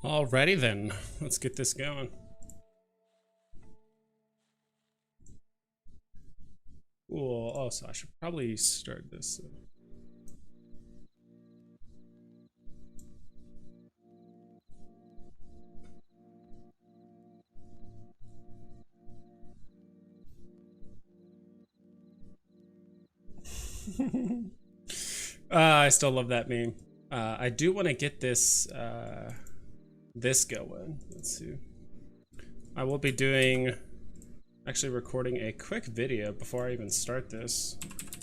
Alrighty then, let's get this going. Cool. Oh, so I should probably start this. I still love that meme. I do want to get this this going. Let's see. I will be actually recording a quick video before I even start this.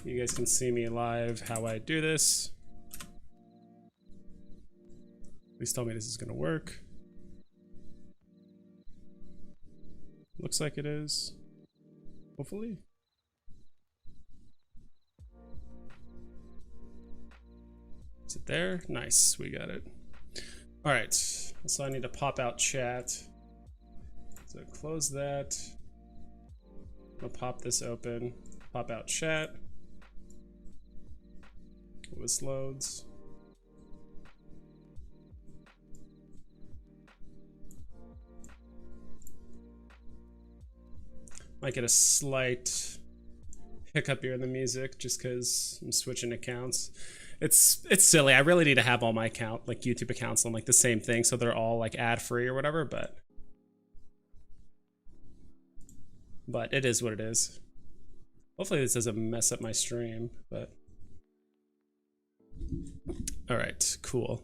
You guys can see me live how I do this. Please tell me this is gonna work. Looks like it is. Hopefully. Is it there? Nice, we got it. All right, so I need to pop out chat. So close that. I'll pop this open, pop out chat. This loads. Might get a slight hiccup here in the music just because I'm switching accounts. It's silly. I really need to have all my like YouTube accounts on like the same thing so they're all like ad free or whatever, but it is what it is. Hopefully this doesn't mess up my stream, but all right, cool.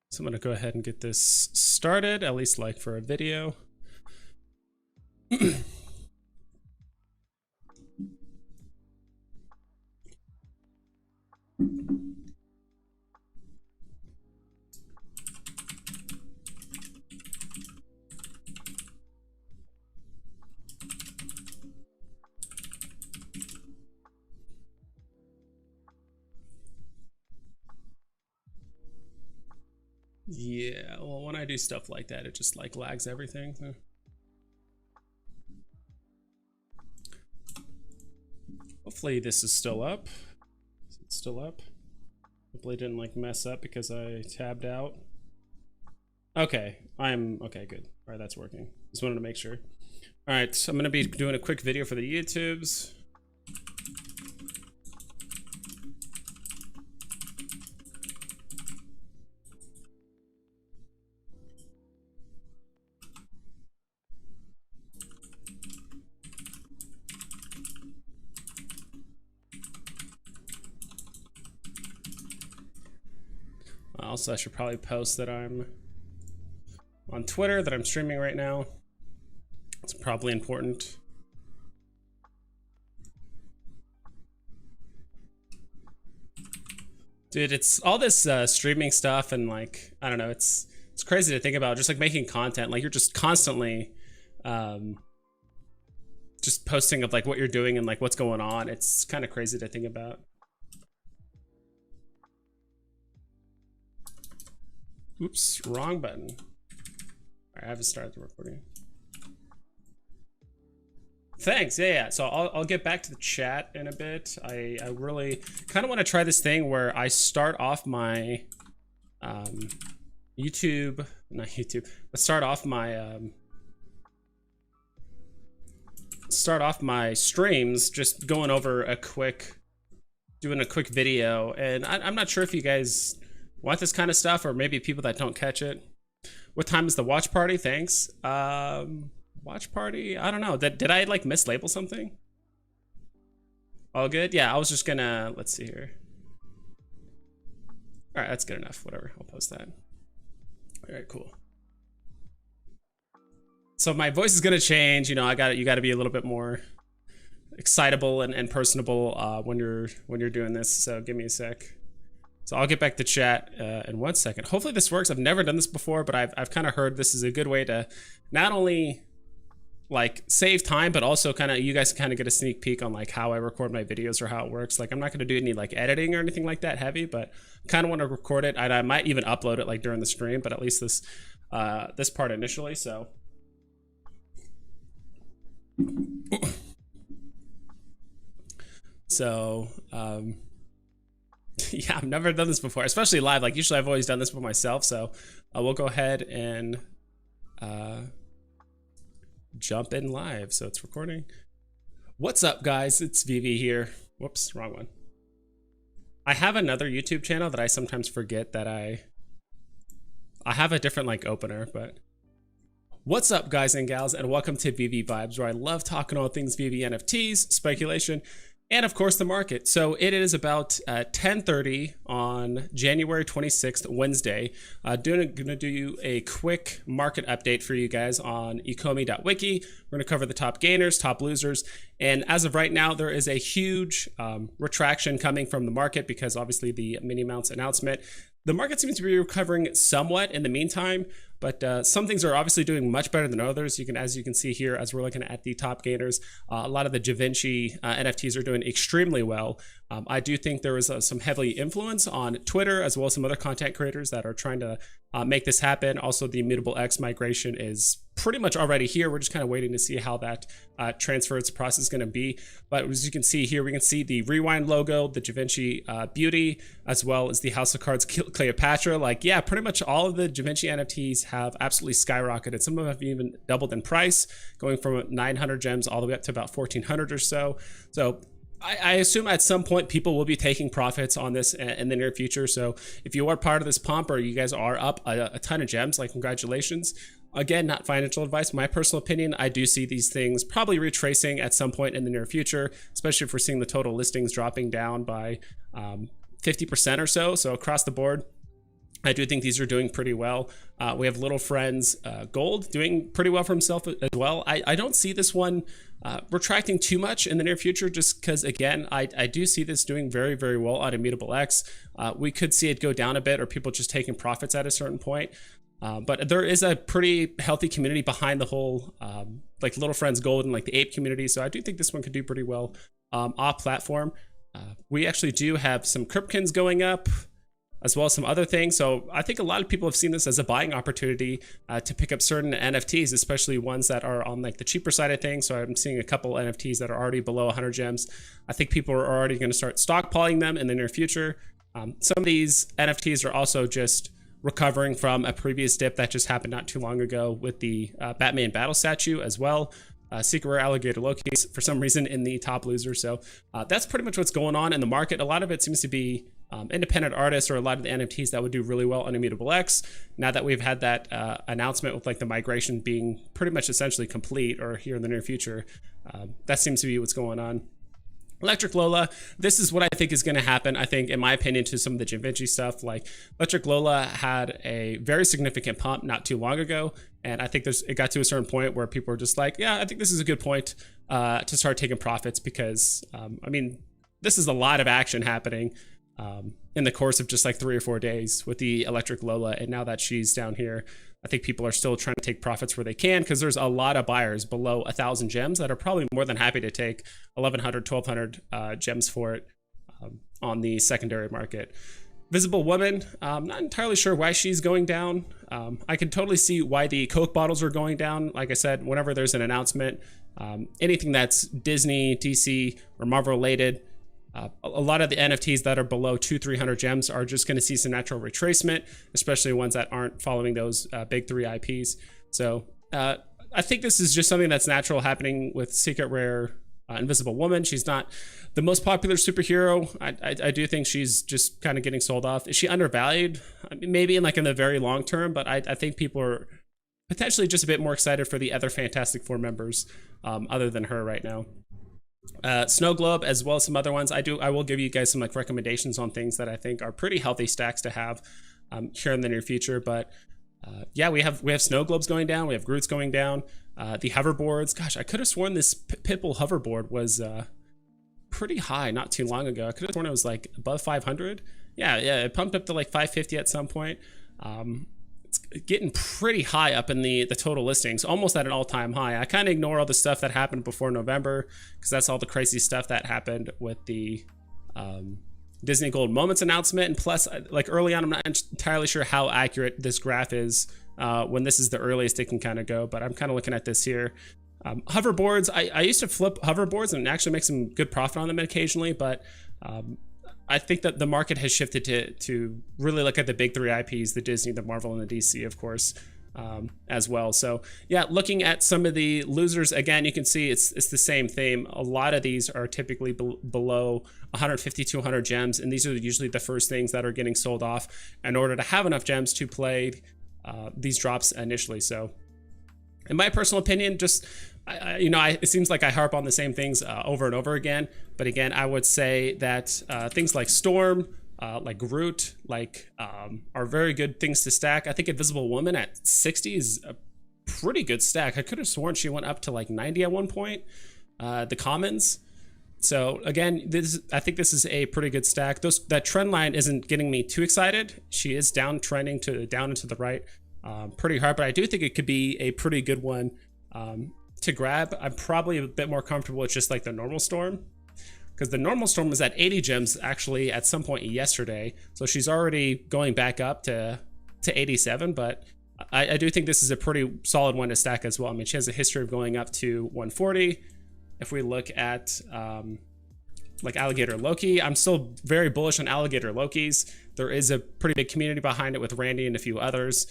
So I'm gonna go ahead and get this started, at least like for a video. Yeah, well, when I do stuff like that, it just like lags everything. So. Hopefully this is still up. Is it still up? Hopefully it didn't like mess up because I tabbed out. Okay, okay, good. All right, that's working. Just wanted to make sure. All right, so I'm gonna be doing a quick video for the YouTubes. Also, I should probably post that I'm on Twitter, that I'm streaming right now. It's probably important. Dude, it's all this streaming stuff and like, I don't know, it's crazy to think about, just like making content. Like you're just constantly just posting of like what you're doing and like what's going on. It's kind of crazy to think about. Oops, wrong button. All right, I haven't started the recording. Thanks, yeah. So I'll get back to the chat in a bit. I really kind of want to try this thing where I start off my YouTube, not YouTube, but start off my streams just going over doing a quick video. And I'm not sure if you guys want this kind of stuff or maybe people that don't catch it. What time is the watch party? Thanks. Watch party? I don't know. Did I like mislabel something? All good? Yeah, I was just gonna, let's see here. All right, that's good enough. Whatever, I'll post that. All right, cool. So my voice is gonna change. You know, you gotta be a little bit more excitable and personable when you're doing this. So give me a sec. So I'll get back to chat in 1 second. Hopefully this works. I've never done this before, but I've kind of heard this is a good way to not only like save time, but also kind of you guys kind of get a sneak peek on like how I record my videos or how it works. Like I'm not going to do any like editing or anything like that heavy, but kind of want to record it. I might even upload it like during the stream, but at least this part initially. So Yeah, I've never done this before, especially live. Like usually I've always done this for myself. So we'll go ahead and jump in live. So it's recording. What's up, guys? It's Veve here. Whoops, wrong one. I have another YouTube channel that I sometimes forget that I have a different like opener, but what's up, guys and gals, and welcome to Veve Vibes, where I love talking all things Veve NFTs, speculation, and of course the market. So it is about 10:30 on January 26th, Wednesday. Gonna do a quick market update for you guys on ecomi.wiki. We're gonna cover the top gainers, top losers, and as of right now, there is a huge retraction coming from the market because obviously the mini mounts announcement. The market seems to be recovering somewhat in the meantime, but some things are obviously doing much better than others. As you can see here, as we're looking at the top gainers, a lot of the Da Vinci NFTs are doing extremely well. I do think there is some heavy influence on Twitter as well as some other content creators that are trying to make this happen. Also, the Immutable X migration is pretty much already here. We're just kind of waiting to see how that transference process is going to be. But as you can see here, we can see the Rewind logo, the Da Vinci Beauty, as well as the House of Cards Cleopatra. Like, yeah, pretty much all of the Da Vinci NFTs have absolutely skyrocketed. Some of them have even doubled in price, going from 900 gems all the way up to about 1,400 or so. So I assume at some point people will be taking profits on this in the near future. So if you are part of this pump or you guys are up a ton of gems, like congratulations. Again, not financial advice. My personal opinion, I do see these things probably retracing at some point in the near future, especially if we're seeing the total listings dropping down by 50% or so. So across the board, I do think these are doing pretty well. We have Little Friends Gold doing pretty well for himself as well. I don't see this one retracting too much in the near future, just because, again, I do see this doing very, very well on Immutable X. We could see it go down a bit or people just taking profits at a certain point. But there is a pretty healthy community behind the whole like Little Friends Gold and like the ape community. So I do think this one could do pretty well off platform. We actually do have some Kripkins going up, as well as some other things. So I think a lot of people have seen this as a buying opportunity to pick up certain NFTs, especially ones that are on like the cheaper side of things. So I'm seeing a couple NFTs that are already below 100 gems. I think people are already going to start stockpiling them in the near future. Some of these NFTs are also just recovering from a previous dip that just happened not too long ago with the Batman Battle statue as well. Secret Rare Alligator Loki's for some reason in the top loser. So that's pretty much what's going on in the market. A lot of it seems to be independent artists or a lot of the NFTs that would do really well on Immutable X. Now that we've had that announcement with like the migration being pretty much essentially complete or here in the near future, that seems to be what's going on. Electric Lola, this is what I think is going to happen. I think, in my opinion, to some of the Da Vinci stuff, like Electric Lola had a very significant pump not too long ago. And I think it got to a certain point where people were just like, yeah, I think this is a good point to start taking profits because, I mean, this is a lot of action happening in the course of just like 3 or 4 days with the Electric Lola. And now that she's down here, I think people are still trying to take profits where they can because there's a lot of buyers below 1,000 gems that are probably more than happy to take 1,100, 1,200 gems for it on the secondary market. Visible Woman, I'm not entirely sure why she's going down. I can totally see why the Coke bottles are going down. Like I said, whenever there's an announcement, anything that's Disney, DC, or Marvel related, a lot of the NFTs that are below 200-300 gems are just going to see some natural retracement, especially ones that aren't following those big 3 IPs. So I think this is just something that's natural happening with Secret Rare Invisible Woman. She's not the most popular superhero. I do think she's just kind of getting sold off. Is she undervalued? I mean, maybe in the very long term, but I think people are potentially just a bit more excited for the other Fantastic Four members other than her right now. Snow Globe, as well as some other ones. I will give you guys some like recommendations on things that I think are pretty healthy stacks to have here in the near future. But yeah, we have Snow Globes going down. We have Groots going down. The hoverboards. Gosh, I could have sworn this Pitbull hoverboard was pretty high not too long ago. I could have sworn it was like above 500. Yeah, it pumped up to like 550 at some point. It's getting pretty high up in the total listings, almost at an all-time high. I kind of ignore all the stuff that happened before November because that's all the crazy stuff that happened with the Disney Gold Moments announcement. And plus, like early on, I'm not entirely sure how accurate this graph is when this is the earliest it can kind of go, but I'm kind of looking at this here. Hoverboards, I used to flip hoverboards and actually make some good profit on them occasionally, but I think that the market has shifted to really look at the big three IPs, the Disney, the Marvel, and the DC, of course, as well. So yeah, looking at some of the losers, again, you can see it's the same theme. A lot of these are typically below 150 to 100 gems, and these are usually the first things that are getting sold off in order to have enough gems to play these drops initially. So in my personal opinion, just it seems like I harp on the same things over and over again. But again, I would say that things like Storm, like Groot, are very good things to stack. I think Invisible Woman at 60 is a pretty good stack. I could have sworn she went up to like 90 at one point. The commons. So again, I think this is a pretty good stack. That trend line isn't getting me too excited. She is downtrending down and to the right pretty hard, but I do think it could be a pretty good one to grab. I'm probably a bit more comfortable with just like the normal Storm, because the normal Storm was at 80 gems actually at some point yesterday. So she's already going back up to 87, but I do think this is a pretty solid one to stack as well. I mean, she has a history of going up to 140. If we look at like Alligator Loki, I'm still very bullish on Alligator Lokis. There is a pretty big community behind it with Randy and a few others.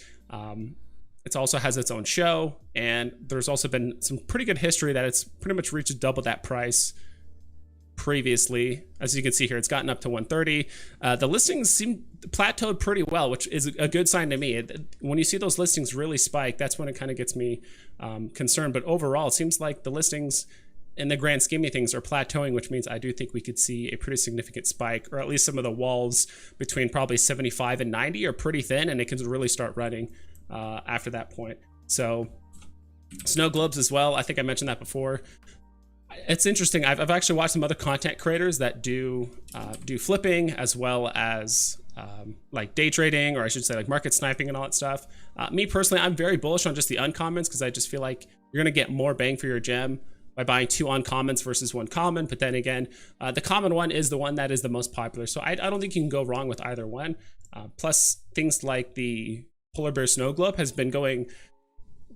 It also has its own show, and there's also been some pretty good history that it's pretty much reached double that price previously. As you can see here, it's gotten up to 130. The listings seem plateaued pretty well, which is a good sign to me. When you see those listings really spike, that's when it kind of gets me concerned. But overall, it seems like the listings in the grand scheme of things are plateauing, which means I do think we could see a pretty significant spike, or at least some of the walls between probably 75 and 90 are pretty thin, and it can really start running after that point. So snow globes as well. I think I mentioned that before. It's interesting. I've actually watched some other content creators that do flipping as well as like day trading, or I should say like market sniping and all that stuff. Me personally, I'm very bullish on just the uncommons, because I just feel like you're gonna get more bang for your gem by buying 2 uncommons versus 1 common. But then again, the common one is the one that is the most popular. So I don't think you can go wrong with either one. Plus things like the Polar Bear Snow Globe has been going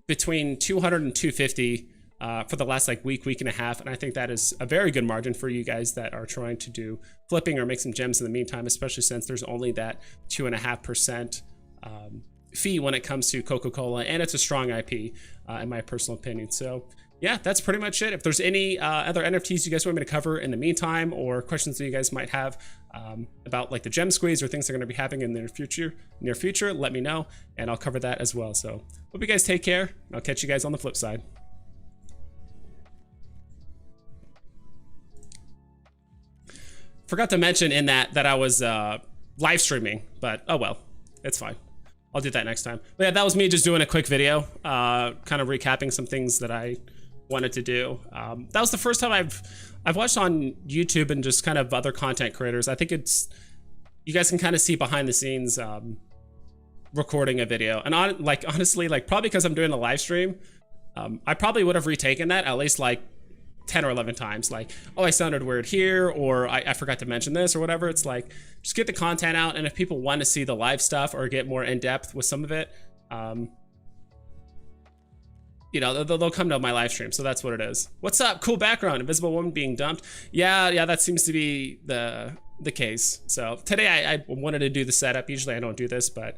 between 200 and 250 for the last like week and a half. And I think that is a very good margin for you guys that are trying to do flipping or make some gems in the meantime, especially since there's only that 2.5% fee when it comes to Coca-Cola, and it's a strong IP in my personal opinion. So yeah, that's pretty much it. If there's any other NFTs you guys want me to cover in the meantime, or questions that you guys might have about like the gem squeeze or things they're going to be having in the near future, let me know and I'll cover that as well. So hope you guys take care. I'll catch you guys on the flip side. Forgot to mention in that I was live streaming, but oh well, it's fine. I'll do that next time. But yeah, that was me just doing a quick video, kind of recapping some things that I wanted to do. That was the first time I've watched on YouTube and just kind of other content creators. I think you guys can kind of see behind the scenes recording a video. And honestly, probably because I'm doing a live stream, I probably would have retaken that at least like 10 or 11 times. Like, oh, I sounded weird here, or I forgot to mention this or whatever. It's like, just get the content out. And if people want to see the live stuff or get more in depth with some of it, they'll come to my live stream. So that's what it is. What's up? Cool background. Invisible Woman being dumped. Yeah, that seems to be the case. So today I wanted to do the setup. Usually I don't do this, but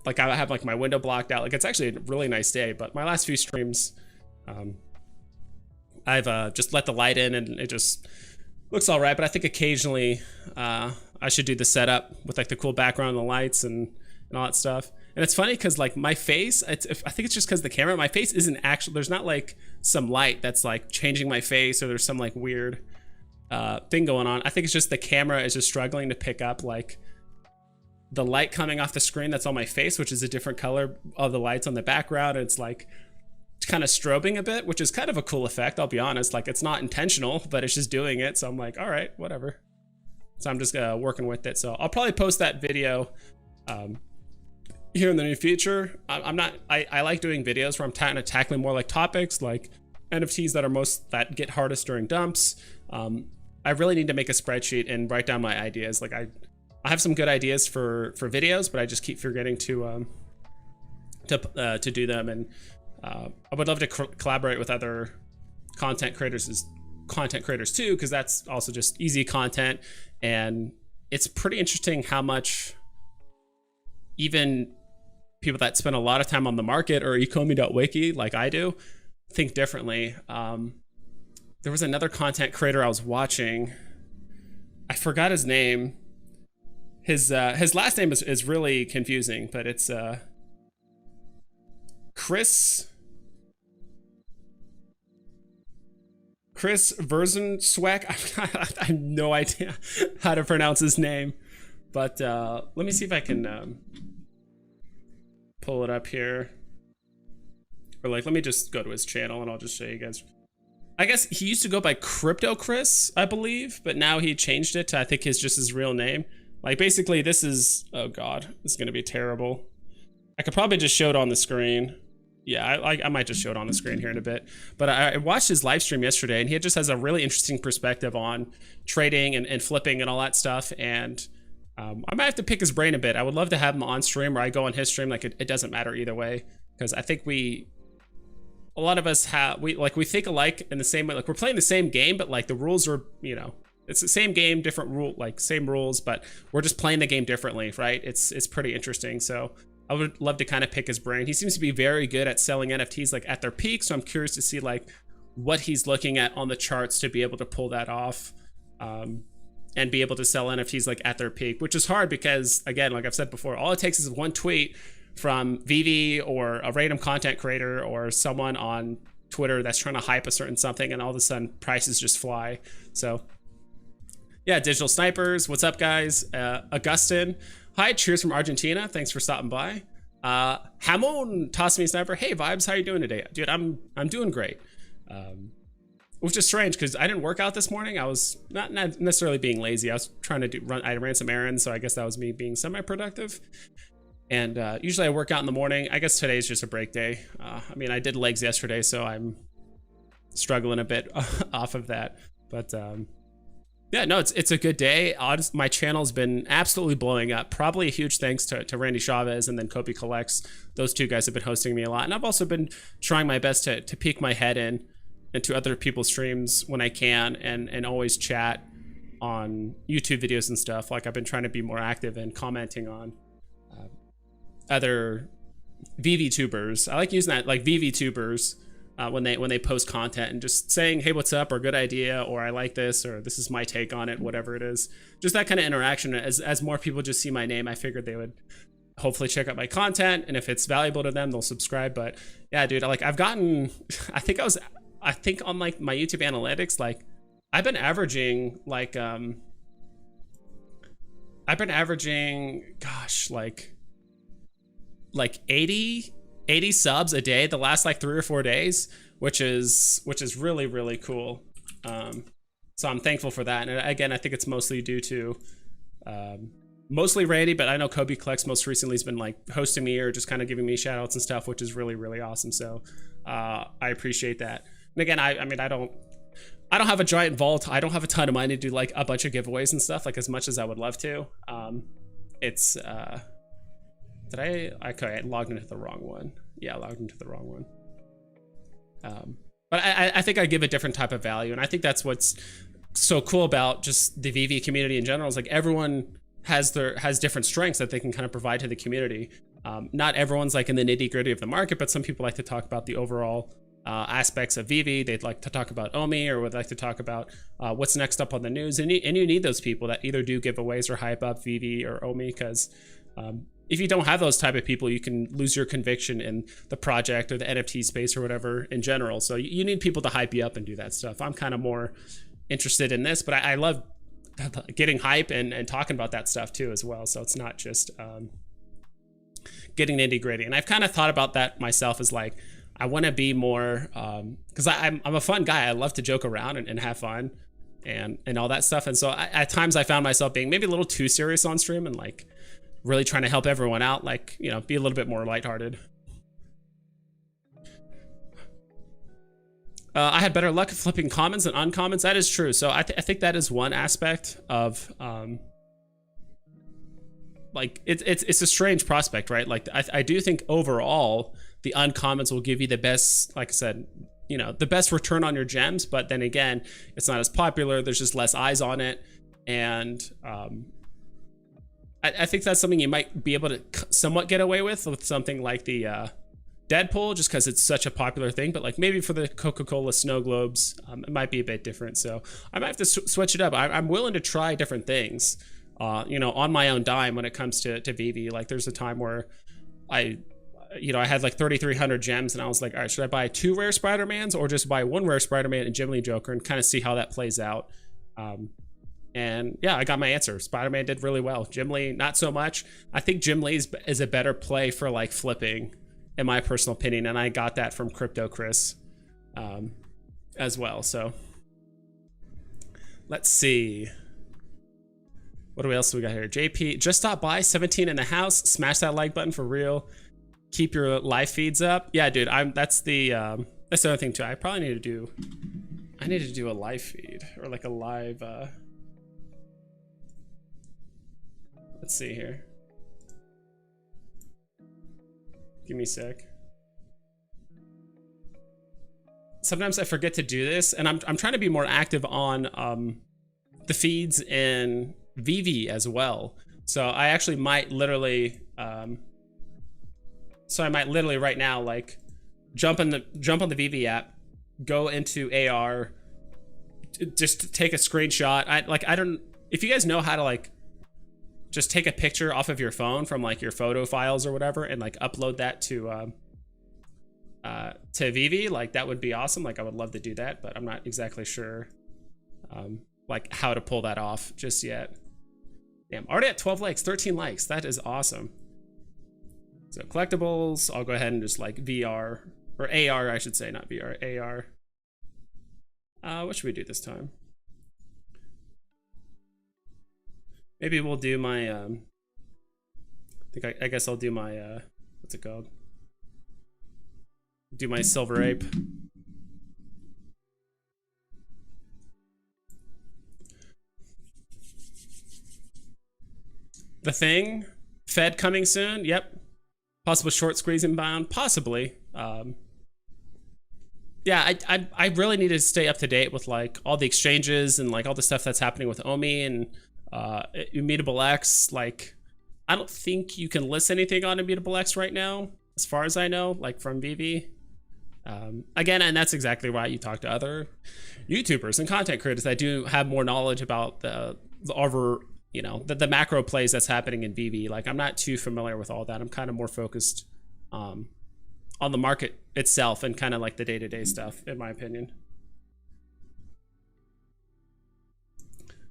like I have like my window blocked out. Like it's actually a really nice day, but my last few streams, I've just let the light in and it just looks all right. But I think occasionally I should do the setup with like the cool background and the lights and all that stuff. And it's funny because like my face, I think it's just because the camera, my face isn't actually, there's not like some light that's like changing my face, or there's some like weird thing going on. I think it's just the camera is just struggling to pick up like the light coming off the screen that's on my face, which is a different color of the lights on the background. And it's like kind of strobing a bit, which is kind of a cool effect, I'll be honest. Like it's not intentional, but it's just doing it. So I'm like, all right, whatever. So I'm just working with it. So I'll probably post that video here in the near future. I like doing videos where I'm kind of tackling more like topics like NFTs that get hardest during dumps. I really need to make a spreadsheet and write down my ideas. Like I have some good ideas for videos, but I just keep forgetting to do them. And I would love to collaborate with other content creators content creators too, because that's also just easy content. And it's pretty interesting how much even people that spend a lot of time on the market or ecomi.wiki like I do think differently. There was another content creator I was watching. I forgot his name. His last name is really confusing, but it's Chris Verzensweck. I have no idea how to pronounce his name, but let me see if I can pull it up here. Or like, let me just go to his channel and I'll just show you guys. I guess he used to go by Crypto Chris, I believe, but now he changed it to, I think, his real name. Like, basically, this is, oh god, this is gonna be terrible. I could probably just show it on the screen. Yeah, I might just show it on the screen here in a bit. But I watched his live stream yesterday, and he just has a really interesting perspective on trading and flipping and all that stuff. And I might have to pick his brain a bit. I would love to have him on stream, or I go on his stream. Like, it doesn't matter either way, because I think a lot of us we think alike in the same way. Like, we're playing the same game, but like the rules are, you know, it's the same game, different rule, like same rules, but we're just playing the game differently, right? It's pretty interesting. So I would love to kind of pick his brain. He seems to be very good at selling NFTs like at their peak. So I'm curious to see like what he's looking at on the charts to be able to pull that off, and be able to sell NFTs like at their peak, which is hard because, again, like I've said before, all it takes is one tweet from Veve or a random content creator or someone on Twitter that's trying to hype a certain something, and all of a sudden prices just fly. So yeah, Digital Snipers, what's up, guys? Augustin, hi, cheers from Argentina. Thanks for stopping by. Hamon tossed me a sniper. Hey, Vibes, how you doing today? Dude, I'm doing great. Which is strange because I didn't work out this morning. I was not necessarily being lazy. I was trying to I ran some errands, so I guess that was me being semi-productive. And usually I work out in the morning. I guess today's just a break day. I mean, I did legs yesterday, so I'm struggling a bit off of that. But yeah, no, it's a good day. My channel's been absolutely blowing up. Probably a huge thanks to Randy Chavez and then Kobe Collects. Those two guys have been hosting me a lot. And I've also been trying my best to peek my head into other people's streams when I can, and always chat on YouTube videos and stuff. Like, I've been trying to be more active and commenting on other VVTubers. I like using that, like VVTubers, when they post content and just saying, hey, what's up, or good idea, or I like this, or this is my take on it, whatever it is. Just that kind of interaction. As more people just see my name, I figured they would hopefully check out my content, and if it's valuable to them, they'll subscribe. But yeah, dude, like, I've gotten, I think on like my YouTube analytics, like I've been averaging like gosh, like 80 subs a day the last like 3 or 4 days, which is really, really cool. So I'm thankful for that. And again, I think it's mostly due to mostly Randy, but I know Kobe Collects most recently has been like hosting me or just kind of giving me shout outs and stuff, which is really, really awesome. So I appreciate that. And again, I mean, I don't have a giant vault. I don't have a ton of money to do like a bunch of giveaways and stuff, like as much as I would love to. Okay, I logged into the wrong one. Yeah, I logged into the wrong one. But I think I give a different type of value. And I think that's what's so cool about just the VV community in general, is like everyone has different strengths that they can kind of provide to the community. Not everyone's like in the nitty gritty of the market, but some people like to talk about the overall aspects of Veve. They'd like to talk about Omi, or would like to talk about what's next up on the news. And you need those people that either do giveaways or hype up Veve or Omi, because if you don't have those type of people, you can lose your conviction in the project or the NFT space or whatever in general. So you need people to hype you up and do that stuff. I'm kind of more interested in this, but I love getting hype and talking about that stuff too as well. So it's not just getting nitty gritty. And I've kind of thought about that myself, as like, I want to be more, because I'm a fun guy. I love to joke around and have fun and all that stuff. And so at times I found myself being maybe a little too serious on stream and like really trying to help everyone out, like, you know, be a little bit more lighthearted. I had better luck flipping commons than uncommons. That is true. So I think that is one aspect of, like, it's a strange prospect, right? Like, I do think overall the uncommons will give you the best, like I said, you know, the best return on your gems, but then again, it's not as popular. There's just less eyes on it. And I think that's something you might be able to somewhat get away with something like the Deadpool, just because it's such a popular thing. But like maybe for the Coca-Cola snow globes, it might be a bit different. So I might have to switch it up. I'm willing to try different things, you know, on my own dime when it comes to Veve. Like there's a time where I had like 3,300 gems and I was like, all right, should I buy 2 rare Spider-Mans or just buy 1 rare Spider-Man and Jim Lee Joker and kind of see how that plays out? And yeah, I got my answer. Spider-Man did really well. Jim Lee, not so much. I think Jim Lee is a better play for like flipping, in my personal opinion. And I got that from Crypto Chris as well. So let's see. What else do we got here? JP, just stop by, 17 in the house. Smash that like button for real. Keep your live feeds up. Yeah, dude, that's the other thing too. I probably need to do a live feed or like a live let's see here. Give me a sec. Sometimes I forget to do this, and I'm trying to be more active on the feeds in Veve as well. So I actually might literally right now like jump on the Veve app, go into AR, just take a screenshot. I don't, if you guys know how to like just take a picture off of your phone from like your photo files or whatever and like upload that to Veve, like that would be awesome. Like I would love to do that, but I'm not exactly sure like how to pull that off just yet. Damn, already at 12 likes, 13 likes. That is awesome. So collectibles, I'll go ahead and just like VR, or AR, I should say, not VR, AR. What should we do this time? Maybe we'll do my, I guess I'll do my, what's it called? Do my Silver Ape. The Thing, Fed coming soon, yep. Possible short squeeze inbound, possibly. Yeah, I really need to stay up to date with like all the exchanges and like all the stuff that's happening with Omi and Immutable X. Like, I don't think you can list anything on Immutable X right now, as far as I know, like from Veve. Again, and that's exactly why you talk to other YouTubers and content creators that do have more knowledge about the macro plays that's happening in Veve. Like, I'm not too familiar with all that. I'm kind of more focused on the market itself and kind of like the day-to-day stuff, in my opinion.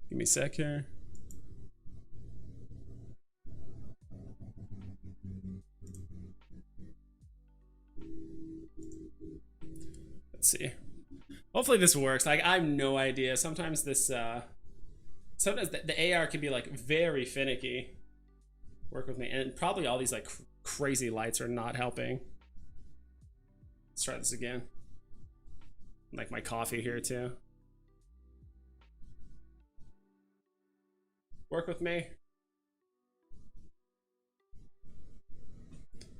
Give me a sec here. Let's see. Hopefully this works. Like, I have no idea. Sometimes this, sometimes the AR can be like very finicky. Work with me. And probably all these like crazy lights are not helping. Let's try this again. Like my coffee here too. Work with me.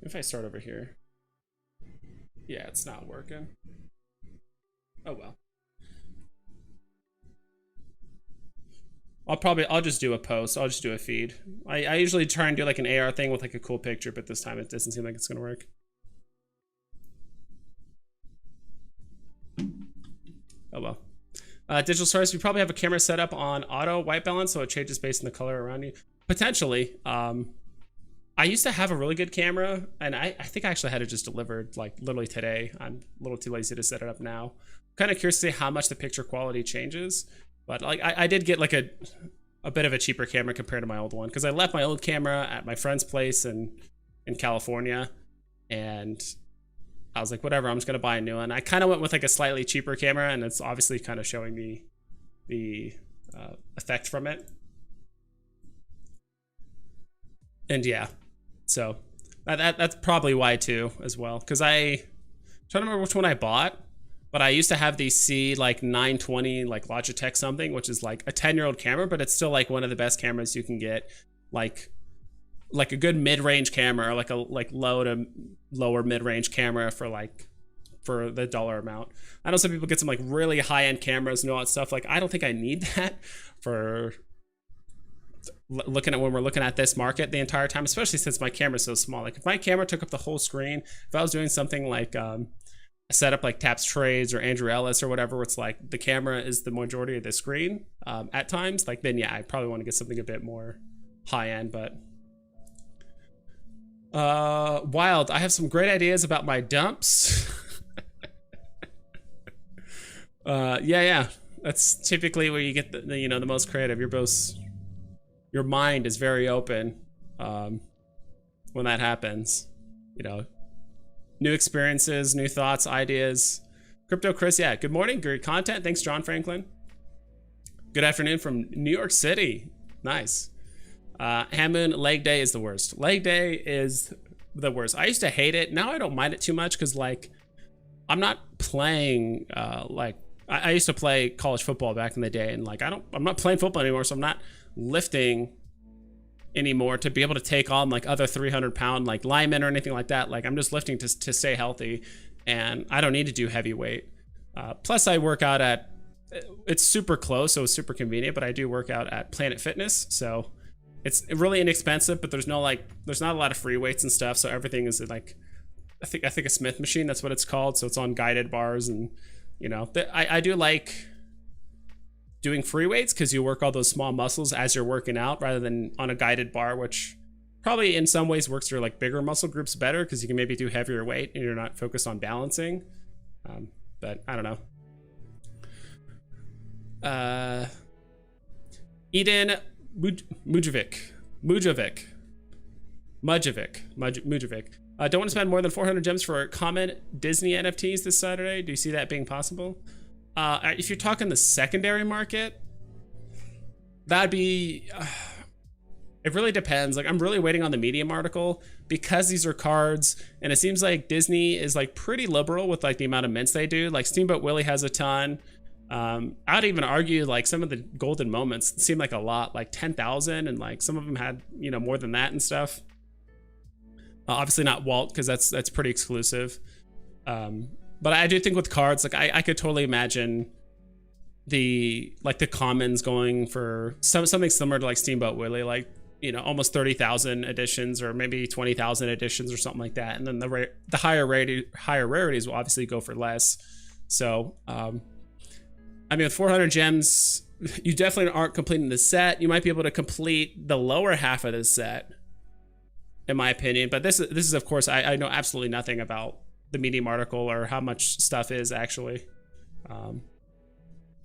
If I start over here. Yeah, it's not working. Oh well. I'll just do a post. I'll just do a feed. I usually try and do like an AR thing with like a cool picture, but this time it doesn't seem like it's gonna work. Oh well. Digital stars, you probably have a camera set up on auto white balance, so it changes based on the color around you. Potentially. I used to have a really good camera, and I think I actually had it just delivered like literally today. I'm a little too lazy to set it up now. I'm kind of curious to see how much the picture quality changes. But like I did get like a bit of a cheaper camera compared to my old one, because I left my old camera at my friend's place in California, and I was like, whatever, I'm just gonna buy a new one. I kind of went with like a slightly cheaper camera, and it's obviously kind of showing me the effect from it. And yeah, so that's probably why too as well, because I'm trying to remember which one I bought. But I used to have the C like 920 like Logitech something, which is like a 10-year-old camera, but it's still like one of the best cameras you can get. Like a good mid-range camera, or like a low to lower mid-range camera for like for the dollar amount. I know some people get some like really high-end cameras and all that stuff. Like, I don't think I need that for looking at when we're looking at this market the entire time, especially since my camera's so small. Like, if my camera took up the whole screen, if I was doing something like a setup like Taps Trades or Andrew Ellis or whatever, where it's like the camera is the majority of the screen at times, like, then yeah, I probably want to get something a bit more high-end. But Wild, I have some great ideas about my dumps. Yeah, that's typically where you get the you know, the most creative. Your mind is very open when that happens. You know, new experiences, new thoughts, ideas. Crypto Chris, yeah, good morning, great content. Thanks, John Franklin. Good afternoon from New York City. Nice. Hamoon, leg day is the worst. Leg day is the worst. I used to hate it. Now I don't mind it too much because, like, I'm not playing like I used to play college football back in the day, and like I'm not playing football anymore, so I'm not lifting anymore to be able to take on like other 300-pound like linemen or anything like that. Like, I'm just lifting to stay healthy, and I don't need to do heavy weight. Plus, I work out at, it's super close, so it's super convenient, but I do work out at Planet Fitness, so it's really inexpensive, but there's not a lot of free weights and stuff, so everything is like, I think a Smith machine, that's what it's called, so it's on guided bars. And you know, I do like doing free weights because you work all those small muscles as you're working out rather than on a guided bar, which probably in some ways works your like bigger muscle groups better because you can maybe do heavier weight and you're not focused on balancing. But I don't know. Eden Mujovic. Don't want to spend more than 400 gems for common Disney NFTs this Saturday. Do you see that being possible? If you're talking the secondary market, that'd be... it really depends. Like, I'm really waiting on the Medium article because these are cards, and it seems like Disney is like pretty liberal with like the amount of mints they do. Like, Steamboat Willie has a ton. I'd even argue like some of the golden moments seem like a lot, like 10,000, and like some of them had, you know, more than that and stuff. Obviously not Walt, because that's pretty exclusive. But I do think with cards, like I could totally imagine the commons going for something similar to like Steamboat Willie, like, you know, almost 30,000 editions or maybe 20,000 editions or something like that. And then the higher rarities will obviously go for less. So I mean, with 400 gems, you definitely aren't completing the set. You might be able to complete the lower half of the set, in my opinion. But this is of course, I know absolutely nothing about the Medium article or how much stuff is actually.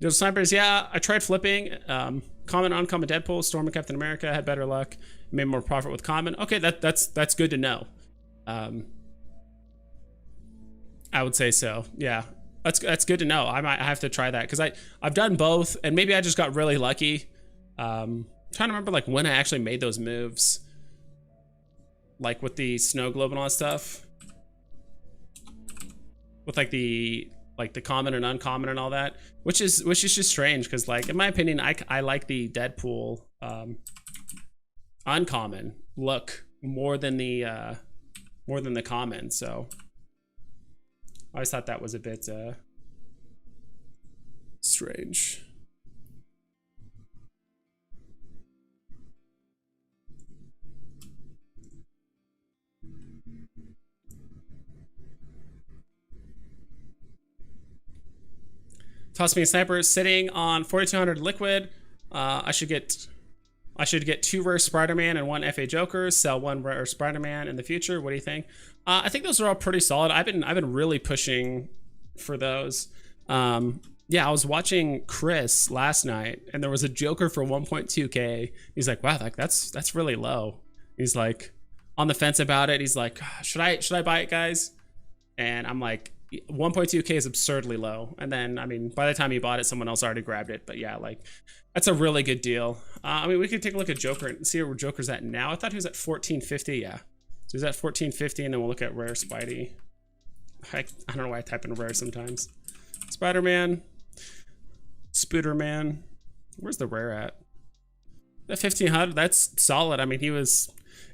Those snipers, yeah, I tried flipping. Common, uncommon Deadpool, Storm, and Captain America. Had better luck, made more profit with common. Okay, that's good to know. I would say so. Yeah, that's good to know. I might have to try that because I've done both, and maybe I just got really lucky. Trying to remember like when I actually made those moves, like with the snow globe and all that stuff, with like the common and uncommon and all that, which is just strange because, like, in my opinion, I like the Deadpool uncommon look more than the common. So I always thought that was a bit strange. Toss me a sniper sitting on 4,200 liquid. I should get 2 rare Spider-Man and 1 FA Joker. Sell 1 rare Spider-Man in the future. What do you think? I think those are all pretty solid. I've been really pushing for those. Yeah, I was watching Chris last night, and there was a Joker for 1.2k. He's like, "Wow, that's really low." He's like on the fence about it. He's like, "Should I buy it, guys?" And I'm like, 1.2k is absurdly low. And then, I mean, by the time he bought it, someone else already grabbed it. But yeah, like, that's a really good deal. I mean, we could take a look at Joker and see where Joker's at now. I thought he was at 1450. Yeah, so he's at 1450, and then we'll look at rare Spidey. I don't know why I type in rare sometimes. Spider-Man, Spooderman. Where's the rare at? At 1500. That's solid. I mean, he was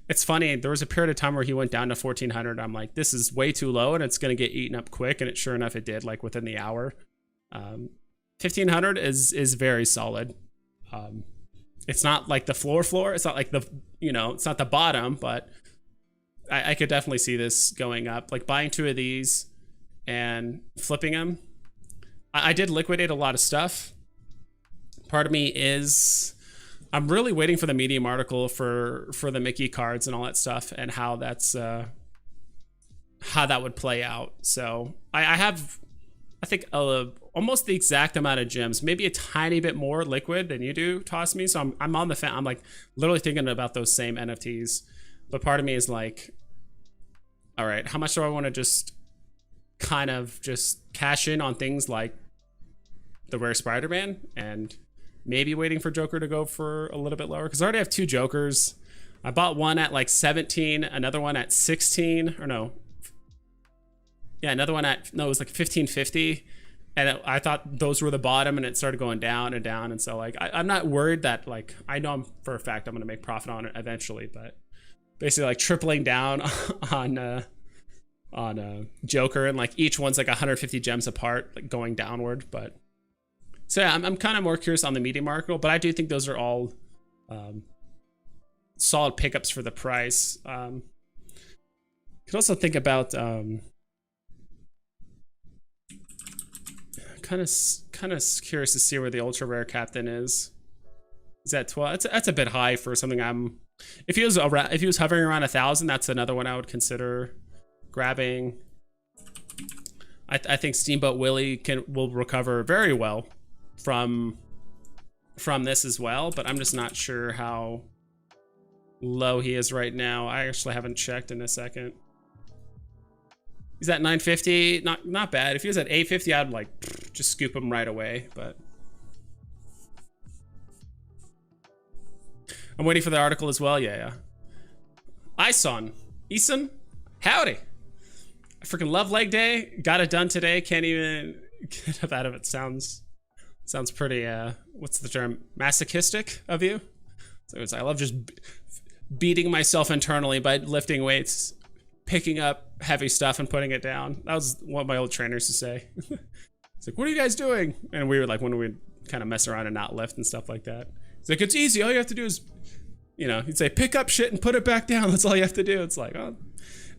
it's funny. There was a period of time where he went down to 1400. I'm like, this is way too low, and it's gonna get eaten up quick. And sure enough, it did. Like within the hour. 1500 is very solid. It's not like the floor. It's not like the it's not the bottom, but I could definitely see this going up. Like buying 2 of these and flipping them. I did liquidate a lot of stuff. Part of me is I'm really waiting for the Medium article for the Mickey cards and all that stuff, and how that's how that would play out. So I have, I think, almost the exact amount of gems, maybe a tiny bit more liquid than you do, Toss Me. So I'm on the fan. I'm like literally thinking about those same NFTs, but part of me is like, all right, how much do I want to just kind of just cash in on things like the rare Spider-Man, and maybe waiting for Joker to go for a little bit lower, because I already have 2 Jokers. I bought one at like 17, another one at 16, or no. Yeah, another one at, no, it was like 1550. And I thought those were the bottom, and it started going down and down. And so like, I'm not worried that, like, I know for a fact I'm going to make profit on it eventually, but basically like tripling down on Joker, and like each one's like 150 gems apart, like going downward. But so yeah, I'm kind of more curious on the Medium article, but I do think those are all solid pickups for the price. You could also think about kind of curious to see where the ultra rare captain is. Is that 12? That's a bit high for something I'm. If he was hovering around 1,000, that's another one I would consider grabbing. I think Steamboat Willie will recover very well from this as well, but I'm just not sure how low he is right now. I actually haven't checked in a second. He's at 950, not bad. If he was at 850, I'd like just scoop him right away, but I'm waiting for the article as well. Yeah. Eason, howdy. I freaking love leg day. Got it done today. Can't even get up out of it. Sounds pretty, what's the term? Masochistic of you? So I love just beating myself internally by lifting weights, picking up heavy stuff and putting it down. That was what my old trainers used to say. It's like, what are you guys doing? And we were like, when we kind of mess around and not lift and stuff like that. It's like, it's easy. All you have to do is, he'd say, pick up shit and put it back down. That's all you have to do. It's like, oh,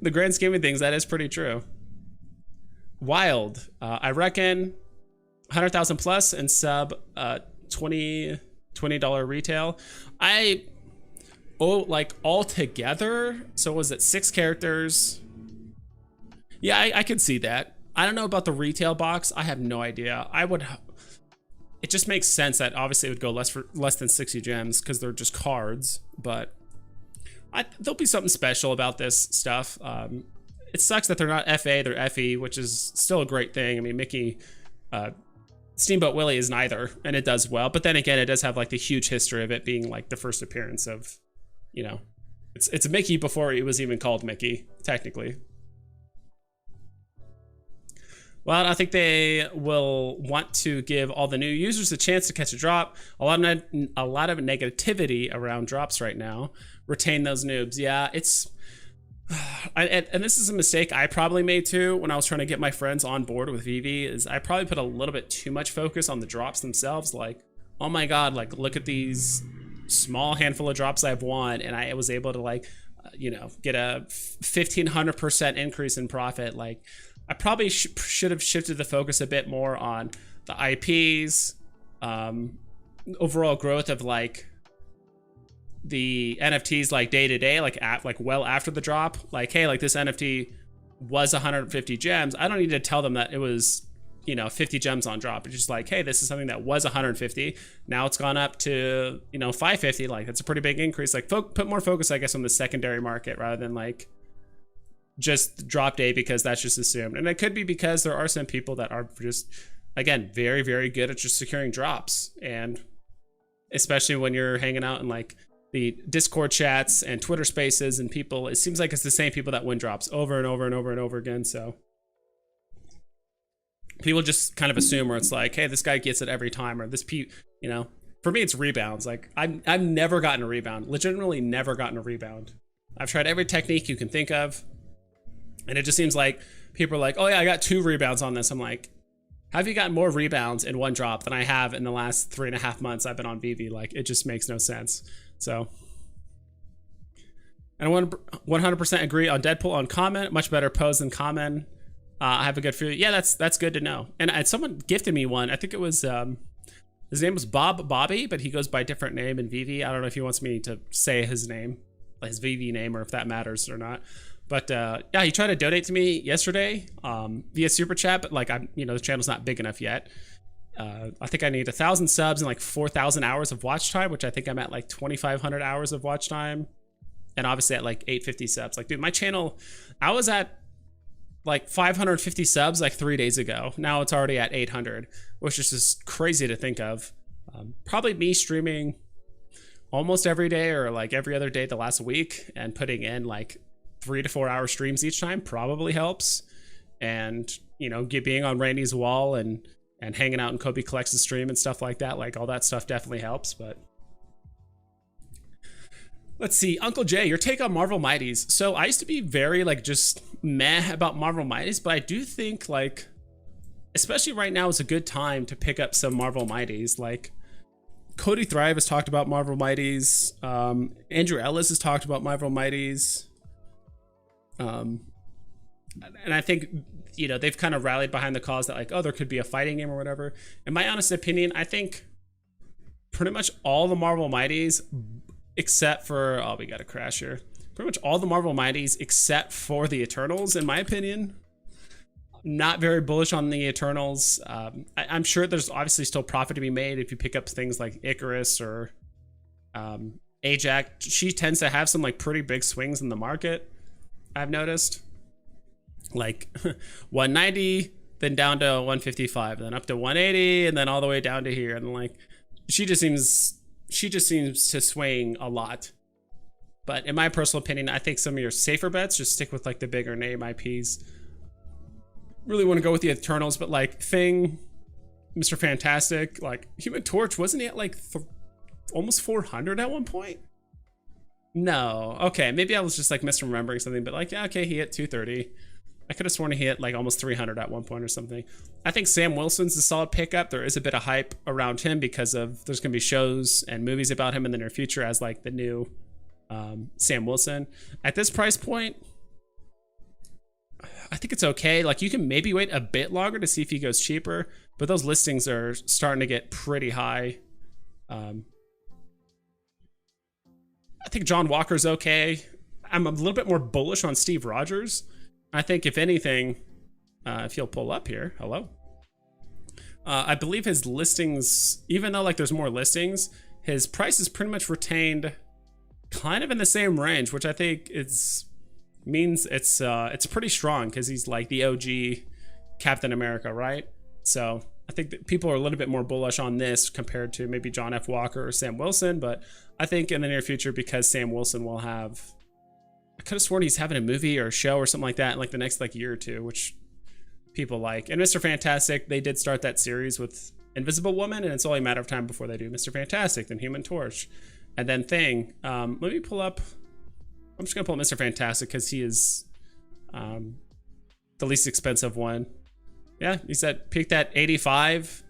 the grand scheme of things, that is pretty true. Wild. I reckon 100,000 plus and sub $20 retail. Like all together. So was it 6 characters? Yeah, I could see that. I don't know about the retail box. I have no idea. It just makes sense that obviously it would go less than 60 gems because they're just cards, but there'll be something special about this stuff. It sucks that they're not FA, they're FE, which is still a great thing. I mean, Mickey, Steamboat Willie is neither, and it does well. But then again, it does have like the huge history of it being like the first appearance of, it's Mickey before it was even called Mickey, technically. Well, I think they will want to give all the new users a chance to catch a drop. A lot of negativity around drops right now. Retain those noobs. Yeah, it's... And this is a mistake I probably made too when I was trying to get my friends on board with Veve, is I probably put a little bit too much focus on the drops themselves. Like, oh my God, like look at these small handful of drops I've won, and I was able to like, get a 1,500% increase in profit. Like, I probably should have shifted the focus a bit more on the IPs, overall growth of like the NFTs, like day to day, like well after the drop. Like, hey, like this NFT was 150 gems. I don't need to tell them that it was 50 gems on drop. It's just like, hey, this is something that was 150. Now it's gone up to 550. Like, that's a pretty big increase. Like, put more focus, I guess, on the secondary market rather than like just drop day, because that's just assumed. And it could be because there are some people that are just, again, very, very good at just securing drops. And especially when you're hanging out in like the Discord chats and Twitter spaces and people, it seems like it's the same people that win drops over and over and over and over again. So people just kind of assume, where it's like, hey, this guy gets it every time, or this for me, it's rebounds. Like I've never gotten a rebound, legitimately never gotten a rebound. I've tried every technique you can think of. And it just seems like people are like, oh yeah, I got 2 rebounds on this. I'm like, have you gotten more rebounds in one drop than I have in the last 3.5 months I've been on Veve? Like, it just makes no sense. So, and I 100% agree on Deadpool on comment. Much better pose than common. I have a good feeling. Yeah, that's good to know. And someone gifted me one. I think it was, his name was Bobby, but he goes by a different name in Veve. I don't know if he wants me to say his name, his Veve name, or if that matters or not. But yeah, he tried to donate to me yesterday via super chat, but like the channel's not big enough yet. I think I need 1,000 subs and like 4,000 hours of watch time, which I think I'm at like 2,500 hours of watch time, and obviously at like 850 subs. Like, dude, my channel, I was at like 550 subs like 3 days ago. Now it's already at 800, which is just crazy to think of. Probably me streaming almost every day or like every other day the last week and putting in like 3 to 4 hour streams each time probably helps. And, being on Randy's wall and hanging out in Kobe Collects' stream and stuff like that, like all that stuff definitely helps. But let's see, Uncle Jay, your take on Marvel Mighties. So I used to be very like just meh about Marvel Mighties, but I do think like, especially right now is a good time to pick up some Marvel Mighties. Like Cody Thrive has talked about Marvel Mighties. Andrew Ellis has talked about Marvel Mighties. And I think, they've kind of rallied behind the cause that like, oh, there could be a fighting game or whatever. In my honest opinion, I think pretty much all the Marvel Mighties, except for, oh, we got a crash here. Pretty much all the Marvel Mighties, except for the Eternals, in my opinion. Not very bullish on the Eternals. I'm sure there's obviously still profit to be made if you pick up things like Icarus or Ajax. She tends to have some like pretty big swings in the market, I've noticed. Like 190, then down to 155, then up to 180, and then all the way down to here. And like, she just seems to swing a lot. But in my personal opinion, I think some of your safer bets, just stick with like the bigger name IPs. Really want to go with the Eternals, but like Thing, Mr. Fantastic, like Human Torch, wasn't he at like almost 400 at one point? No, okay, maybe I was just like misremembering something, but like, yeah, okay, he hit 230. I could have sworn he hit like almost 300 at one point or something. I think Sam Wilson's a solid pickup. There is a bit of hype around him because of there's going to be shows and movies about him in the near future as like the new Sam Wilson. At this price point, I think it's okay. Like, you can maybe wait a bit longer to see if he goes cheaper, but those listings are starting to get pretty high. I think John Walker's okay. I'm a little bit more bullish on Steve Rogers. I think if anything, if he'll pull up here, hello. I believe his listings, even though like there's more listings, his price is pretty much retained kind of in the same range, which I think means it's pretty strong because he's like the OG Captain America, right? So I think that people are a little bit more bullish on this compared to maybe John F. Walker or Sam Wilson, but I think in the near future, because Sam Wilson will have, I could have sworn he's having a movie or a show or something like that in like the next like year or two, which people like. And Mr. Fantastic, they did start that series with Invisible Woman, and it's only a matter of time before they do Mr. Fantastic, then Human Torch, and then Thing. Let me pull up, I'm just gonna pull up Mr. Fantastic because he is the least expensive one. Yeah, he's peaked at 85,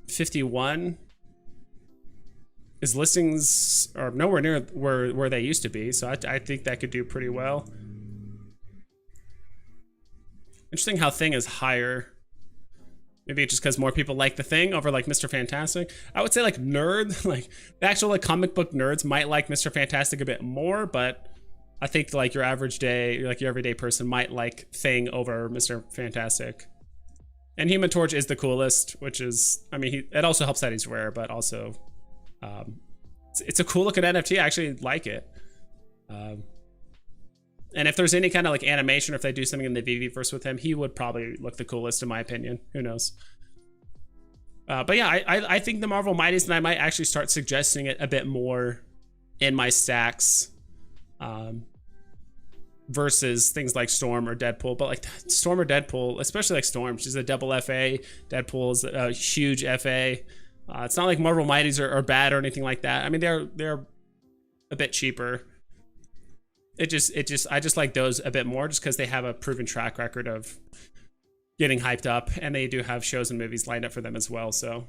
51. His listings are nowhere near where they used to be, so I think that could do pretty well. Interesting how Thing is higher. Maybe just because more people like the Thing over like Mr. Fantastic. I would say like the actual like comic book nerds might like Mr. Fantastic a bit more, but I think like your average day, like your everyday person might like Thing over Mr. Fantastic. And Human Torch is the coolest, which is, I mean, it also helps that he's rare, but also it's a cool looking NFT. I actually like it. And if there's any kind of like animation, or if they do something in the VVverse with him, he would probably look the coolest in my opinion. Who knows? But yeah, I think the Marvel Mighties, and I might actually start suggesting it a bit more in my stacks versus things like Storm or Deadpool. But like Storm or Deadpool, especially like Storm, she's a double FA. Deadpool is a huge FA. It's not like Marvel Mighties are bad or anything like that. I mean, they're a bit cheaper. I just like those a bit more just because they have a proven track record of getting hyped up, and they do have shows and movies lined up for them as well. So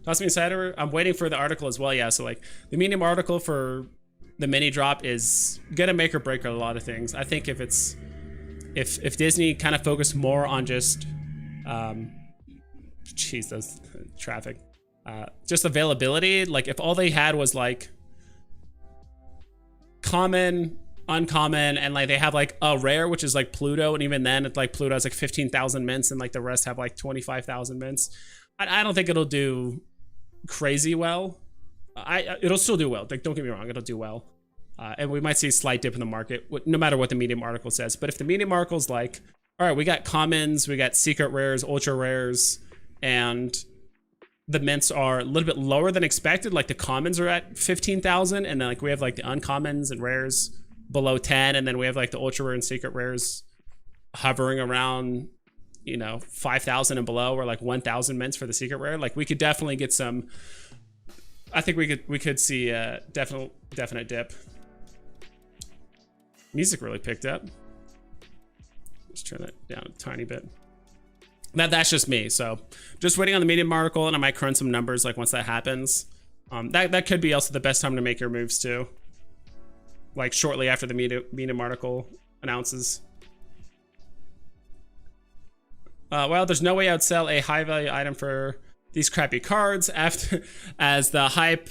Toss Me Insider, I'm waiting for the article as well. Yeah, so like the Medium article for the mini drop is gonna make or break a lot of things. I think if Disney kind of focused more on just those traffic, just availability, like if all they had was like common, uncommon, and like they have like a rare, which is like Pluto, and even then it's like Pluto has like 15,000 mints and like the rest have like 25,000 mints. I don't think it'll do crazy well. It'll still do well, like don't get me wrong, it'll do well, and we might see a slight dip in the market no matter what the Medium article says. But if the Medium article's like, all right, we got commons, we got secret rares, ultra rares, and the mints are a little bit lower than expected, like the commons are at 15,000, and then like we have like the uncommons and rares below 10, and then we have like the ultra rare and secret rares hovering around, you know, 5,000 and below, or like 1,000 mints for the secret rare. Like we could definitely get some, I think we could see a definite dip. Music really picked up. Let's turn that down a tiny bit. That's just me. So just waiting on the Medium article, and I might crunch some numbers like once that happens. That could be also the best time to make your moves too. Like shortly after the Medium article announces. Well, there's no way I'd sell a high value item for these crappy cards after the hype.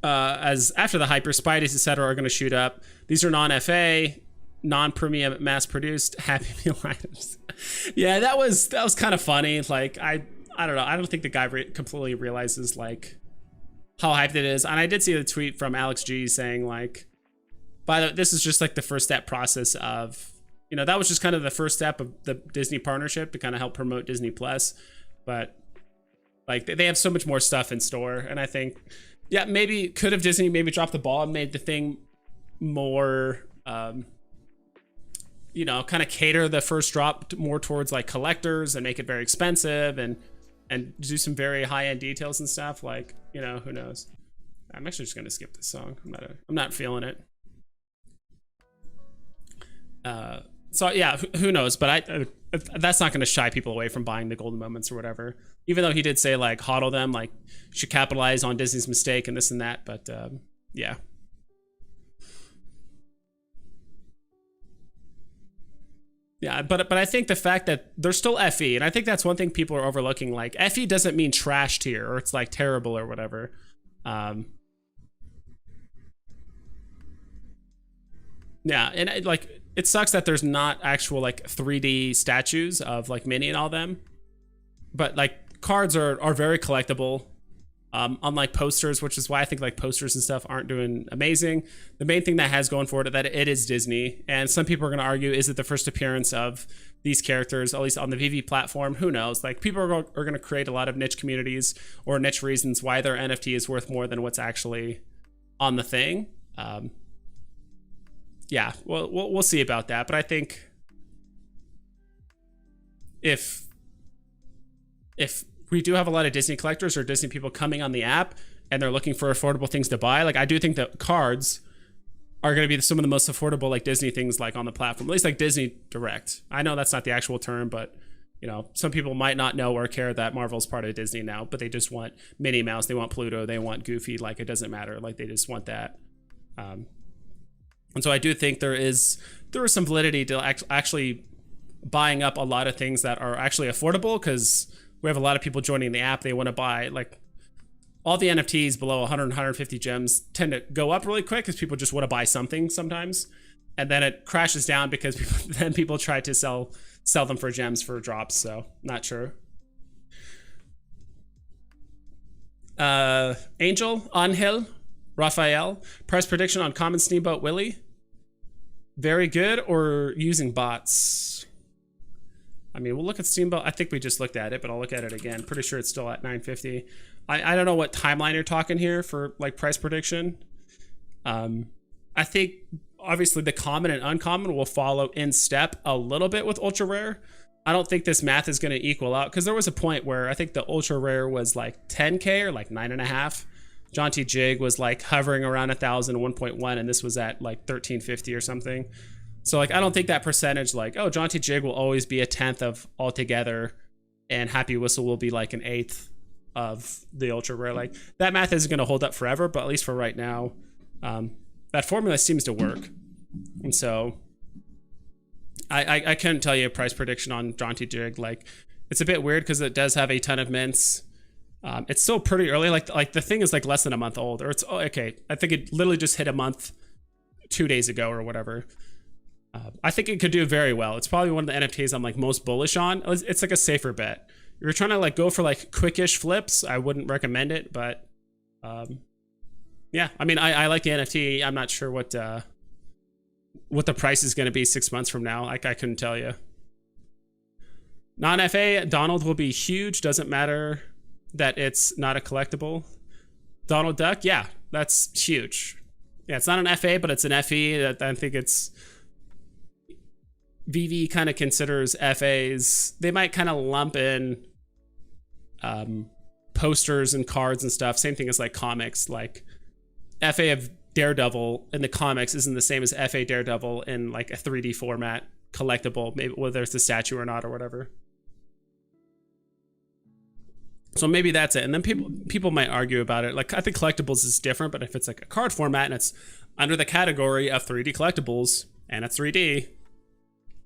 After the hype, your Spideys, etc. are going to shoot up. These are non-FA, non-premium, mass-produced Happy Meal items. Yeah, that was kind of funny. Like I don't know. I don't think the guy completely realizes like how hyped it is. And I did see the tweet from Alex G saying like, by the way, this is just like the first step process of, you know, that was just kind of the first step of the Disney partnership to kind of help promote Disney Plus. But like they have so much more stuff in store, and I think, yeah, maybe could have Disney maybe dropped the ball and made the thing more, you know, kind of cater the first drop more towards like collectors and make it very expensive and do some very high-end details and stuff. Like, you know, who knows? I'm actually just gonna skip this song. I'm not feeling it. So yeah, who knows? But that's not gonna shy people away from buying the golden moments or whatever. Even though he did say like hodl them, like should capitalize on Disney's mistake and this and that. But yeah. Yeah, but I think the fact that they're still FE, and I think that's one thing people are overlooking. Like FE doesn't mean trash tier or it's like terrible or whatever. Yeah, and it sucks that there's not actual like 3D statues of like Minnie and all them, but like cards are very collectible. Unlike posters, which is why I think like posters and stuff aren't doing amazing. The main thing that has going for it that it is Disney, and some people are going to argue, is it the first appearance of these characters, at least on the Veve platform? Who knows? Like people are going to create a lot of niche communities or niche reasons why their NFT is worth more than what's actually on the thing. Yeah, well, we'll see about that. But I think if we do have a lot of Disney collectors or Disney people coming on the app and they're looking for affordable things to buy, like I do think that cards are going to be some of the most affordable like Disney things like on the platform, at least like Disney Direct. I know that's not the actual term, but you know, some people might not know or care that Marvel's part of Disney now, but they just want Minnie Mouse, they want Pluto, they want Goofy. Like it doesn't matter, like they just want that. And so I do think there is some validity to actually buying up a lot of things that are actually affordable, because we have a lot of people joining the app. They want to buy like all the NFTs below 100, 150 gems tend to go up really quick because people just want to buy something sometimes. And then it crashes down because people try to sell them for gems for drops. So not sure. Angel, Angel, Raphael, price prediction on Common Steamboat Willie. Very good, or using bots? I mean, we'll look at Steamboat. I think we just looked at it, but I'll look at it again. Pretty sure it's still at 950. I don't know what timeline you're talking here for like price prediction. I think obviously the common and uncommon will follow in step a little bit with ultra rare. I don't think this math is going to equal out, because there was a point where I think the ultra rare was like 10K or like 9.5. Jaunty Jig was like hovering around 1,000 1.1, and this was at like 1350 or something. So like I don't think that percentage like, oh, Jaunty Jig will always be a 10th of altogether, and Happy Whistle will be like an 8th of the ultra rare. Like that math isn't going to hold up forever, but at least for right now, that formula seems to work. And so I couldn't tell you a price prediction on Jaunty Jig. Like it's a bit weird because it does have a ton of mints. It's still pretty early. Like the thing is like less than a month old, or it's okay. I think it literally just hit a month 2 days ago or whatever. I think it could do very well. It's probably one of the NFTs I'm like most bullish on. It's like a safer bet. If you're trying to like go for like quickish flips, I wouldn't recommend it. But yeah, I mean, I like the NFT. I'm not sure what the price is going to be 6 months from now. Like I couldn't tell you. Non-FA Donald will be huge. Doesn't matter that it's not a collectible. Donald Duck, yeah, that's huge. Yeah, it's not an FA, but it's an FE. I think it's Veve kind of considers FAs. They might kind of lump in posters and cards and stuff. Same thing as like comics. Like FA of Daredevil in the comics isn't the same as FA Daredevil in like a 3D format collectible, maybe whether it's a statue or not or whatever. So maybe that's it. And then people might argue about it. Like I think collectibles is different, but if it's like a card format and it's under the category of 3D collectibles and it's 3D,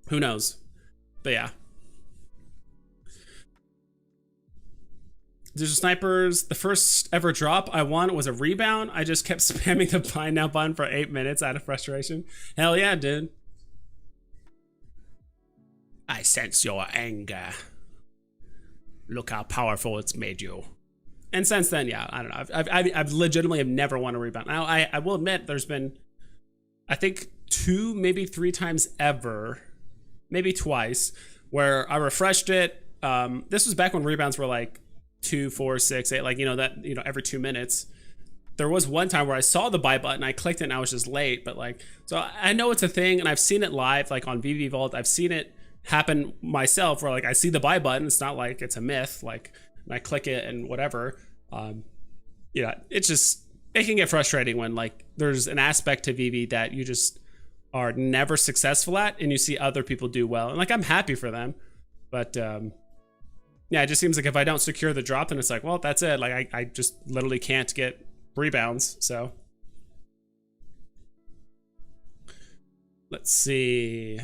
who knows? But yeah. Digital Snipers, the first ever drop I won was a rebound. I just kept spamming the buy now button for 8 minutes out of frustration. Hell yeah, dude. I sense your anger. Look how powerful it's made you. And since then, yeah, I don't know. I've legitimately have never won a rebound. Now, I will admit there's been, I think 2, maybe 3 times ever, maybe twice, where I refreshed it. This was back when rebounds were like 2, 4, 6, 8, like, every 2 minutes. There was one time where I saw the buy button, I clicked it and I was just late, but like, so I know it's a thing and I've seen it live, like on VV Vault. I've seen it happen myself where like I see the buy button. It's not like it's a myth, like, and I click it and whatever. Yeah, it's just, it can get frustrating when like there's an aspect to VV that you just are never successful at and you see other people do well. And like, I'm happy for them, but yeah, it just seems like if I don't secure the drop, then it's like, well, that's it. Like I just literally can't get rebounds. So let's see.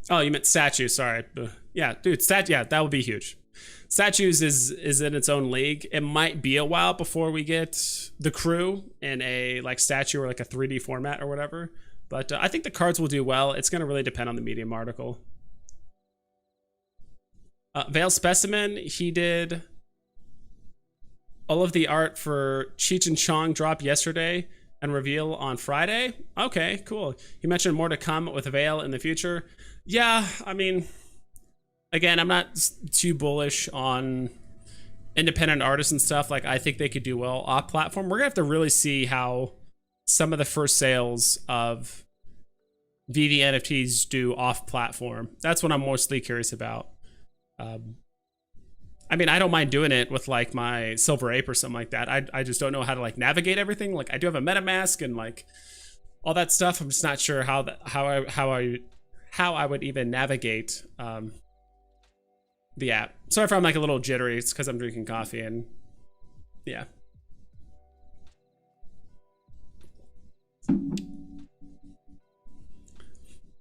Oh, you meant statues, sorry. Yeah, dude, yeah, that would be huge. Statues is in its own league. It might be a while before we get the crew in a like statue or like a 3D format or whatever. But I think the cards will do well. It's going to really depend on the Medium article. Veil Specimen, he did all of the art for Cheech and Chong drop yesterday and reveal on Friday. Okay, cool. He mentioned more to come with Veil in the future. Yeah, I mean, again, I'm not too bullish on independent artists and stuff. Like, I think they could do well off platform. We're gonna have to really see how some of the first sales of VV NFTs do off platform. That's what I'm mostly curious about. I mean, I don't mind doing it with like my Silver Ape or something like that. I just don't know how to like navigate everything. Like, I do have a MetaMask and like all that stuff. I'm just not sure how I would even navigate the app. Sorry if I'm like a little jittery. It's because I'm drinking coffee and yeah.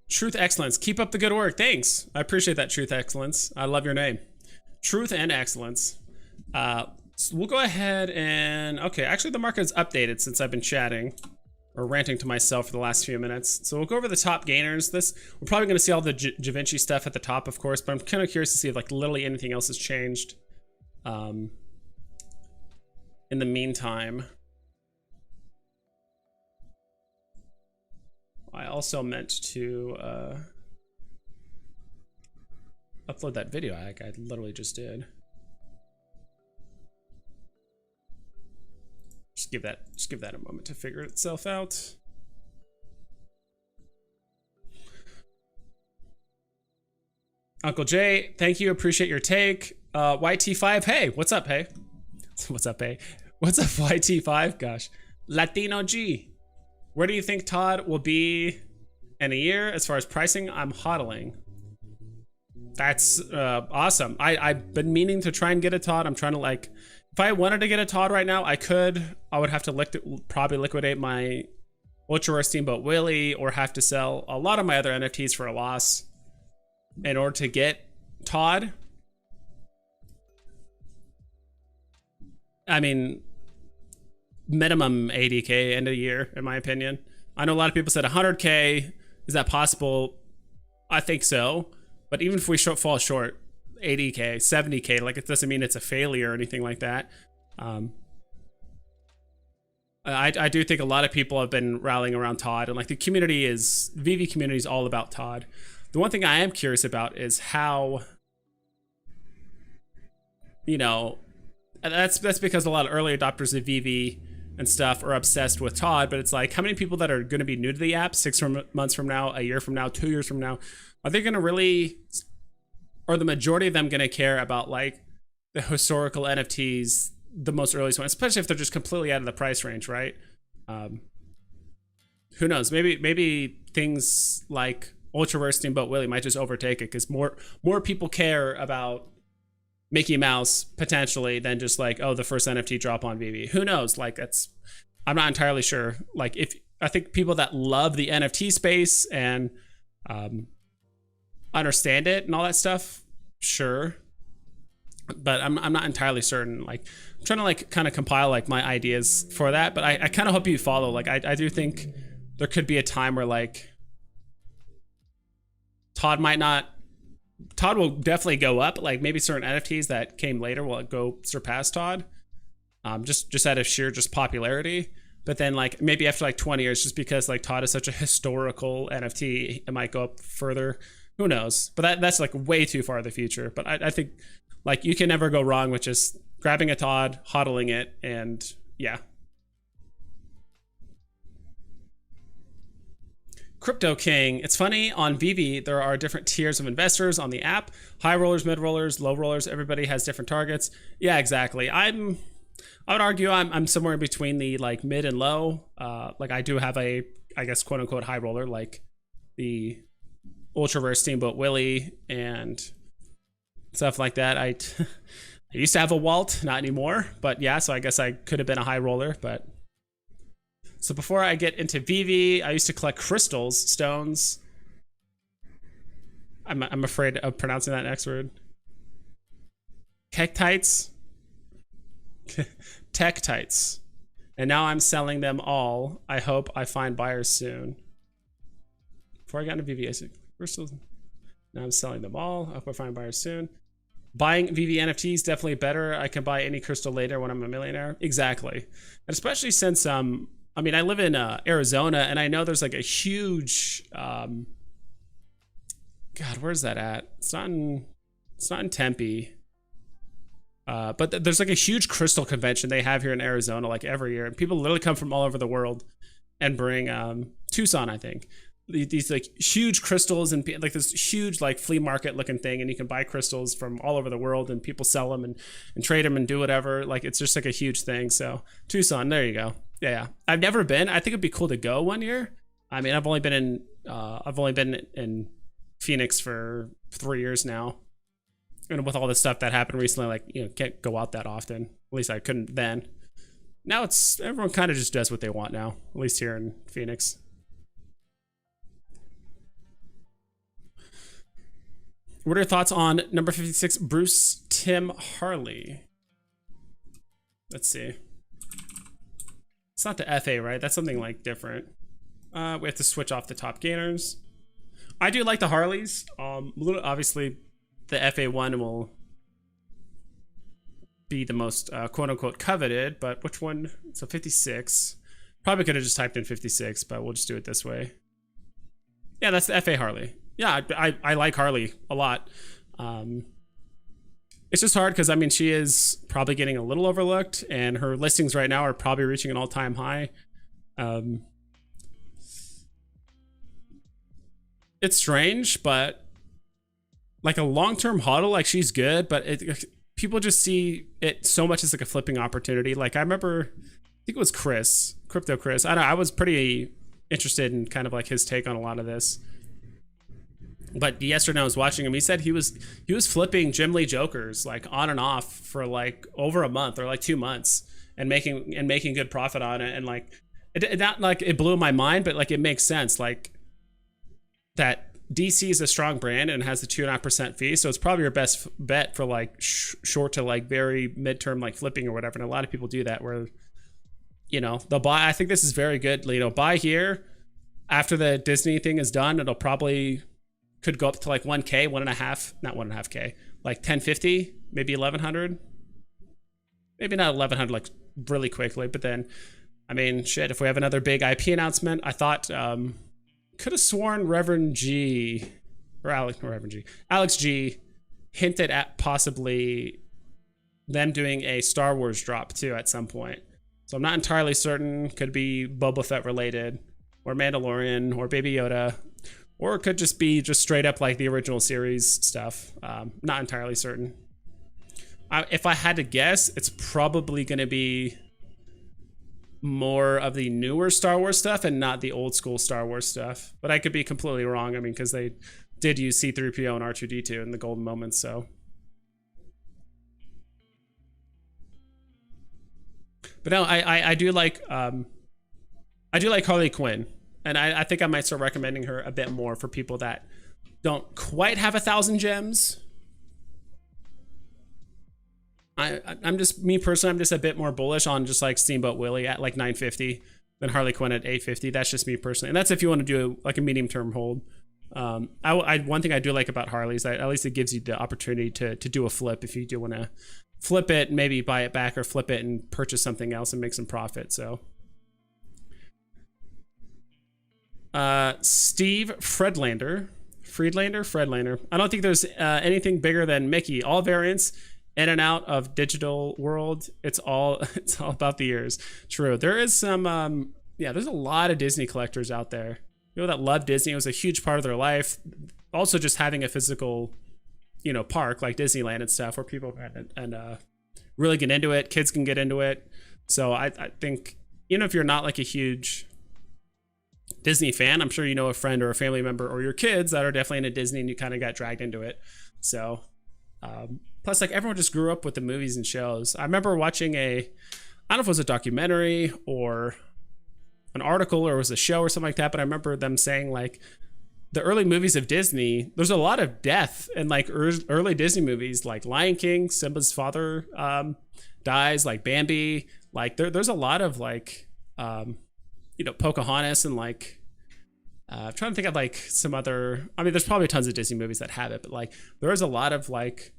Truth Excellence, keep up the good work. Thanks. I appreciate that, Truth Excellence. I love your name. Truth and Excellence. So we'll go ahead and, okay, actually the market's updated since I've been chatting or ranting to myself for the last few minutes. So we'll go over the top gainers. We're probably going to see all the Givenchy stuff at the top, of course, but I'm kind of curious to see if like literally anything else has changed in the meantime. I also meant to upload that video I literally just did. Just give that a moment to figure itself out. Uncle Jay, thank you. Appreciate your take. YT5, hey, what's up, hey? What's up, hey? What's a YT5? Gosh. Latino G. Where do you think Todd will be in a year as far as pricing? I'm hodling. That's awesome. I've been meaning to try and get a Todd. I'm trying to like, if I wanted to get a Todd right now, I could. I would have to probably liquidate my Ultra Rare Steamboat Willie or have to sell a lot of my other NFTs for a loss in order to get Todd. I mean, minimum 80K end of the year, in my opinion. I know a lot of people said 100K. Is that possible? I think so. But even if we fall short, 80K, 70K, like it doesn't mean it's a failure or anything like that. I do think a lot of people have been rallying around Todd, and like the community is, Veve community is all about Todd. The one thing I am curious about is how, you know, that's because a lot of early adopters of Veve and stuff are obsessed with Todd, but it's like, how many people that are going to be new to the app 6 months from now, a year from now, 2 years from now, are they going to really, or the majority of them going to care about like the historical NFTs, the most earliest ones, especially if they're just completely out of the price range, right? Who knows? Maybe things like Ultra Rare Steamboat Willie might just overtake it because more people care about Mickey Mouse potentially than just like, oh, the first NFT drop on Veve. Who knows? Like I'm not entirely sure. Like I think people that love the NFT space and understand it and all that stuff, sure. But I'm not entirely certain. Like I'm trying to like kind of compile like my ideas for that, but I kind of hope you follow. Like I do think there could be a time where like Todd will definitely go up. Like maybe certain NFTs that came later will go surpass Todd. Just out of sheer just popularity. But then like maybe after like 20 years, just because like Todd is such a historical NFT, it might go up further. Who knows? But that's like way too far in the future. But I think like you can never go wrong with just grabbing a Todd, hodling it, and yeah. Crypto King. It's funny, on Veve, there are different tiers of investors on the app. High rollers, mid rollers, low rollers. Everybody has different targets. Yeah, exactly. I would argue I'm somewhere in between the like mid and low. Like I do have a, I guess, quote unquote high roller, like the Ultra Rare Steamboat Willie and stuff like that. I used to have a Walt, not anymore, but yeah, so I guess I could have been a high roller. But so before I get into Veve, I used to collect crystals, stones. I'm afraid of pronouncing that next word. Tektites. Tektites. And now I'm selling them all. I hope I find buyers soon. Before I got into Veve, I said crystals. Now I'm selling them all. I hope I find buyers soon. Buying Veve NFTs definitely better. I can buy any crystal later when I'm a millionaire. Exactly. And especially since I mean, I live in Arizona, and I know there's like a huge God, where's that at? It's not in Tempe. But there's like a huge crystal convention they have here in Arizona like every year, and people literally come from all over the world and bring Tucson, I think. These like huge crystals and like this huge like flea market looking thing, and you can buy crystals from all over the world, and people sell them and trade them and do whatever. Like it's just like a huge thing. So Tucson, there you go. Yeah. I've never been. I think it'd be cool to go one year. I mean, I've only been in Phoenix for 3 years now, and with all the stuff that happened recently, like, you know, can't go out that often. At least I couldn't then. Now it's everyone kind of just does what they want now, at least here in Phoenix. What are your thoughts on number 56, Bruce Tim Harley? Let's see. It's not the FA, right? That's something like different. We have to switch off the top gainers. I do like the Harleys. Obviously, the FA1 will be the most quote unquote coveted, but which one? So 56. Probably could have just typed in 56, but we'll just do it this way. Yeah, that's the FA Harley. Yeah, I like Harley a lot. It's just hard because, I mean, she is probably getting a little overlooked, and her listings right now are probably reaching an all-time high. It's strange, but like a long-term hodl, like she's good, but people just see it so much as like a flipping opportunity. Like I remember, I think it was Crypto Chris. I don't know, I was pretty interested in kind of like his take on a lot of this. But yesterday I was watching him. He said he was flipping Jim Lee Jokers like on and off for like over a month or like 2 months and making good profit on it. And like it not like it blew my mind, but like it makes sense. Like that DC is a strong brand and has the 2.5% fee, so it's probably your best bet for like short to like very midterm like flipping or whatever. And a lot of people do that where, you know, they'll buy. I think this is very good. You know, buy here after the Disney thing is done. It'll probably could go up to like 1K, not 1.5K, like 1050, maybe 1100, maybe not 1100 like really quickly. But then, I mean, shit, if we have another big IP announcement, I thought, could have sworn Alex G hinted at possibly them doing a Star Wars drop too at some point. So I'm not entirely certain. Could be Boba Fett related, or Mandalorian, or Baby Yoda, or it could just be just straight up like the original series stuff. Not entirely certain. If I had to guess, it's probably going to be more of the newer Star Wars stuff and not the old school Star Wars stuff. But I could be completely wrong. I mean, because they did use C-3PO and R2-D2 in the golden moments, so. But no, I do like Harley Quinn, and I think I might start recommending her a bit more for people that don't quite have 1,000 gems. I'm just, me personally, I'm just a bit more bullish on just like Steamboat Willie at like 950 than Harley Quinn at 850. That's just me personally, and that's if you want to do like a medium term hold. One thing I do like about Harley is that at least it gives you the opportunity to do a flip if you do want to flip it, maybe buy it back, or flip it and purchase something else and make some profit. So Steve Fredlander. I don't think there's anything bigger than Mickey. All variants in and out of digital world. It's all about the ears. True. There is some there's a lot of Disney collectors out there. People that love Disney. It was a huge part of their life. Also just having a physical, you know, park like Disneyland and stuff where people and really get into it. Kids can get into it. So I think, you know, if you're not like a huge Disney fan, I'm sure you know a friend or a family member or your kids that are definitely into Disney and you kind of got dragged into it. So plus, like, everyone just grew up with the movies and shows. I remember watching I don't know if it was a documentary or an article or it was a show or something like that, but I remember them saying, like, the early movies of Disney, there's a lot of death in, like, early Disney movies, like Lion King, Simba's father dies, like Bambi. Like, there's a lot of, like, you know, Pocahontas and, like, I'm trying to think of, like, some other, I mean, there's probably tons of Disney movies that have it, but, like, there is a lot of, like,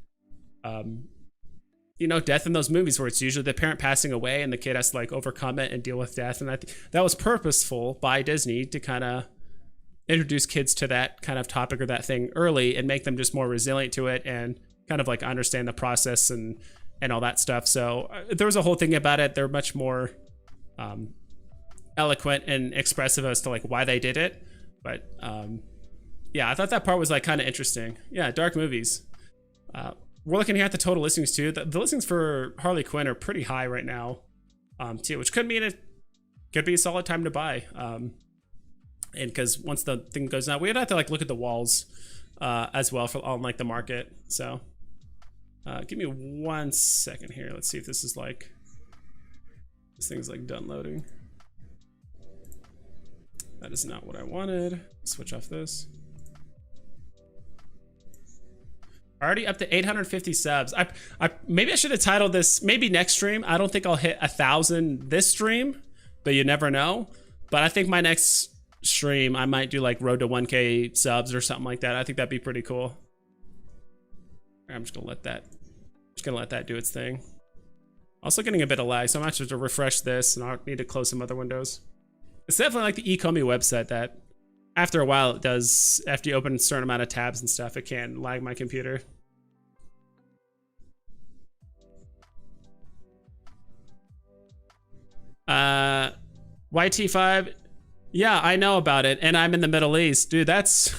you know, death in those movies where it's usually the parent passing away and the kid has to like overcome it and deal with death. And I think that was purposeful by Disney to kind of introduce kids to that kind of topic or that thing early and make them just more resilient to it and kind of like understand the process and all that stuff. So there was a whole thing about it. They're much more eloquent and expressive as to like why they did it. But yeah, I thought that part was like kind of interesting. Yeah, dark movies. We're looking here at the total listings too. The listings for Harley Quinn are pretty high right now, too, which could mean it could be a solid time to buy. And because once the thing goes out, we'd have to like look at the walls as well for on like the market. So give me 1 second here. Let's see if this is like, this thing's like done loading. That is not what I wanted. Switch off this. Already up to 850 subs. I maybe I should have titled this, maybe next stream. I don't think I'll hit 1,000 this stream, but you never know. But I think my next stream, I might do like road to 1K subs or something like that. I think that'd be pretty cool. I'm just gonna let that do its thing. Also getting a bit of lag, so I'm gonna have to refresh this and I'll need to close some other windows. It's definitely like the ecomi website that after a while it does, after you open a certain amount of tabs and stuff, it can lag my computer. YT5, yeah, I know about it, and I'm in the Middle East. Dude, that's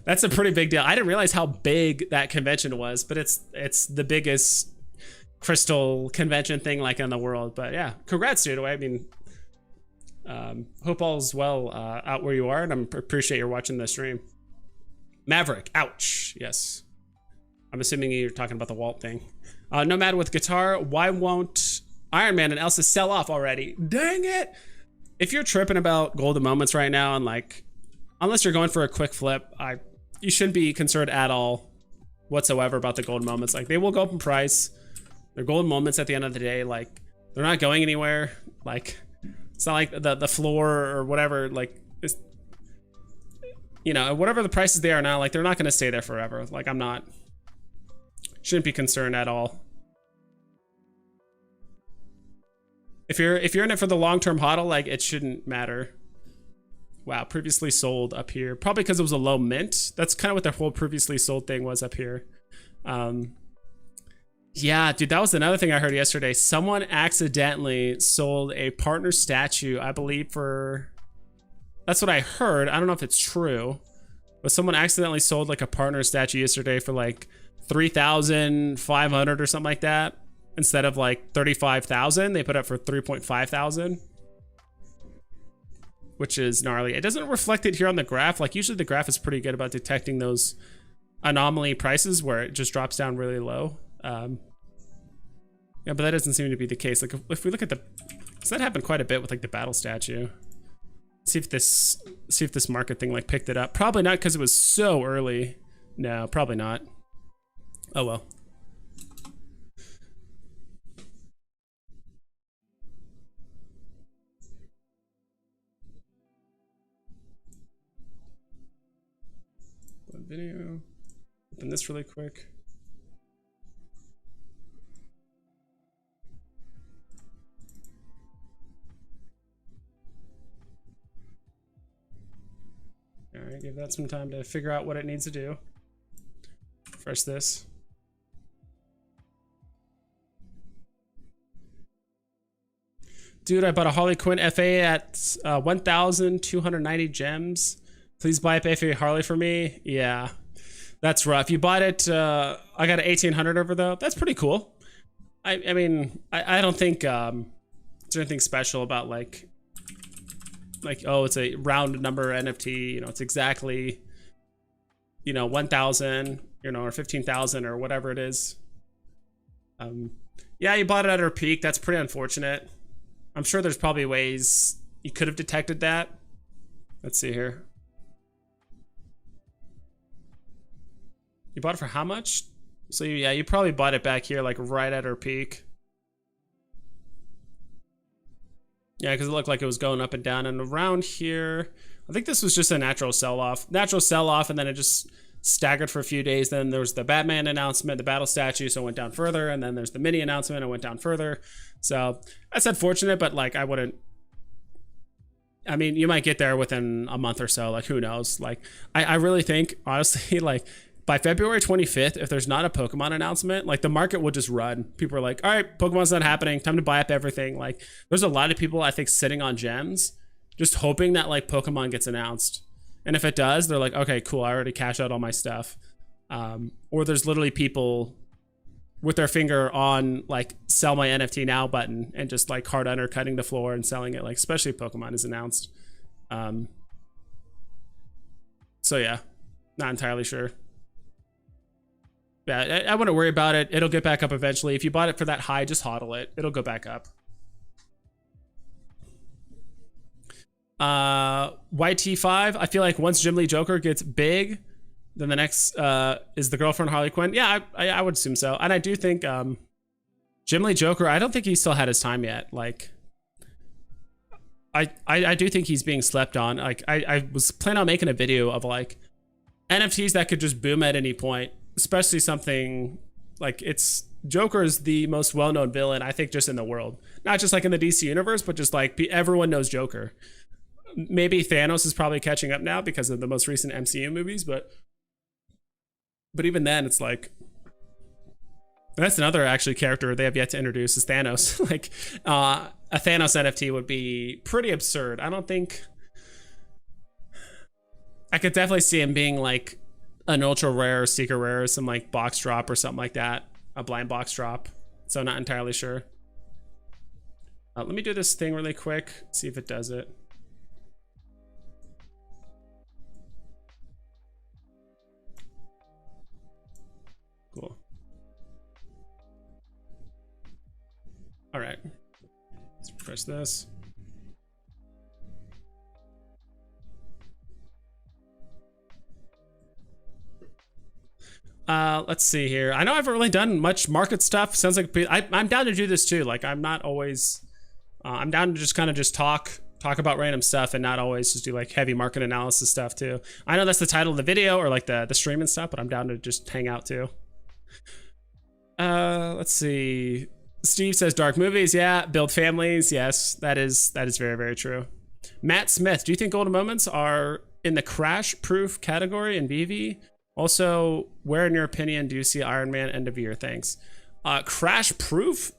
that's a pretty big deal. I didn't realize how big that convention was, but it's the biggest crystal convention thing like in the world. But yeah, congrats, dude. I mean, hope all's well out where you are, and I appreciate you watching the stream. Maverick, ouch. Yes, I'm assuming you're talking about the Walt thing. Nomad with guitar, why won't Iron Man and Elsa sell off already? Dang it. If you're tripping about golden moments right now, and like, unless you're going for a quick flip, you shouldn't be concerned at all whatsoever about the golden moments. Like, they will go up in price. They're golden moments at the end of the day. Like, they're not going anywhere. Like, it's not like the floor or whatever, like, it's, you know, whatever the prices they are now, like, they're not gonna stay there forever. Like, shouldn't be concerned at all. If you're in it for the long-term hodl, like, it shouldn't matter. Wow, previously sold up here. Probably because it was a low mint. That's kind of what the whole previously sold thing was up here. Yeah, dude, that was another thing I heard yesterday. Someone accidentally sold a partner statue, I believe, for... That's what I heard. I don't know if it's true. But someone accidentally sold like a partner statue yesterday for like 3,500 or something like that. Instead of like 35,000, they put it for 3.5 thousand, which is gnarly. It doesn't reflect it here on the graph. Like, usually the graph is pretty good about detecting those anomaly prices where it just drops down really low. Yeah, but that doesn't seem to be the case. Like, if we look at the, so that happened quite a bit with like the battle statue. See if this market thing like picked it up. Probably not, because it was so early. No, probably not. Oh well. Video. Open this really quick. All right, give that some time to figure out what it needs to do. Refresh this. Dude, I bought a Harley Quinn FA at 1,290 gems. Please buy up FA Harley for me. Yeah, that's rough. You bought it, I got an 1,800 over though. That's pretty cool. I mean, I don't think there's anything special about like, oh, it's a round number NFT, you know, it's exactly, you know, 1,000, you know, or 15,000 or whatever it is. Yeah, you bought it at her peak. That's pretty unfortunate. I'm sure there's probably ways you could have detected that. Let's see here. You bought it for how much? So yeah, you probably bought it back here like right at her peak. Yeah, because it looked like it was going up and down, and around here, I think this was just a natural sell-off. Natural sell-off, and then it just staggered for a few days. Then there was the Batman announcement, the battle statue, so it went down further, and then there's the mini announcement, it went down further. So that's unfortunate, but like I wouldn't, I mean, you might get there within a month or so, like who knows? Like I really think, honestly, like by February 25th, if there's not a Pokemon announcement, like the market will just run. People are like, all right, Pokemon's not happening, time to buy up everything. Like there's a lot of people, I think, sitting on gems, just hoping that like Pokemon gets announced. And if it does, they're like, okay, cool, I already cashed out all my stuff. Or there's literally people with their finger on like sell my NFT now button and just like hard undercutting the floor and selling it, like especially if Pokemon is announced. So yeah, not entirely sure. Yeah, I wouldn't worry about it. It'll get back up eventually. If you bought it for that high, just hodl it. It'll go back up. YT5, I feel like once Jim Lee Joker gets big, then the next is the girlfriend Harley Quinn. Yeah, I would assume so. And I do think Jim Lee Joker, I don't think he still had his time yet. Like, I do think he's being slept on. Like, I was planning on making a video of like NFTs that could just boom at any point, especially something like it's Joker is the most well-known villain, I think, just in the world. Not just like in the DC universe, but just like everyone knows Joker. Maybe Thanos is probably catching up now because of the most recent MCU movies, but even then, it's like, that's another actually character they have yet to introduce is Thanos. Like a Thanos NFT would be pretty absurd. I don't think, I could definitely see him being like an ultra rare, secret rare, some like box drop or something like that, a blind box drop. so not entirely sure. Let me do this thing really quick, see if it does it. Cool. All right, let's refresh this. Let's see here. I know I haven't really done much market stuff. Sounds like I'm down to do this too. Like I'm not always, I'm down to just kind of just talk about random stuff and not always just do like heavy market analysis stuff too. I know that's the title of the video or like the stream and stuff, but I'm down to just hang out too. Let's see. Steve says dark movies. Yeah. Build families. Yes, that is very, very true. Matt Smith, do you think golden moments are in the crash proof category in Veve? Also, where in your opinion do you see Iron Man end of year? Thanks. Crash proof?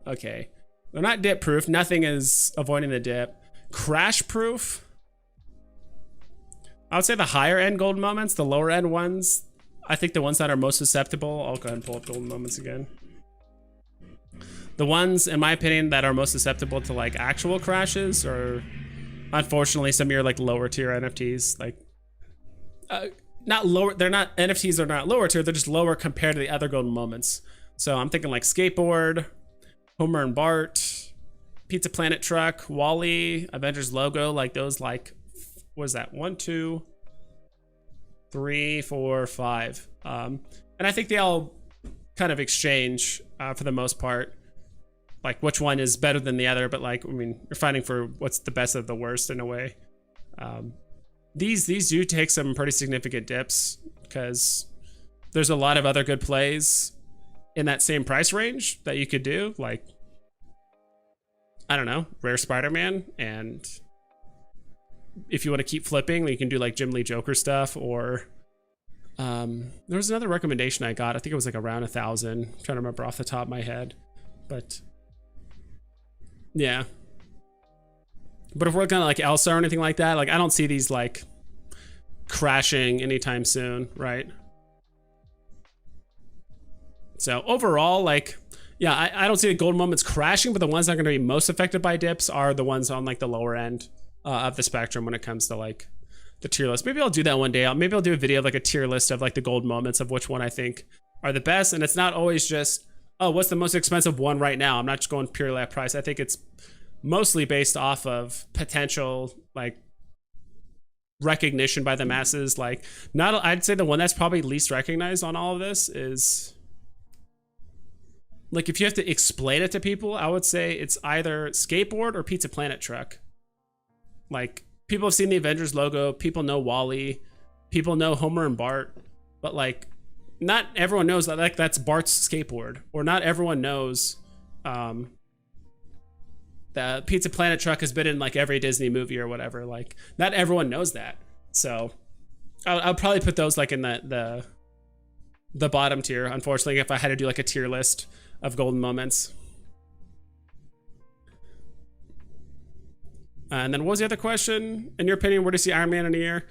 Okay. They're not dip proof. Nothing is avoiding the dip. Crash proof? I would say the higher end golden moments, the lower end ones. I think the ones that are most susceptible. I'll go ahead and pull up golden moments again. The ones, in my opinion, that are most susceptible to like actual crashes are unfortunately some of your like lower tier NFTs. Like, not lower, they're not, NFTs are not lower tier, they're just lower compared to the other golden moments. So I'm thinking like Skateboard, Homer and Bart, Pizza Planet Truck, Wall-E, Avengers logo, like those like, what is that? 1, 2, 3, 4, 5. And I think they all kind of exchange for the most part. Like which one is better than the other, but like, I mean, you're fighting for what's the best of the worst in a way. These do take some pretty significant dips because there's a lot of other good plays in that same price range that you could do. Like, I don't know, Rare Spider-Man, and if you want to keep flipping, you can do like Jim Lee Joker stuff, or there was another recommendation I got. I think it was like around 1,000. I'm trying to remember off the top of my head, but yeah. But if we're looking at like Elsa or anything like that, like I don't see these like crashing anytime soon, right? So overall, like, yeah, I don't see the golden moments crashing, but the ones that are going to be most affected by dips are the ones on like the lower end of the spectrum when it comes to like the tier list. Maybe I'll do that one day. Maybe I'll do a video of like a tier list of like the golden moments of which one I think are the best. And it's not always just, oh, what's the most expensive one right now? I'm not just going purely at price. I think it's mostly based off of potential like recognition by the masses. Like, not, I'd say the one that's probably least recognized on all of this is like, if you have to explain it to people, I would say it's either Skateboard or Pizza Planet Truck. Like, people have seen the Avengers logo, people know Wall-E, people know Homer and Bart, but like not everyone knows that like that's Bart's skateboard, or not everyone knows the Pizza Planet Truck has been in like every Disney movie or whatever. Like, not everyone knows that. So I'll probably put those like in the bottom tier, unfortunately, if I had to do like a tier list of golden moments. And then what was the other question? In your opinion, where do you see Iron Man in a year?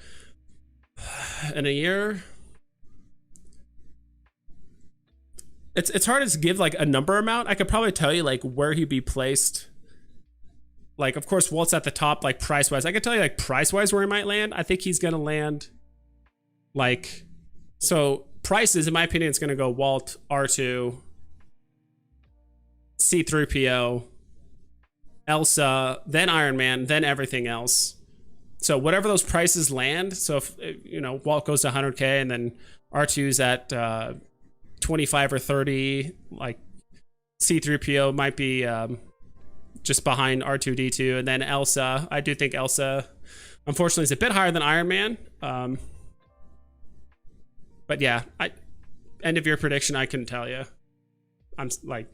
In a year? It's hard to give like a number amount. I could probably tell you like where he'd be placed. Like, of course, Walt's at the top, like price-wise. I could tell you like price-wise where he might land. I think he's gonna land like, so prices, in my opinion, it's gonna go Walt, R2, C-3PO, Elsa, then Iron Man, then everything else. So whatever those prices land, so if, you know, Walt goes to 100K and then R2's at 25 or 30, like C-3PO might be just behind R2-D2, and then Elsa, I do think Elsa, unfortunately, is a bit higher than Iron Man. But yeah, end of year prediction, I couldn't tell you. I'm like,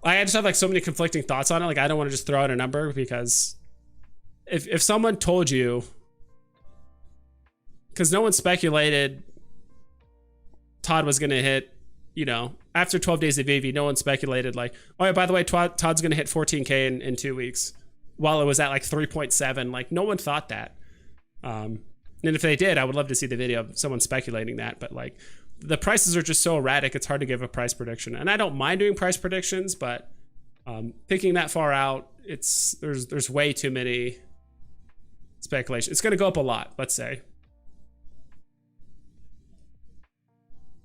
I just have like so many conflicting thoughts on it. Like, I don't want to just throw out a number, because if someone told you, because no one speculated Todd was going to hit, you know, after 12 days of Veve, no one speculated like, oh yeah, by the way, Todd's going to hit 14K in 2 weeks, while it was at like 3.7. Like, no one thought that. And if they did, I would love to see the video of someone speculating that. But like, the prices are just so erratic, it's hard to give a price prediction. And I don't mind doing price predictions, but thinking that far out, there's way too many speculation. It's going to go up a lot, let's say,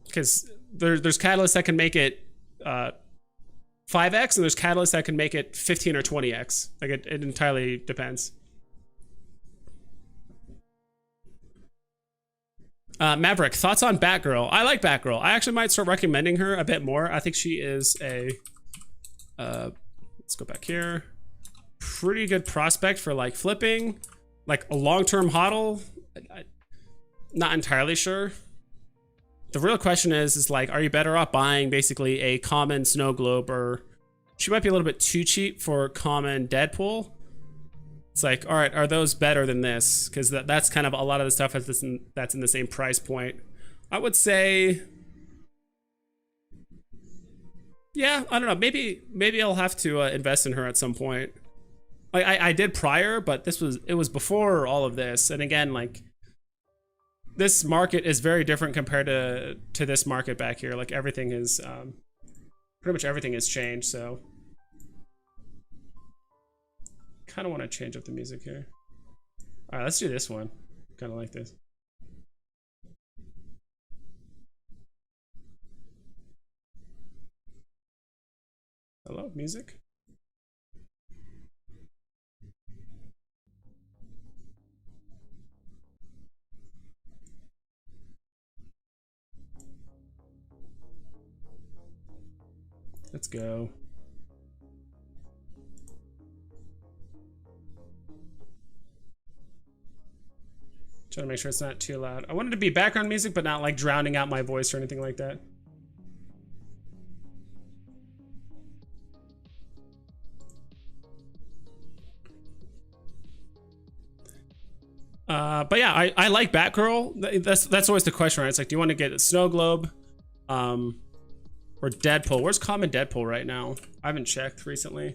because there's catalysts that can make it 5x, and there's catalysts that can make it 15 or 20x. Like it entirely depends. Maverick, thoughts on Batgirl? I like Batgirl. I actually might start recommending her a bit more. I think she is a let's go back here, pretty good prospect for like flipping, like a long-term hodl. Not entirely sure. The real question is like, are you better off buying basically a common snow globe, or she might be a little bit too cheap for common Deadpool. It's like, all right, are those better than this? Because that's kind of a lot of the stuff that's in the same price point. I would say, yeah, I don't know. Maybe I'll have to invest in her at some point. Like I did prior, but it was before all of this. And again, like this market is very different compared to this market back here. Like everything is pretty much everything has changed. So kind of want to change up the music here. All right, let's do this one. Kind of like this. Hello, music. Let's go. Trying to make sure it's not too loud. I wanted to be background music, but not like drowning out my voice or anything like that. But yeah, I like Batgirl. That's always the question, right? It's like, do you want to get a snow globe, or Deadpool? Where's common Deadpool right now? I haven't checked recently.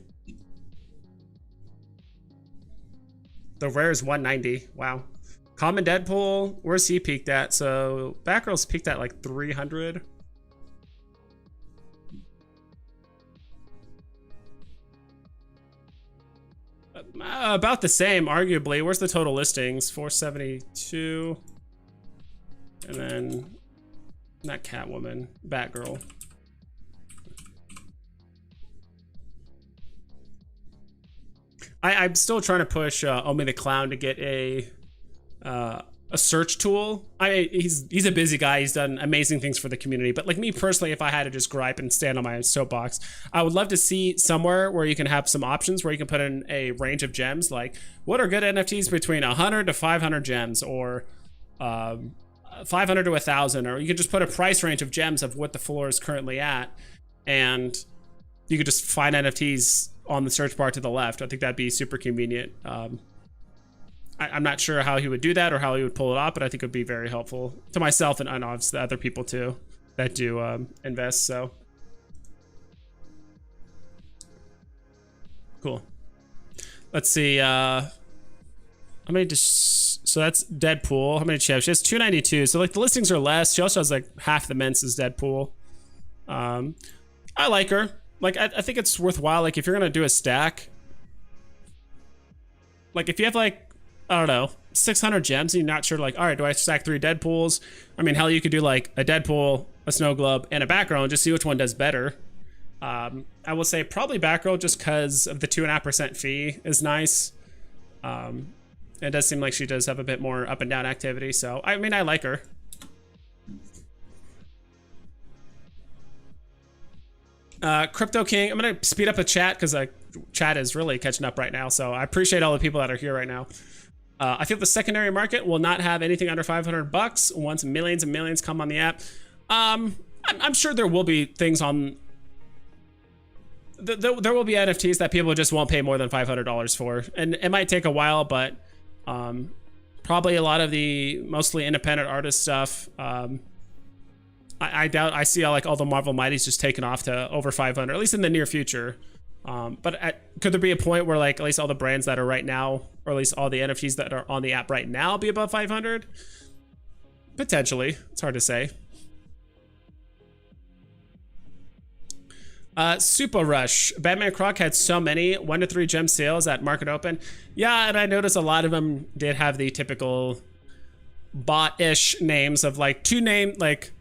The rare is 190. Wow. Common Deadpool, where's he peaked at? So Batgirl's peaked at like 300. About the same, arguably. Where's the total listings? 472. And then, not Catwoman, Batgirl. I'm still trying to push Omi the Clown to get a search tool. He's a busy guy. He's done amazing things for the community. But like me personally, if I had to just gripe and stand on my soapbox, I would love to see somewhere where you can have some options where you can put in a range of gems. Like, what are good NFTs between 100 to 500 gems, or 500 to 1,000, or you could just put a price range of gems of what the floor is currently at, and you could just find NFTs on the search bar to the left. I think that'd be super convenient. I'm not sure how he would do that or how he would pull it off, but I think it would be very helpful to myself and obviously other people too that do invest. So cool. Let's see. How many? So that's Deadpool. How many does she have? She has 292. So like the listings are less. She also has like half the mints as Deadpool. I like her. Like I think it's worthwhile. Like if you're gonna do a stack, like if you have like, I don't know, 600 gems and you're not sure, like, all right, do I stack 3 Deadpools? I mean, hell, you could do like a Deadpool, a Snow Globe, and a Batgirl and just see which one does better. I will say probably Batgirl just because of the 2.5% fee is nice. It does seem like she does have a bit more up and down activity. So, I mean, I like her. Crypto King, I'm going to speed up the chat because chat is really catching up right now. So I appreciate all the people that are here right now. I feel the secondary market will not have anything under $500 once millions and millions come on the app. I'm sure there will be things on... There will be NFTs that people just won't pay more than $500 for. And it might take a while, but probably a lot of the mostly independent artist stuff... I doubt I see like all the Marvel Mighties just taken off to over 500, at least in the near future. But could there be a point where like at least all the brands that are right now, or at least all the NFTs that are on the app right now, be above 500? Potentially, it's hard to say. Super Rush. Batman Croc had so many 1 to 3 gem sales at market open. Yeah, and I noticed a lot of them did have the typical bot-ish names of like like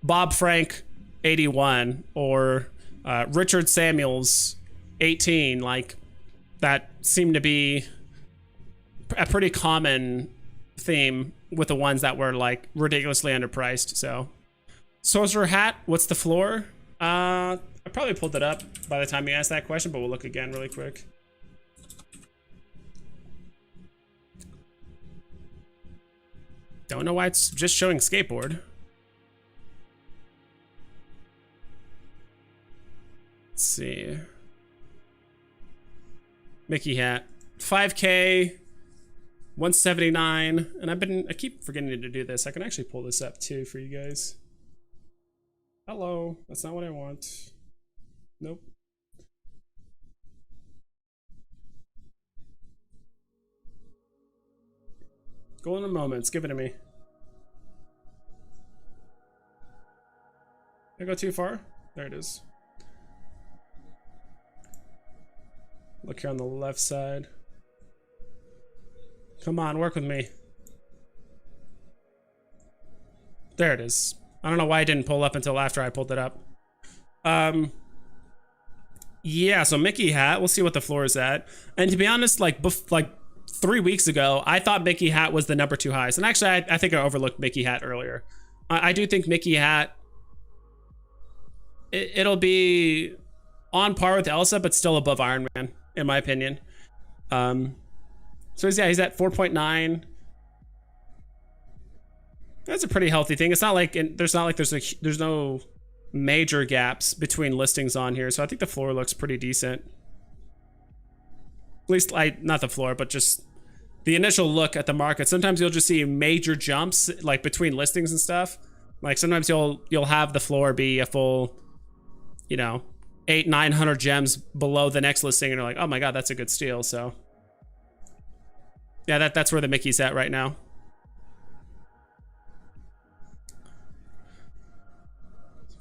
Bob Frank 81 or Richard Samuels 18. Like that seemed to be a pretty common theme with the ones that were like ridiculously underpriced. So Sorcerer Hat, what's the floor? I probably pulled it up by the time you asked that question, but we'll look again really quick. Don't know why it's just showing skateboard. Let's see. Mickey hat, 5K, 179, and I keep forgetting to do this. I can actually pull this up too for you guys. Hello, that's not what I want. Nope. Golden moments, give it to me. Did I go too far? There it is. Look here on the left side. Come on, work with me. There it is. I don't know why it didn't pull up until after I pulled it up. Yeah, so Mickey hat, we'll see what the floor is at. And to be honest, like 3 weeks ago, I thought Mickey hat was the number 2 highest. And actually, I think I overlooked Mickey hat earlier. I do think Mickey hat, it'll be on par with Elsa, but still above Iron Man, in my opinion. So yeah, he's at 4.9. That's a pretty healthy thing. It's not like there's no major gaps between listings on here, so I think the floor looks pretty decent. At least not the floor, but just the initial look at the market. Sometimes you'll just see major jumps like between listings and stuff. Like sometimes you'll have the floor be a full, 800-900 gems below the next listing, and you're like, oh my god, that's a good steal. So yeah, that's where the Mickey's at right now.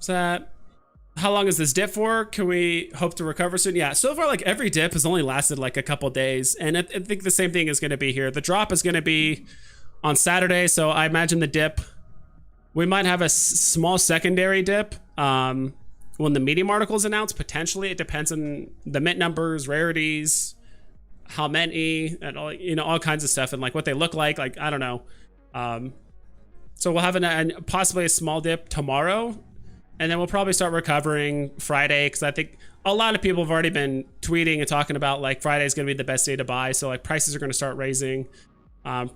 So how long is this dip for? Can we hope to recover soon? Yeah, so far like every dip has only lasted like a couple days, and I think the same thing is going to be here. The drop is going to be on Saturday, so I imagine the dip, we might have a small secondary dip when the medium article is announced. Potentially, it depends on the mint numbers, rarities, how many, and all kinds of stuff, and like what they look like I don't know. So we'll have possibly a small dip tomorrow, and then we'll probably start recovering Friday, because I think a lot of people have already been tweeting and talking about like Friday is going to be the best day to buy. So like prices are going to start raising.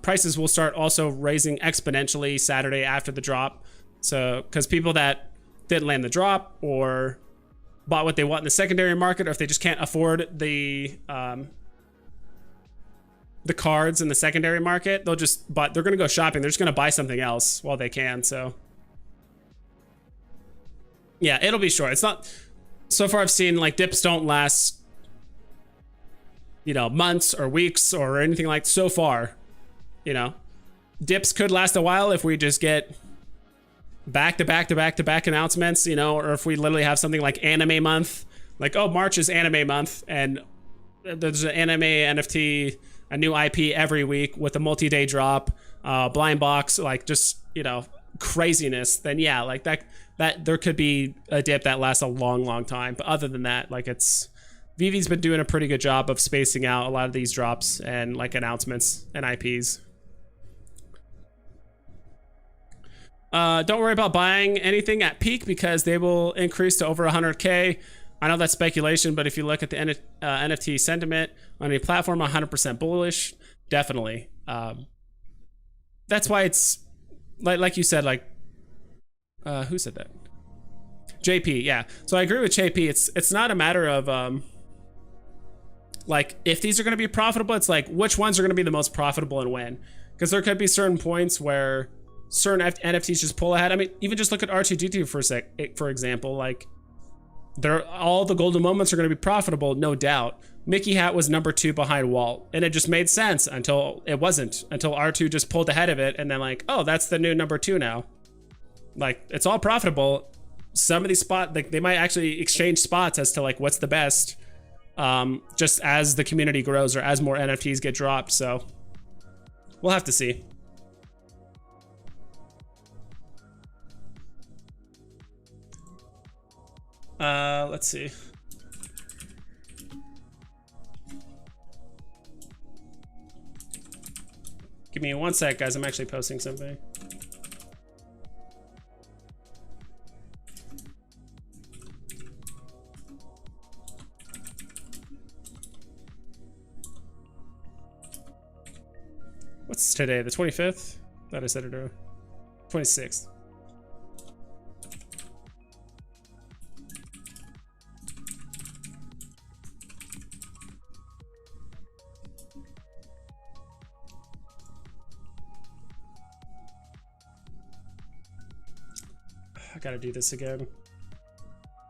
Prices will start also raising exponentially Saturday after the drop. So because people that didn't land the drop or bought what they want in the secondary market, or if they just can't afford the cards in the secondary market, they're going to go shopping. They're just going to buy something else while they can. So yeah, it'll be short. It's not, so far I've seen like dips don't last, months or weeks or anything like so far. Dips could last a while if we just get back to back announcements, or if we literally have something like anime month, like, oh, March is anime month, and there's an anime NFT, a new IP every week with a multi-day drop, blind box, like just, craziness, then yeah, like that there could be a dip that lasts a long time. But other than that, like Veve's been doing a pretty good job of spacing out a lot of these drops and like announcements and IPs. Don't worry about buying anything at peak because they will increase to over 100K. I know that's speculation, but if you look at the NFT sentiment on a platform, 100% bullish, definitely. That's why it's like you said, like who said that? JP, yeah. So I agree with JP. It's not a matter of like if these are going to be profitable. It's like which ones are going to be the most profitable and when, because there could be certain points where certain NFTs just pull ahead. I mean, even just look at R2D2 for example. Like, all the golden moments are going to be profitable, no doubt. Mickey hat was number 2 behind Walt, and it just made sense until it wasn't. Until R2 just pulled ahead of it, and then like, oh, that's the new number 2 now. Like, it's all profitable some of these spots, like they might actually exchange spots as to like what's the best, just as the community grows or as more NFTs get dropped. So we'll have to see. Let's see. Give me 1 sec, guys. I'm actually posting something. What's today? The 25th? Thought I said it earlier. 26th. I gotta do this again.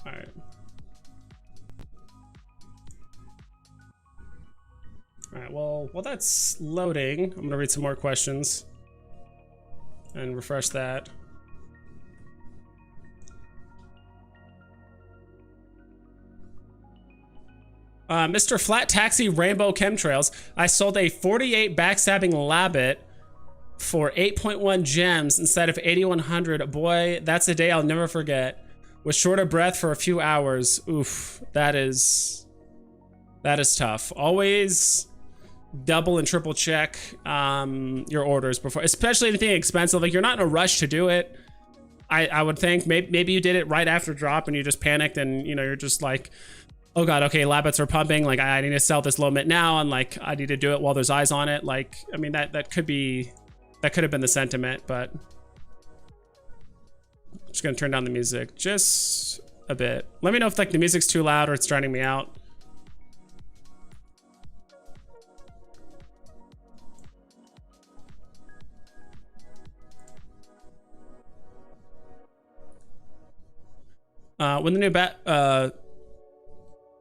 All right. All right, well, while that's loading, I'm gonna read some more questions and refresh that. Mr. Flat Taxi Rainbow Chemtrails, I sold a 48 backstabbing Labbit for 8.1 gems instead of 8,100. Boy, that's a day I'll never forget. Was short of breath for a few hours. Oof, that is tough. Always double and triple check your orders before, especially anything expensive. Like, you're not in a rush to do it. I would think maybe you did it right after drop and you just panicked and, you know, you're just like, oh god, okay, Labbits are pumping, like I need to sell this low mint now, and like I need to do it while there's eyes on it. Like, I mean, that could have been the sentiment, but I'm just gonna turn down the music just a bit. Let me know if like the music's too loud or it's drowning me out.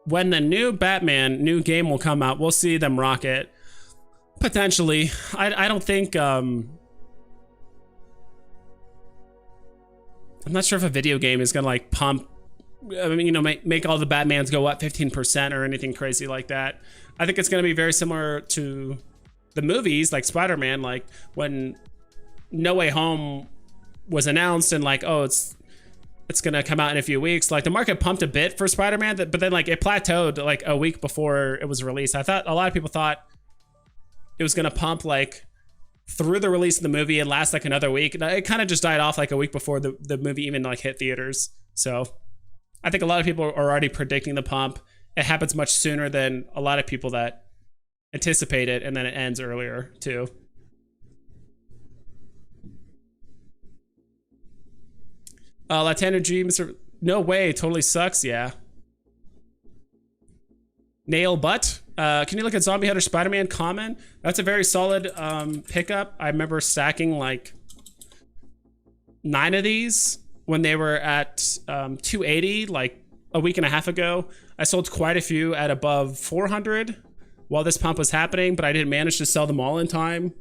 When the new Batman new game will come out, we'll see them rock it. Potentially. I don't think I'm not sure if a video game is gonna like pump, I mean, you know, make all the Batmans go up 15% or anything crazy like that. I think it's gonna be very similar to the movies, like Spider-Man, like when No Way Home was announced and like, oh, it's gonna come out in a few weeks. Like, the market pumped a bit for Spider-Man, but then like it plateaued like a week before it was released. I thought a lot of people thought it was gonna pump like through the release of the movie and last like another week. And it kind of just died off like a week before the movie even like hit theaters. So I think a lot of people are already predicting the pump. It happens much sooner than a lot of people that anticipate it, and then it ends earlier too. Latenergy, Mr. No way, totally sucks. Yeah. Nail butt. Can you look at Zombie Hunter Spider-Man common? That's a very solid pickup. I remember stacking like 9 of these when they were at 280 like a week and a half ago. I sold quite a few at above 400 while this pump was happening, but I didn't manage to sell them all in time.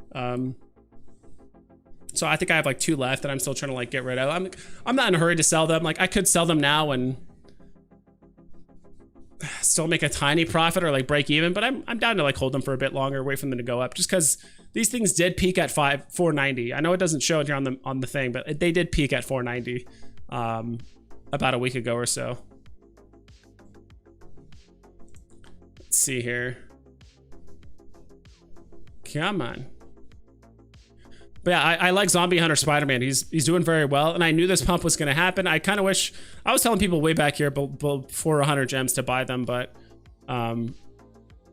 So I think I have like 2 left that I'm still trying to like get rid of. I'm not in a hurry to sell them. Like, I could sell them now and still make a tiny profit or like break even, but I'm down to like hold them for a bit longer, wait for them to go up, just because these things did peak at 490. I know it doesn't show it here on the thing, but they did peak at 490 about a week ago or so. Let's see here. Come on. But yeah, I like Zombie Hunter Spider-Man. He's doing very well, and I knew this pump was going to happen. I kind of wish I was telling people way back here before 100 gems to buy them, but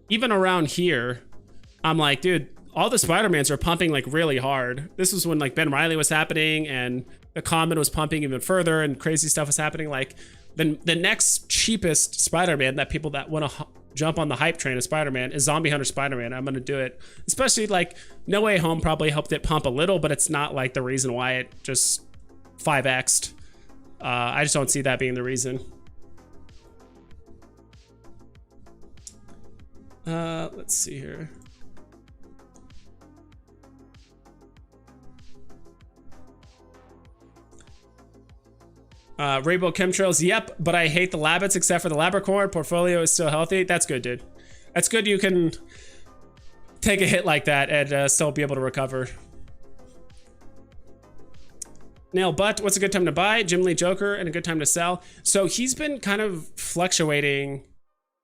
even around here, I'm like, dude, all the Spider-Mans are pumping like really hard. This was when like Ben Reilly was happening, and the Common was pumping even further, and crazy stuff was happening. Like the next cheapest Spider-Man that people that want to jump on the hype train of Spider-Man is Zombie Hunter Spider-Man. I'm gonna do it, especially like No Way Home probably helped it pump a little, but it's not like the reason why it just 5x'd. I just don't see that being the reason. Let's see here. Rainbow chemtrails, yep, but I hate the Labbits except for the Labracorn. Portfolio is still healthy. That's good, dude. That's good. You can take a hit like that and still be able to recover. Nail Butt, what's a good time to buy? Jim Lee Joker and a good time to sell. So he's been kind of fluctuating.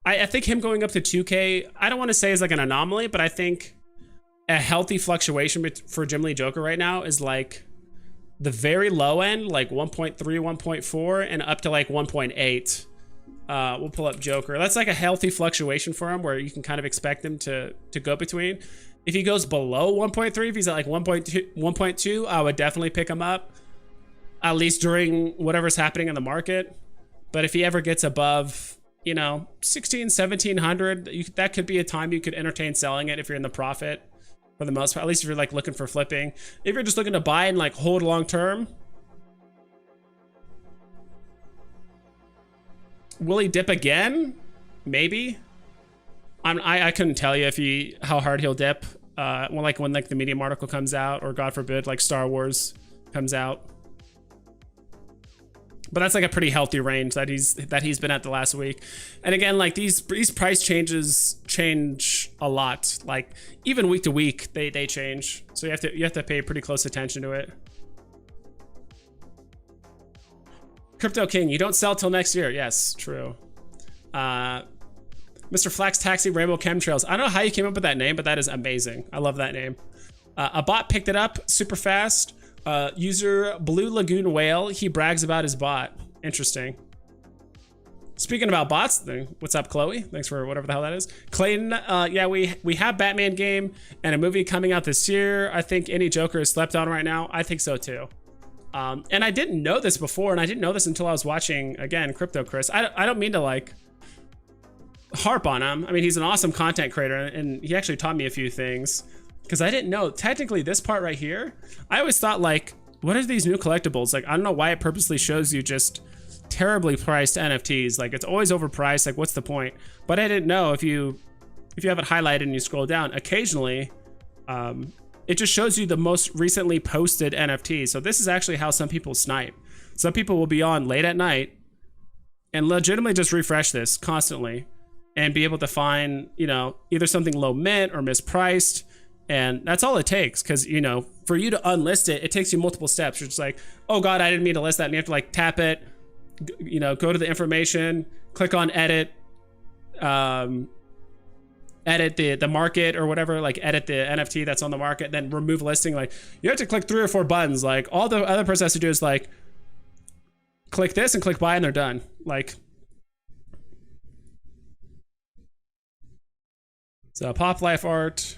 I think him going up to 2K, I don't want to say is like an anomaly, but I think a healthy fluctuation for Jim Lee Joker right now is like the very low end, like 1.3, 1.4, and up to like 1.8. We'll pull up Joker. That's like a healthy fluctuation for him where you can kind of expect him to go between. If he goes below 1.3, if he's at like 1.2, I would definitely pick him up, at least during whatever's happening in the market. But if he ever gets above, you know, 16, 1700, that could be a time you could entertain selling it if you're in the profit for the most part, at least if you're like looking for flipping. If you're just looking to buy and like hold long term, will he dip again? Maybe. I couldn't tell you if how hard he'll dip when the Medium article comes out, or God forbid like Star Wars comes out. But that's like a pretty healthy range that he's been at the last week. And again, like these price changes change a lot. Like even week to week, they change. So you have to pay pretty close attention to it. Crypto King, you don't sell till next year. Yes, true. Mr. Flax Taxi Rainbow Chemtrails. I don't know how you came up with that name, but that is amazing. I love that name. A bot picked it up super fast. User Blue Lagoon Whale, he brags about his bot. Interesting. Speaking about bots, what's up, Chloe? Thanks for whatever the hell that is. Clayton, yeah, we have Batman game and a movie coming out this year. I think any Joker is slept on right now. I think so too. And I didn't know this before, and I didn't know this until I was watching, again, Crypto Chris. I don't mean to like harp on him. I mean, he's an awesome content creator, and he actually taught me a few things. Because I didn't know, technically this part right here, I always thought like, what are these new collectibles? Like, I don't know why it purposely shows you just terribly priced NFTs. Like it's always overpriced, like what's the point? But I didn't know if you have it highlighted and you scroll down, occasionally, it just shows you the most recently posted NFTs. So this is actually how some people snipe. Some people will be on late at night and legitimately just refresh this constantly and be able to find, you know, either something low mint or mispriced. And that's all it takes, because, you know, for you to unlist it, it takes you multiple steps. You're just like, oh God, I didn't mean to list that. And you have to like tap it, you know, go to the information, click on edit, edit the market or whatever, like edit the NFT that's on the market, then remove listing. Like you have to click 3 or 4 buttons. Like all the other person has to do is like click this and click buy and they're done. Like, so Pop Life Art.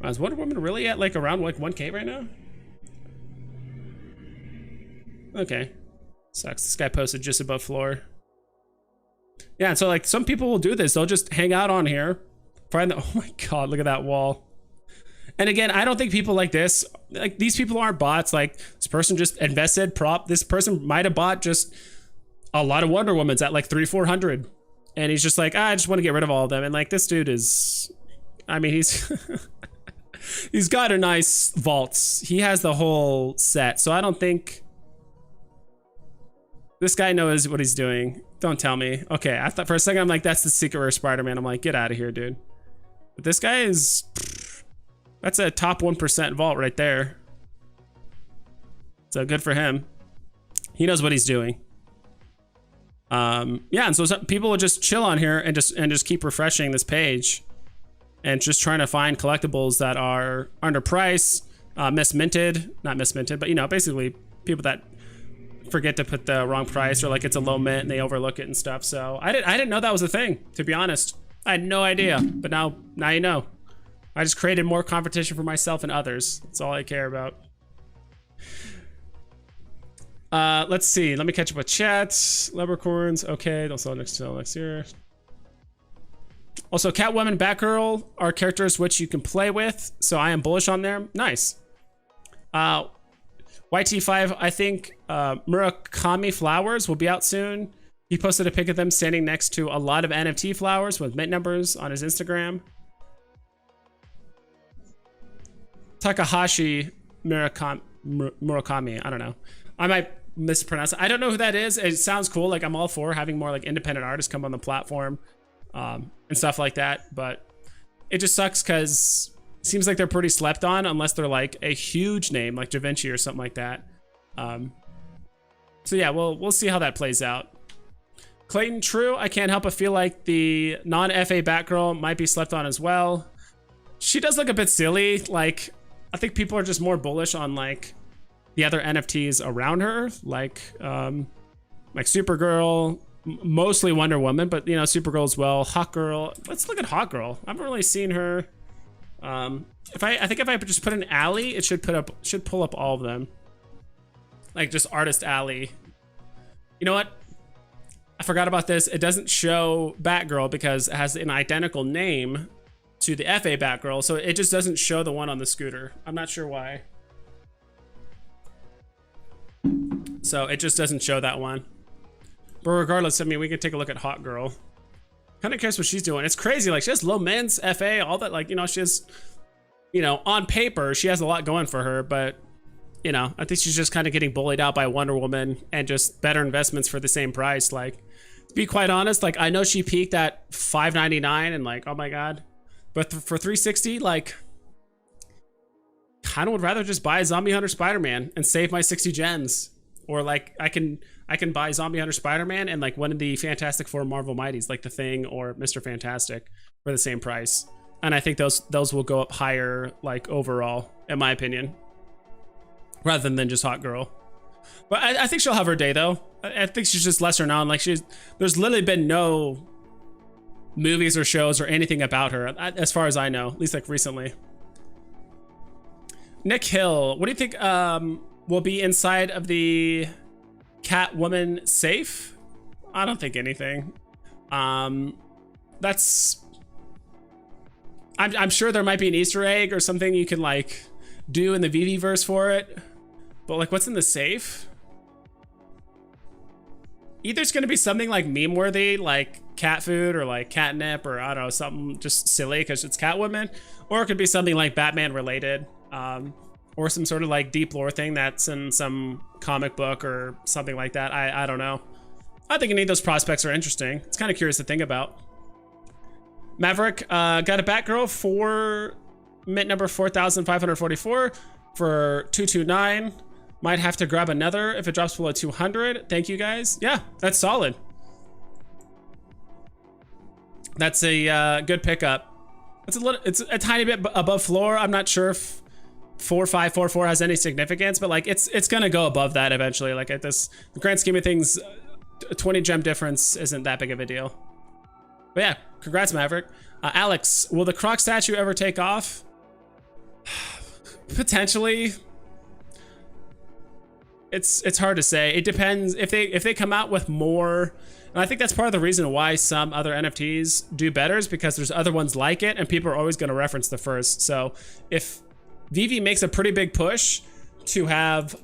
Is Wonder Woman really at like around like 1K right now? Okay. Sucks. This guy posted just above floor. Yeah, and so like some people will do this. They'll just hang out on here. Find the, oh my God, look at that wall. And again, I don't think people like this, like these people aren't bots. Like this person just invested prop. This person might have bought just a lot of Wonder Womans at like 300-400. And he's just like, I just want to get rid of all of them. And like this dude is, I mean, he's... He's got a nice vaults. He has the whole set. So I don't think this guy knows what he's doing. Don't tell me. Okay, I thought for a second, I'm like, that's the secret rare Spider-Man. I'm like, get out of here, dude. But this guy is, that's a top 1% vault right there. So good for him. He knows what he's doing. Yeah, and so some people will just chill on here and just keep refreshing this page. And just trying to find collectibles that are underpriced, misminted, not misminted, but you know, basically people that forget to put the wrong price or like it's a low mint and they overlook it and stuff. So I didn't know that was a thing, to be honest. I had no idea, but now you know. I just created more competition for myself and others. That's all I care about. Let's see. Let me catch up with chat. Leprechaun's okay. They'll sell next year. Also, Catwoman, Batgirl are characters which you can play with, so I am bullish on them. Nice. YT5, I think Murakami flowers will be out soon. He posted a pic of them standing next to a lot of NFT flowers with mint numbers on his Instagram. Takahashi Murakami, I don't know. I mispronounce it. I don't know who that is. It sounds cool. Like, I'm all for having more like independent artists come on the platform and stuff like that. But it just sucks because it seems like they're pretty slept on unless they're like a huge name like Da Vinci or something like that. So yeah, we'll see how that plays out. Clayton, true. I can't help but feel like the non-FA Batgirl might be slept on as well. She does look a bit silly. Like, I think people are just more bullish on like the other NFTs around her, like Supergirl, mostly Wonder Woman, but you know, Supergirl as well. Hawkgirl. Let's look at Hawkgirl. I haven't really seen her. I think if I just put an alley, it should pull up all of them. Like just artist alley. You know what? I forgot about this. It doesn't show Batgirl because it has an identical name to the FA Batgirl, so it just doesn't show the one on the scooter. I'm not sure why. So it just doesn't show that one. But regardless, I mean, we can take a look at Hawkgirl. Kind of curious what she's doing. It's crazy. Like, she has low men's, FA, all that. Like, you know, she has, you know, on paper, she has a lot going for her, but, you know, I think she's just kind of getting bullied out by Wonder Woman and just better investments for the same price. Like, to be quite honest, like, I know she peaked at $5.99 and like, oh my God. But for $360, like, kind of would rather just buy Zombie Hunter Spider-Man and save my 60 gems. Or like, I can buy Zombie Hunter Spider-Man and like one of the Fantastic Four Marvel Mighties, like The Thing or Mr. Fantastic, for the same price. And I think those will go up higher, like overall, in my opinion, rather than just Hawkgirl. But I think she'll have her day though. I think she's just lesser known. Like there's literally been no movies or shows or anything about her, as far as I know, at least like recently. Nick Hill, what do you think will be inside of the Catwoman safe? I don't think anything. I'm sure there might be an Easter egg or something you can like do in the Veve verse for it, but like, what's in the safe? Either it's gonna be something like meme worthy, like cat food or like catnip, or I don't know, something just silly because it's Catwoman, or it could be something like Batman related, or some sort of like deep lore thing that's in some comic book or something like that. I don't know. I think any of those prospects are interesting. It's kind of curious to think about. Maverick got a Batgirl for mint number 4,544 for 229. Might have to grab another if it drops below 200. Thank you guys. Yeah, that's solid. That's a good pickup. It's a tiny bit above floor. I'm not sure if 4544 has any significance, but like it's gonna go above that eventually. Like at the grand scheme of things, a 20 gem difference isn't that big of a deal. But yeah, congrats, Maverick. Alex, will the Croc statue ever take off? Potentially. It's hard to say. It depends if they come out with more. And I think that's part of the reason why some other NFTs do better, is because there's other ones like it and people are always going to reference the first. So if Veve makes a pretty big push to have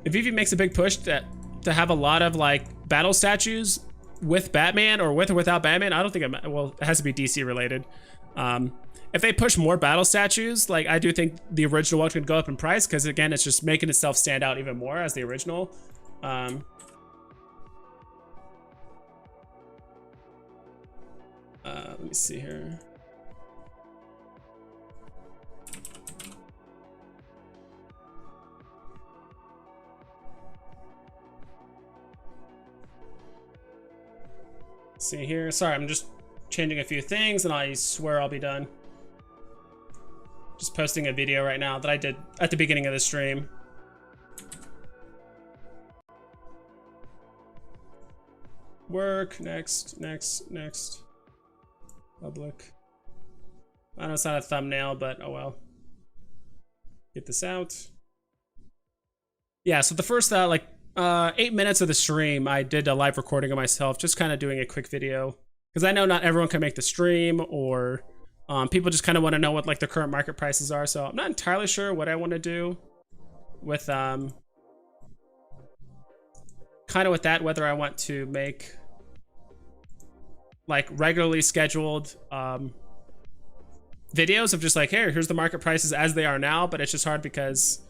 if Veve makes a big push to have a lot of like battle statues with Batman, or with or without Batman, I don't think it has to be DC related. If they push more battle statues, like I do think the original one could go up in price, because again, it's just making itself stand out even more as the original. Let me see here. See here. Sorry, I'm just changing a few things and I swear I'll be done. Just posting a video right now that I did at the beginning of the stream. Work, next. Public. I know it's not a thumbnail, but oh well. Get this out. Yeah, so the first 8 minutes of the stream, I did a live recording of myself, just kind of doing a quick video. Because I know not everyone can make the stream, or people just kind of want to know what like the current market prices are. So I'm not entirely sure what I want to do with kind of with that, whether I want to make like regularly scheduled videos of just like, hey, here's the market prices as they are now. But it's just hard because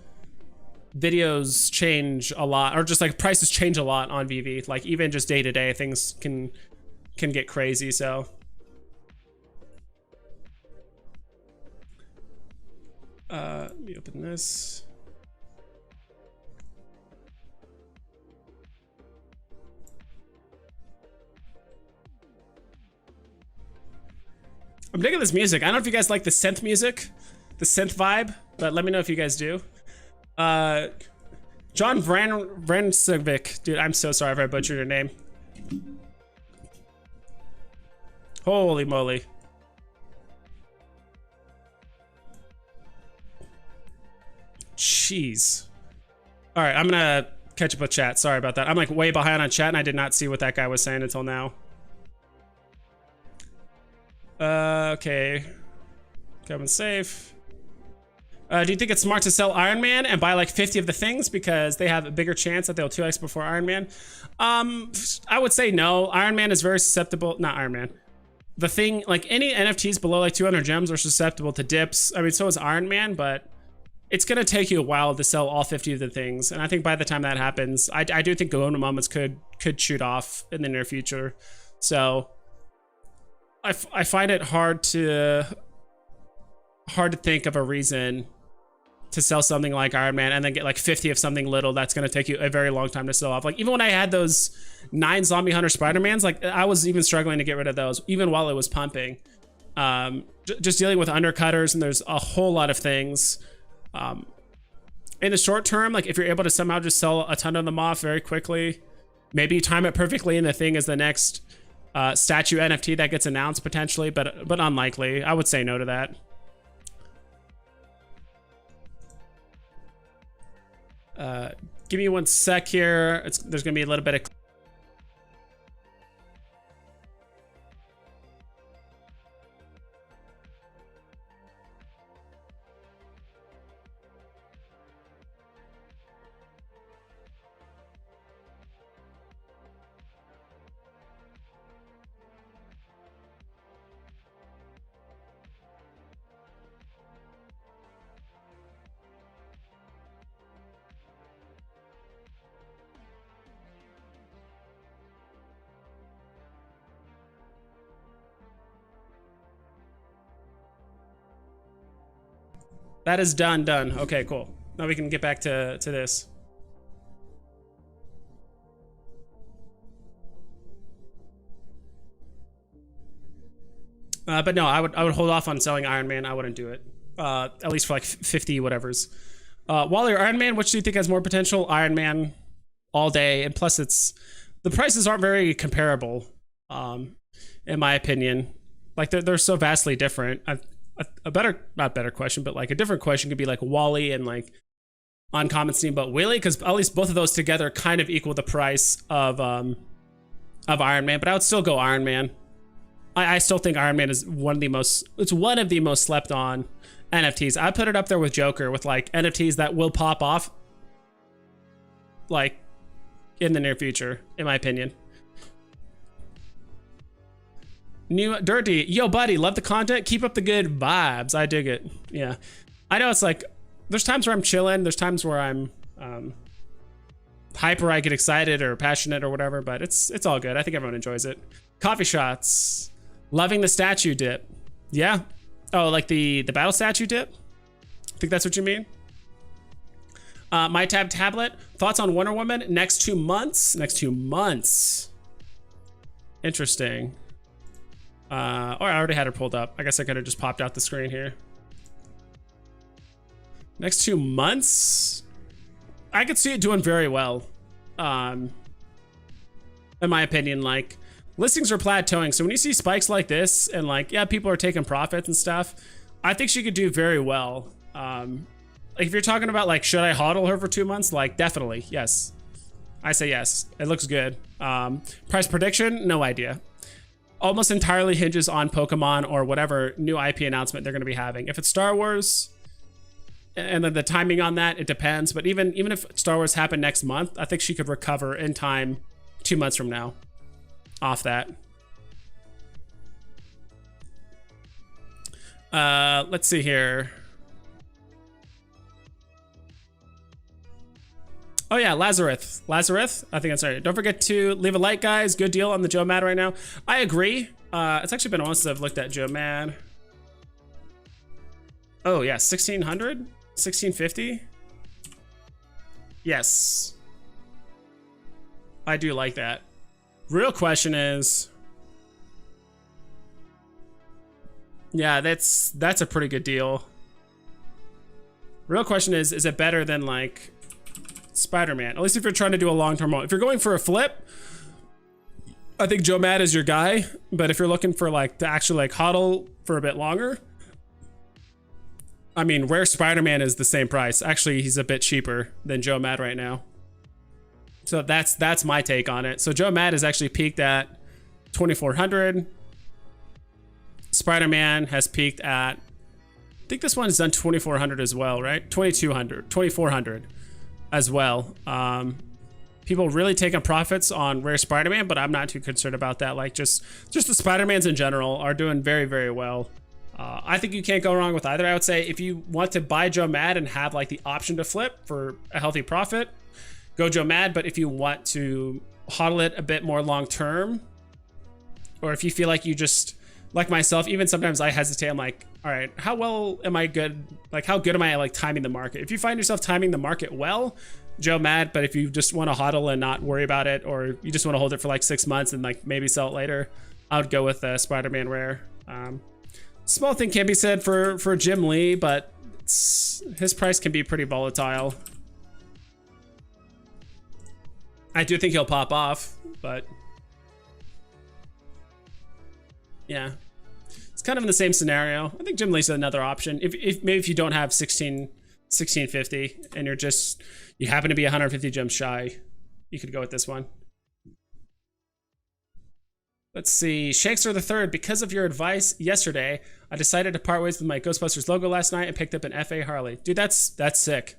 videos change a lot, or just like prices change a lot on Veve. Like even just day to day, things can get crazy. So let me open this. I'm digging this music. I don't know if you guys like the synth music, the synth vibe, but let me know if you guys do. John Vrancivic, dude, I'm so sorry if I butchered your name. Holy moly. Jeez. All right, I'm gonna catch up with chat. Sorry about that. I'm like way behind on chat and I did not see what that guy was saying until now. Okay. Coming safe. Do you think it's smart to sell Iron Man and buy like 50 of the things because they have a bigger chance that they'll 2x before Iron Man? I would say no. Iron Man is very susceptible. Not Iron Man. The thing, like any NFTs below like 200 gems are susceptible to dips. I mean, so is Iron Man, but it's gonna take you a while to sell all 50 of the things. And I think by the time that happens, I do think Golden Moments could shoot off in the near future. So I find it hard to think of a reason to sell something like Iron Man and then get like 50 of something little that's going to take you a very long time to sell off. Like even when I had those 9 Zombie Hunter Spider-Mans, like I was even struggling to get rid of those even while it was pumping. Just dealing with undercutters, and there's a whole lot of things. In the short term, like if you're able to somehow just sell a ton of them off very quickly, maybe time it perfectly and the thing is the next statue NFT that gets announced potentially, but unlikely. I would say no to that. Give me 1 sec here. There's gonna be a little bit of that is done. Okay, cool. Now we can get back to this. But no, I would hold off on selling Iron Man. I wouldn't do it. At least for like 50 whatevers. Wally or Iron Man, which do you think has more potential? Iron Man all day. And plus the prices aren't very comparable, in my opinion. Like they're so vastly different. Not better question, but like a different question could be like Wally and like Uncommon Steamboat Willie, because at least both of those together kind of equal the price of Iron Man. But I would still go Iron Man. I still think Iron Man is one of the most slept on NFTs. I put it up there with Joker, with like NFTs that will pop off like in the near future, in my opinion. New Dirty, yo buddy, love the content, keep up the good vibes. I dig it. Yeah, I know it's like there's times where I'm chilling, there's times where I'm hyper, I get excited or passionate or whatever, but it's all good. I think everyone enjoys it. Coffee shots, loving the statue dip. Yeah. Oh, like the battle statue dip? I think that's what you mean. My tablet, thoughts on Wonder Woman next 2 months? Next 2 months. Interesting. Or I already had her pulled up. I guess I could have just popped out the screen here. Next 2 months? I could see it doing very well. In my opinion, like listings are plateauing. So when you see spikes like this and like, yeah, people are taking profits and stuff, I think she could do very well. Like if you're talking about like, should I hodl her for 2 months? Like definitely, yes. I say yes, it looks good. Price prediction, no idea. Almost entirely hinges on Pokemon or whatever new IP announcement they're gonna be having. If it's Star Wars, and then the timing on that, it depends. But even if Star Wars happened next month, I think she could recover in time 2 months from now off that. Let's see here. Oh yeah, Lazarus. Lazarus? I think that's right. Don't forget to leave a like, guys. Good deal on the Joe Mad right now. I agree. It's actually been a while since I've looked at Joe Mad. Oh yeah, 1600? 1650? Yes. I do like that. Real question is... Yeah, that's a pretty good deal. Real question is it better than like Spider-Man? At least if you're trying to do a long-term hold. If you're going for a flip, I think Joe Mad is your guy. But if you're looking for like to actually like hodl for a bit longer, I mean, Rare Spider-Man is the same price. Actually, he's a bit cheaper than Joe Mad right now. So that's my take on it. So Joe Mad is actually peaked at 2,400. Spider-Man has peaked at, I think this one's done 2,400 as well, right? 2,200, 2,400 as well. People really taking profits on Rare Spider-Man, but I'm not too concerned about that. Like just the Spider-Mans in general are doing very, very well. I think you can't go wrong with either. I would say if you want to buy Joe Mad and have like the option to flip for a healthy profit, go Joe Mad. But if you want to hodl it a bit more long-term, or if you feel like you just, like myself, even sometimes I hesitate. I'm like, all right, how well am I good? Like, how good am I at like timing the market? If you find yourself timing the market well, Joe Mad. But if you just want to hodl and not worry about it, or you just want to hold it for like 6 months and like maybe sell it later, I would go with Spider-Man Rare. Small thing can be said for Jim Lee, but his price can be pretty volatile. I do think he'll pop off, but yeah, it's kind of in the same scenario. I think Jim Lee's another option. If maybe if you don't have 1650 and you happen to be 150 gems shy, you could go with this one. Let's see, Shakespeare the Third. Because of your advice yesterday, I decided to part ways with my Ghostbusters logo last night and picked up an FA Harley. Dude, that's sick.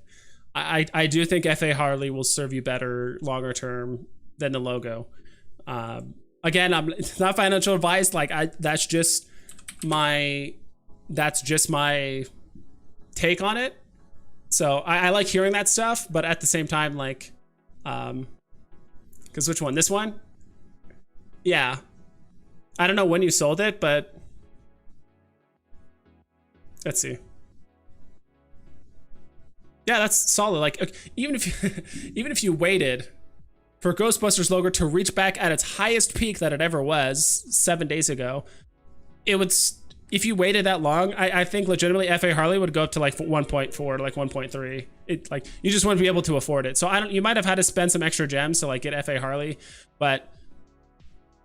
I do think FA Harley will serve you better longer term than the logo. Again, it's not financial advice. Like that's just my take on it. So I like hearing that stuff, but at the same time, like, because which one? This one? Yeah. I don't know when you sold it, but let's see. Yeah, that's solid. Like even if you waited for Ghostbusters logo to reach back at its highest peak that it ever was 7 days ago, it would. If you waited that long, I think legitimately FA Harley would go up to like 1.4, like 1.3. It like you just wouldn't be able to afford it. So you might have had to spend some extra gems to like get FA Harley, but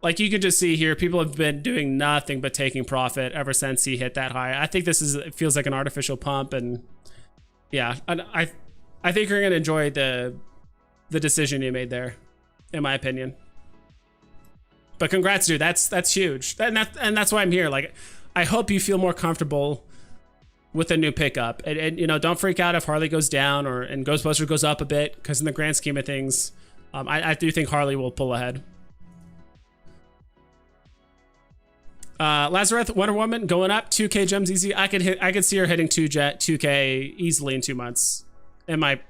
like you can just see here, people have been doing nothing but taking profit ever since he hit that high. I think it feels like an artificial pump, and yeah, I think you're gonna enjoy the decision you made there, in my opinion. But congrats, dude. That's huge, and that's why I'm here. Like, I hope you feel more comfortable with a new pickup, and you know, don't freak out if Harley goes down and Ghostbuster goes up a bit, because in the grand scheme of things, I do think Harley will pull ahead. Lazarus, Wonder Woman going up 2K gems easy. I could see her hitting 2K easily in 2 months. In my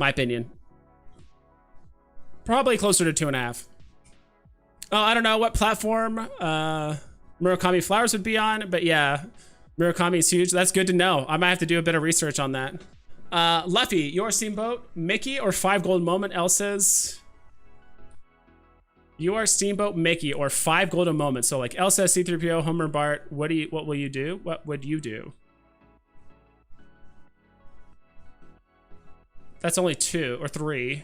opinion, probably closer to 2.5. Oh, I don't know what platform Murakami Flowers would be on, but yeah, Murakami is huge. That's good to know. I might have to do a bit of research on that. Luffy, your Steamboat, Mickey, or 5 gold moment? L says you are Steamboat Mickey or 5 golden moments. So like L says C3PO, Homer, Bart. What will you do? What would you do? That's only 2 or 3.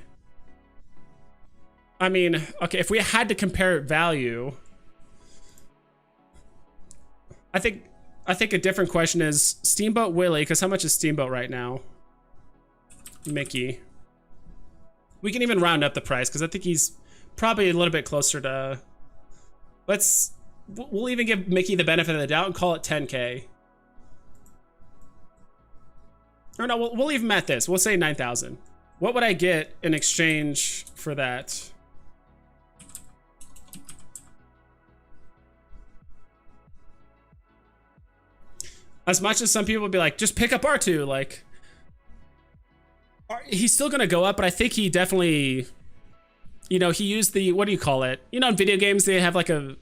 I mean, okay, if we had to compare value, I think a different question is Steamboat Willie, because how much is Steamboat right now? Mickey. We can even round up the price because I think he's probably a little bit closer to. We'll even give Mickey the benefit of the doubt and call it 10K. Or no, we'll leave him at this. We'll say 9,000. What would I get in exchange for that? As much as some people would be like, just pick up R2, like, He's still gonna go up, but I think he definitely, you know, he used the, what do you call it? You know, in video games they have like a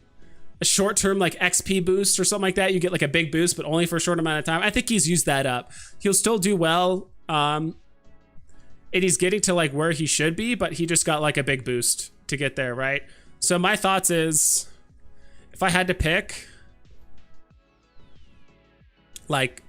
short-term like XP boost or something like that. You get like a big boost, but only for a short amount of time. I think he's used that up. He'll still do well, and he's getting to like where he should be, but he just got like a big boost to get there, right? So my thoughts is, if I had to pick like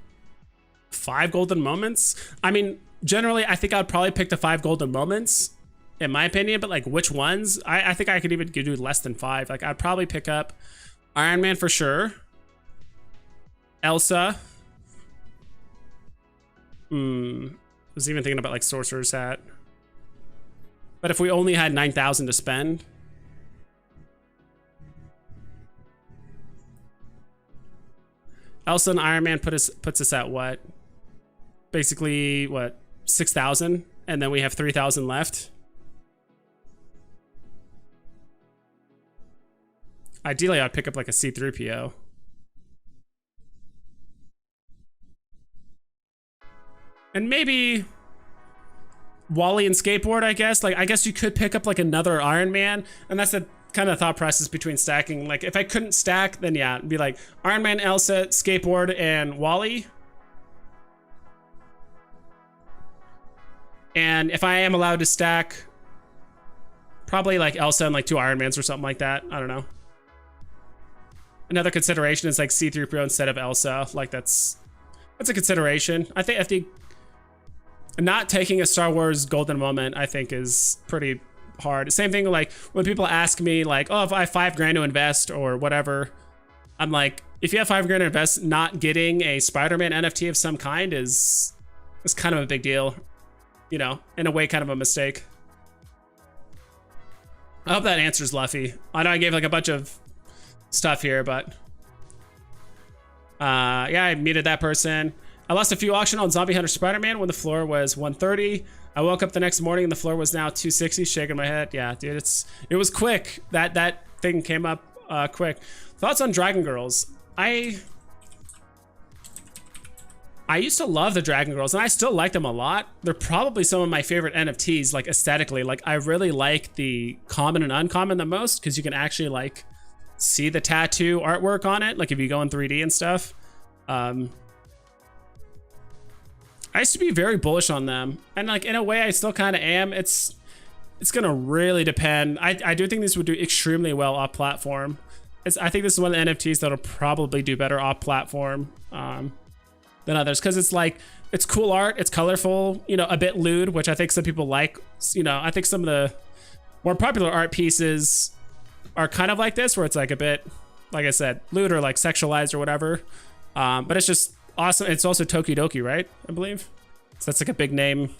5 golden moments, I mean, generally I think I'd probably pick the 5 golden moments in my opinion, but like which ones, I think I could even do less than 5. Like I'd probably pick up Iron Man for sure, Elsa, I was even thinking about like Sorcerer's Hat, but if we only had 9,000 to spend, Elsa and Iron Man puts us at what? Basically, what, 6,000? And then we have 3,000 left. Ideally, I'd pick up like a C-3PO. And maybe Wally and Skateboard, I guess. Like, I guess you could pick up like another Iron Man. And that's the kind of thought process between stacking. Like, if I couldn't stack, then yeah, it'd be like Iron Man, Elsa, Skateboard, and Wally. And if I am allowed to stack, probably like Elsa and like 2 Iron Mans or something like that. I don't know. Another consideration is like C-3PO instead of Elsa. Like that's a consideration. I think not taking a Star Wars golden moment, I think, is pretty hard. Same thing like when people ask me like, oh, if I have $5 to invest or whatever, I'm like, if you have $5 to invest, not getting a Spider-Man NFT of some kind is kind of a big deal. You know, in a way, kind of a mistake. I hope that answers Luffy. I know I gave like a bunch of stuff here, but yeah, I muted that person. I lost a few auction on Zombie Hunter Spider-Man when the floor was 130. I woke up the next morning and the floor was now 260, shaking my head. Yeah, dude, it was quick. That thing came up quick. Thoughts on Dragon Girls? I used to love the Dragon Girls, and I still like them a lot. They're probably some of my favorite NFTs, like aesthetically. Like I really like the common and uncommon the most, because you can actually like see the tattoo artwork on it, like if you go in 3D and stuff. I used to be very bullish on them, and like in a way I still kind of am. It's gonna really depend. I do think this would do extremely well off platform. I think this is one of the NFTs that'll probably do better off platform than others, because it's like, it's cool art, it's colorful, you know, a bit lewd, which I think some people like. You know, I think some of the more popular art pieces are kind of like this, where it's like a bit, like I said, lewd or like sexualized or whatever. But it's just awesome. It's also Tokidoki, right? I believe. So that's like a big name.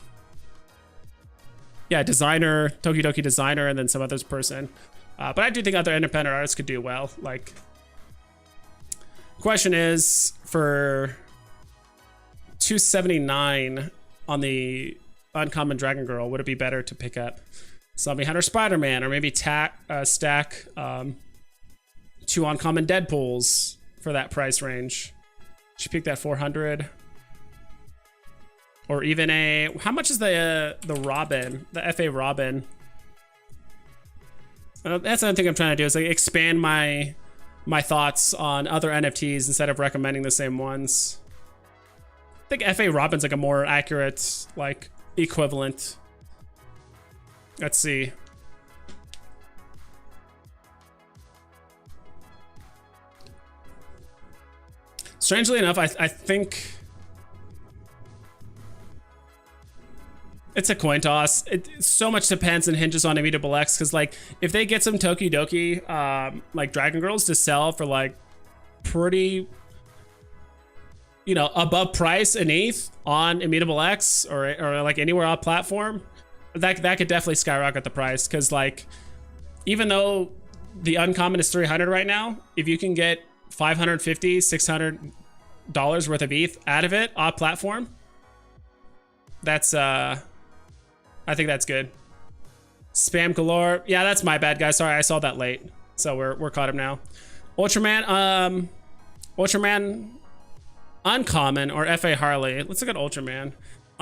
Yeah, designer, Tokidoki designer, and then some other person. But I do think other independent artists could do well. Like, question is, for 279 on the uncommon Dragon Girl, would it be better to pick up Zombie Hunter Spider-Man, or maybe stack 2 uncommon Deadpools for that price range? Should pick that 400, or even how much is the Robin, the FA Robin? That's another thing I'm trying to do, is like expand my thoughts on other NFTs instead of recommending the same ones. I think FA Robin's like a more accurate like equivalent. Let's see. Strangely enough, I think it's a coin toss. It so much depends and hinges on Immutable X, because like if they get some Tokidoki like Dragon Girls to sell for like pretty, you know, above price an ETH on Immutable X or like anywhere on platform, that could definitely skyrocket the price. Because like, even though the uncommon is 300 right now, if you can get $550, $600 worth of ETH out of it off platform, that's I think that's good. Spam galore. Yeah, that's my bad, guys. Sorry, I saw that late. So we're caught up now. Ultraman, Ultraman uncommon or FA Harley. Let's look at Ultraman.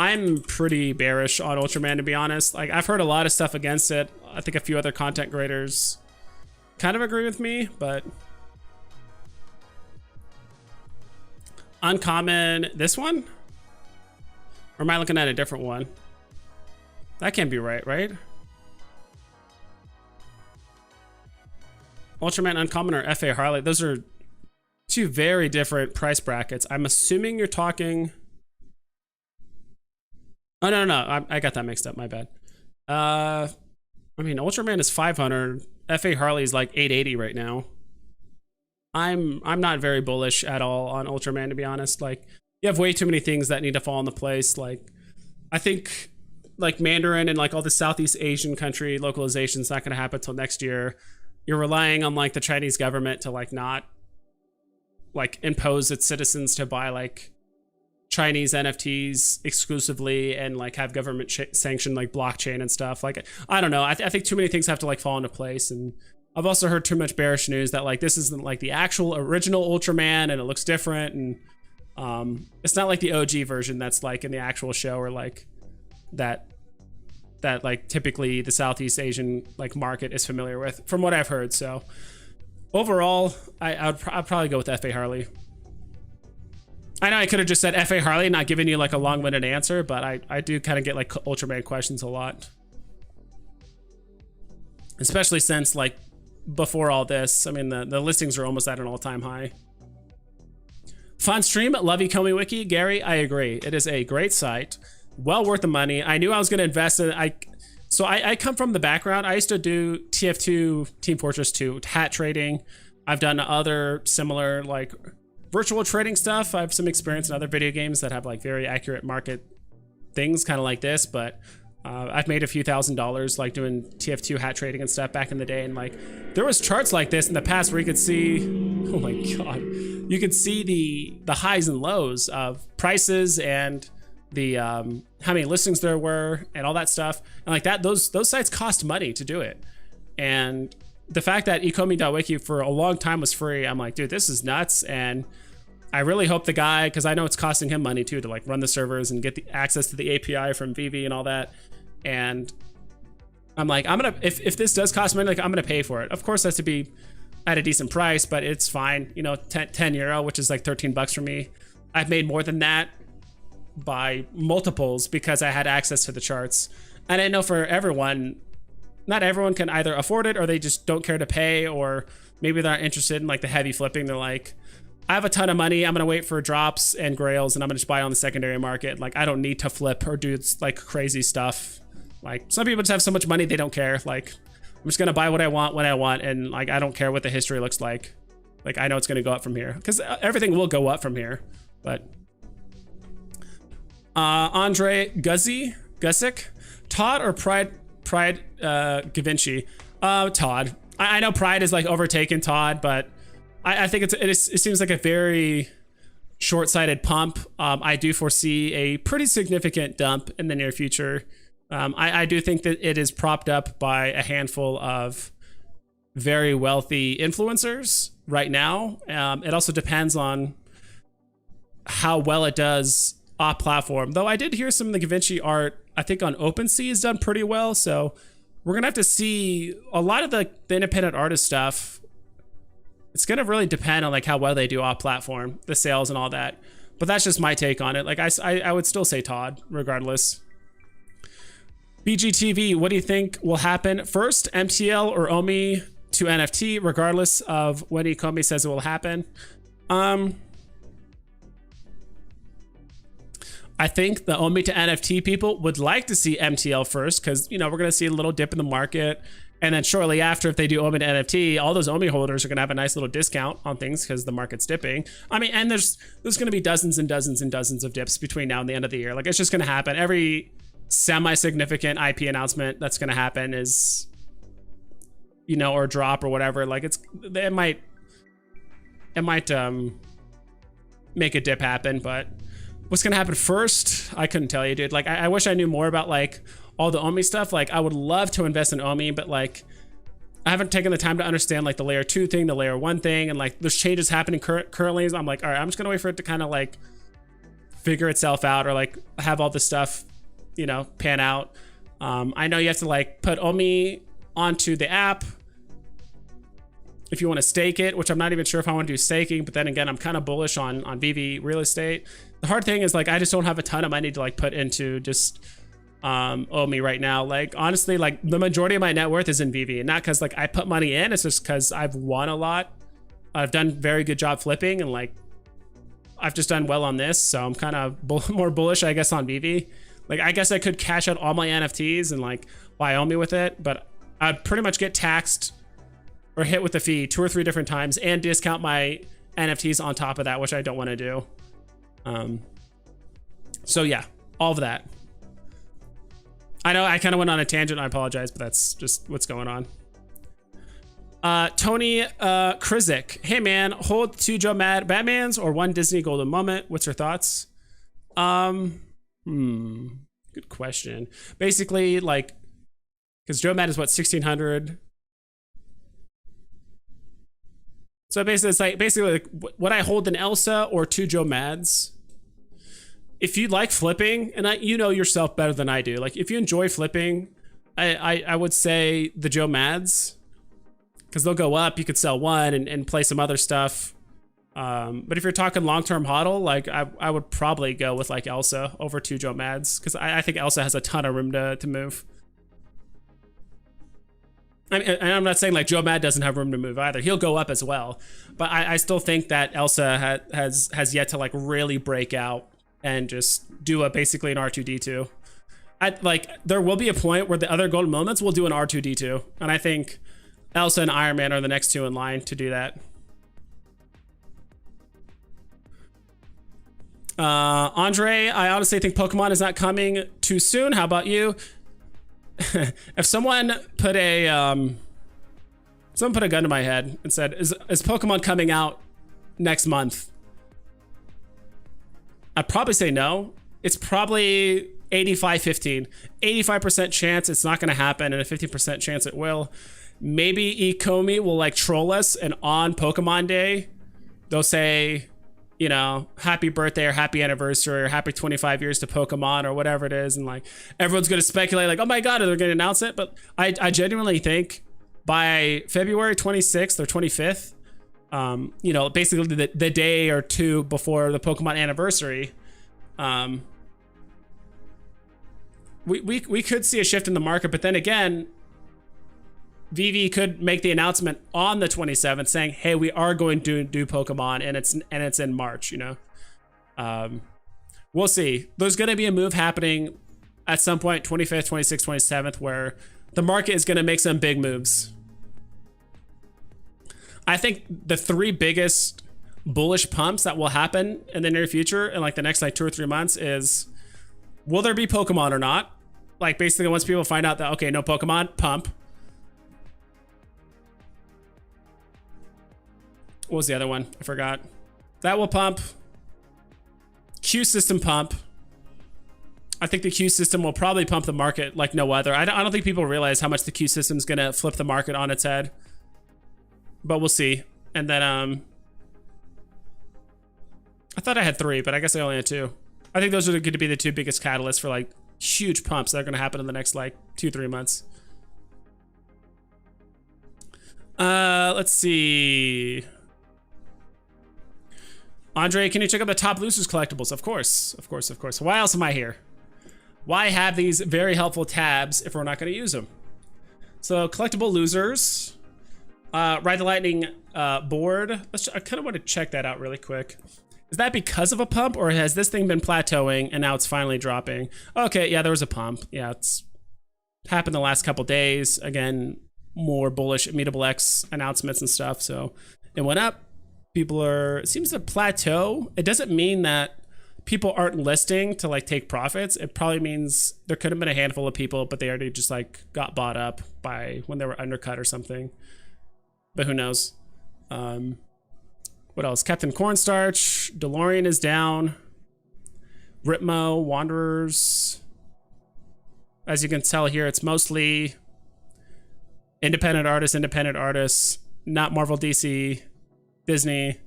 I'm pretty bearish on Ultraman, to be honest. Like, I've heard a lot of stuff against it. I think a few other content creators kind of agree with me, but uncommon, this one? Or am I looking at a different one? That can't be right, right? Ultraman Uncommon or FA Harley, those are two very different price brackets. I'm assuming you're talking... Oh, no. I got that mixed up, my bad. I mean, Ultraman is 500. FA Harley is like 880 right now. I'm not very bullish at all on Ultraman, to be honest. Like, you have way too many things that need to fall into place. Like, I think like Mandarin and like all the Southeast Asian country localization is not going to happen until next year. You're relying on like the Chinese government to like not like impose its citizens to buy like Chinese NFTs exclusively and like have government sanctioned like blockchain and stuff. Like, I don't know. I think too many things have to like fall into place. And I've also heard too much bearish news that like this isn't like the actual original Ultraman and it looks different. And it's not like the OG version that's like in the actual show or like that like typically the Southeast Asian like market is familiar with, from what I've heard. So overall, I'd probably go with FA Harley. I know I could have just said FA Harley, not giving you like a long-winded answer, but I do kind of get like Ultraman questions a lot. Especially since like before all this, I mean, the listings are almost at an all-time high. Fun stream, love ecomi wiki. Gary, I agree. It is a great site. Well worth the money. I knew I was going to invest in it. So I come from the background. I used to do TF2, Team Fortress 2, hat trading. I've done other similar like virtual trading stuff. I have some experience in other video games that have like very accurate market things, kind of like this, but I've made a few $1,000s like doing TF2 hat trading and stuff back in the day. And like there was charts like this in the past where you could see, oh my God, you could see the highs and lows of prices and the how many listings there were and all that stuff. And like that, those sites cost money to do it. And the fact that ecomi.wiki for a long time was free, I'm like, dude, this is nuts. And I really hope the guy, because I know it's costing him money too to like run the servers and get the access to the API from Veve and all that. And I'm like, if this does cost money, like I'm gonna pay for it. Of course, it has to be at a decent price, but it's fine. You know, 10 euro, which is like 13 bucks for me. I've made more than that by multiples because I had access to the charts. And I know for everyone, not everyone can either afford it or they just don't care to pay, or maybe they're not interested in like the heavy flipping. They're like, I have a ton of money. I'm going to wait for drops and grails and I'm going to just buy on the secondary market. Like, I don't need to flip or do like crazy stuff. Like, some people just have so much money, they don't care. Like, I'm just going to buy what I want when I want. And like, I don't care what the history looks like. Like, I know it's going to go up from here because everything will go up from here. But Andre Guzik, Todd or Pride Gavinci? Todd. I know Pride is like overtaken Todd, but I think it seems like a very short-sighted pump. I do foresee a pretty significant dump in the near future. I do think that it is propped up by a handful of very wealthy influencers right now. It also depends on how well it does off platform, though I did hear some of the Gavinci art, I think on OpenSea has done pretty well. So we're gonna have to see a lot of the independent artist stuff. It's gonna really depend on like how well they do off platform, the sales and all that. But that's just my take on it. Like I would still say Todd regardless. BGTV, what do you think will happen first, MTL or OMI to NFT, regardless of when ecomi says it will happen? I think the OMI to NFT people would like to see MTL first because, you know, we're going to see a little dip in the market. And then shortly after, if they do OMI to NFT, all those OMI holders are going to have a nice little discount on things because the market's dipping. I mean, and there's going to be dozens and dozens and dozens of dips between now and the end of the year. Like, it's just going to happen. Every semi-significant IP announcement that's going to happen is, you know, or drop or whatever. Like, it might make a dip happen, but what's gonna happen first, I couldn't tell you, dude. Like, I wish I knew more about like all the OMI stuff. Like, I would love to invest in OMI, but like I haven't taken the time to understand like the layer 2 thing, the layer 1 thing, and like there's changes happening currently. So I'm like, all right, I'm just gonna wait for it to kind of like figure itself out or like have all this stuff, you know, pan out. I know you have to like put Omi onto the app if you want to stake it, which I'm not even sure if I want to do staking, but then again, I'm kind of bullish on Veve real estate. The hard thing is like, I just don't have a ton of money to like put into just Omi right now. Like honestly, like the majority of my net worth is in Veve, and not because like I put money in, it's just because I've won a lot. I've done very good job flipping, and like I've just done well on this, so I'm kind of more bullish, I guess, on Veve. Like I guess I could cash out all my NFTs and like buy Omi with it, but I'd pretty much get taxed or hit with the fee 2 or 3 different times and discount my NFTs on top of that, which I don't want to do. So yeah, all of that. I know I kind of went on a tangent, I apologize, but that's just what's going on. Tony Krizik, hey man, hold 2 Joe Mad Batmans or 1 Disney Golden Moment. What's your thoughts? Good question. Basically, like, because Joe Mad is what, 1600. So basically, it's like like, would I hold an Elsa or 2 Joe Mads? If you like flipping, and you know yourself better than I do, like if you enjoy flipping, I would say the Joe Mads, because they'll go up. You could sell 1 and play some other stuff. But if you're talking long-term hodl, like I would probably go with like Elsa over 2 Joe Mads, because I think Elsa has a ton of room to move. And I'm not saying like Joe Mad doesn't have room to move either. He'll go up as well. But I still think that Elsa has yet to like really break out and just do basically an R2D2. Like there will be a point where the other golden moments will do an R2D2. And I think Elsa and Iron Man are the next 2 in line to do that. Andre, I honestly think Pokemon is not coming too soon. How about you? If someone put a gun to my head and said, is Pokemon coming out next month? I'd probably say no. It's probably 85-15. 85% chance it's not going to happen, and a 15% chance it will. Maybe ecomi will like troll us, and on Pokemon Day, they'll say, you know, happy birthday or happy anniversary or happy 25 years to Pokemon or whatever it is. And like, everyone's going to speculate like, oh my God, they're going to announce it. But I genuinely think by February 26th or 25th, you know, basically the day or 2 before the Pokemon anniversary, we could see a shift in the market. But then again, Veve could make the announcement on the 27th saying, hey, we are going to do Pokemon, and it's in March, you know. We'll see. There's going to be a move happening at some point, 25th, 26th, 27th, where the market is going to make some big moves. I think the 3 biggest bullish pumps that will happen in the near future in like the next like 2 or 3 months is, will there be Pokemon or not? Like basically once people find out that, okay, no Pokemon, pump. What was the other one? I forgot. That will pump. Q system pump. I think the Q system will probably pump the market like no other. I don't think people realize how much the Q system is going to flip the market on its head. But we'll see. And then, I thought I had 3, but I guess I only had 2. I think those are going to be the 2 biggest catalysts for like huge pumps that are going to happen in the next like 2-3 months. Let's see. Andre, can you check out the top losers collectibles? Of course, of course, of course. Why else am I here? Why have these very helpful tabs if we're not going to use them? So collectible losers, Ride the Lightning board. I kind of want to check that out really quick. Is that because of a pump, or has this thing been plateauing and now it's finally dropping? Okay, yeah, there was a pump. Yeah, it's happened the last couple days. Again, more bullish Immutable X announcements and stuff. So it went up. People are, it seems to plateau. It doesn't mean that people aren't listing to like take profits. It probably means there could have been a handful of people, but they already just like got bought up by when they were undercut or something. But who knows? What else? Captain Cornstarch, DeLorean is down. Ripmo, Wanderers. As you can tell here, it's mostly independent artists, not Marvel, DC, Disney.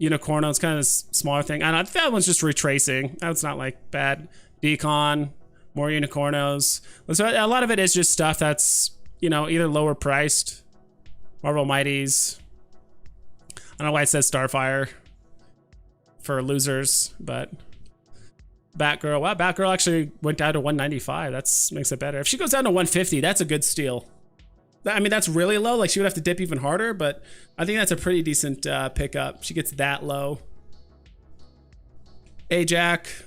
Unicorno, it's kind of a smaller thing. I don't know, that one's just retracing. That's not like bad. Decon, more Unicornos. So a lot of it is just stuff that's, you know, either lower priced. Marvel Mighties. I don't know why it says Starfire for losers, but Batgirl. Wow, Batgirl actually went down to 195. That's makes it better. If she goes down to 150, that's a good steal. I mean, that's really low. Like, she would have to dip even harder, but I think that's a pretty decent pickup. She gets that low. Ajax,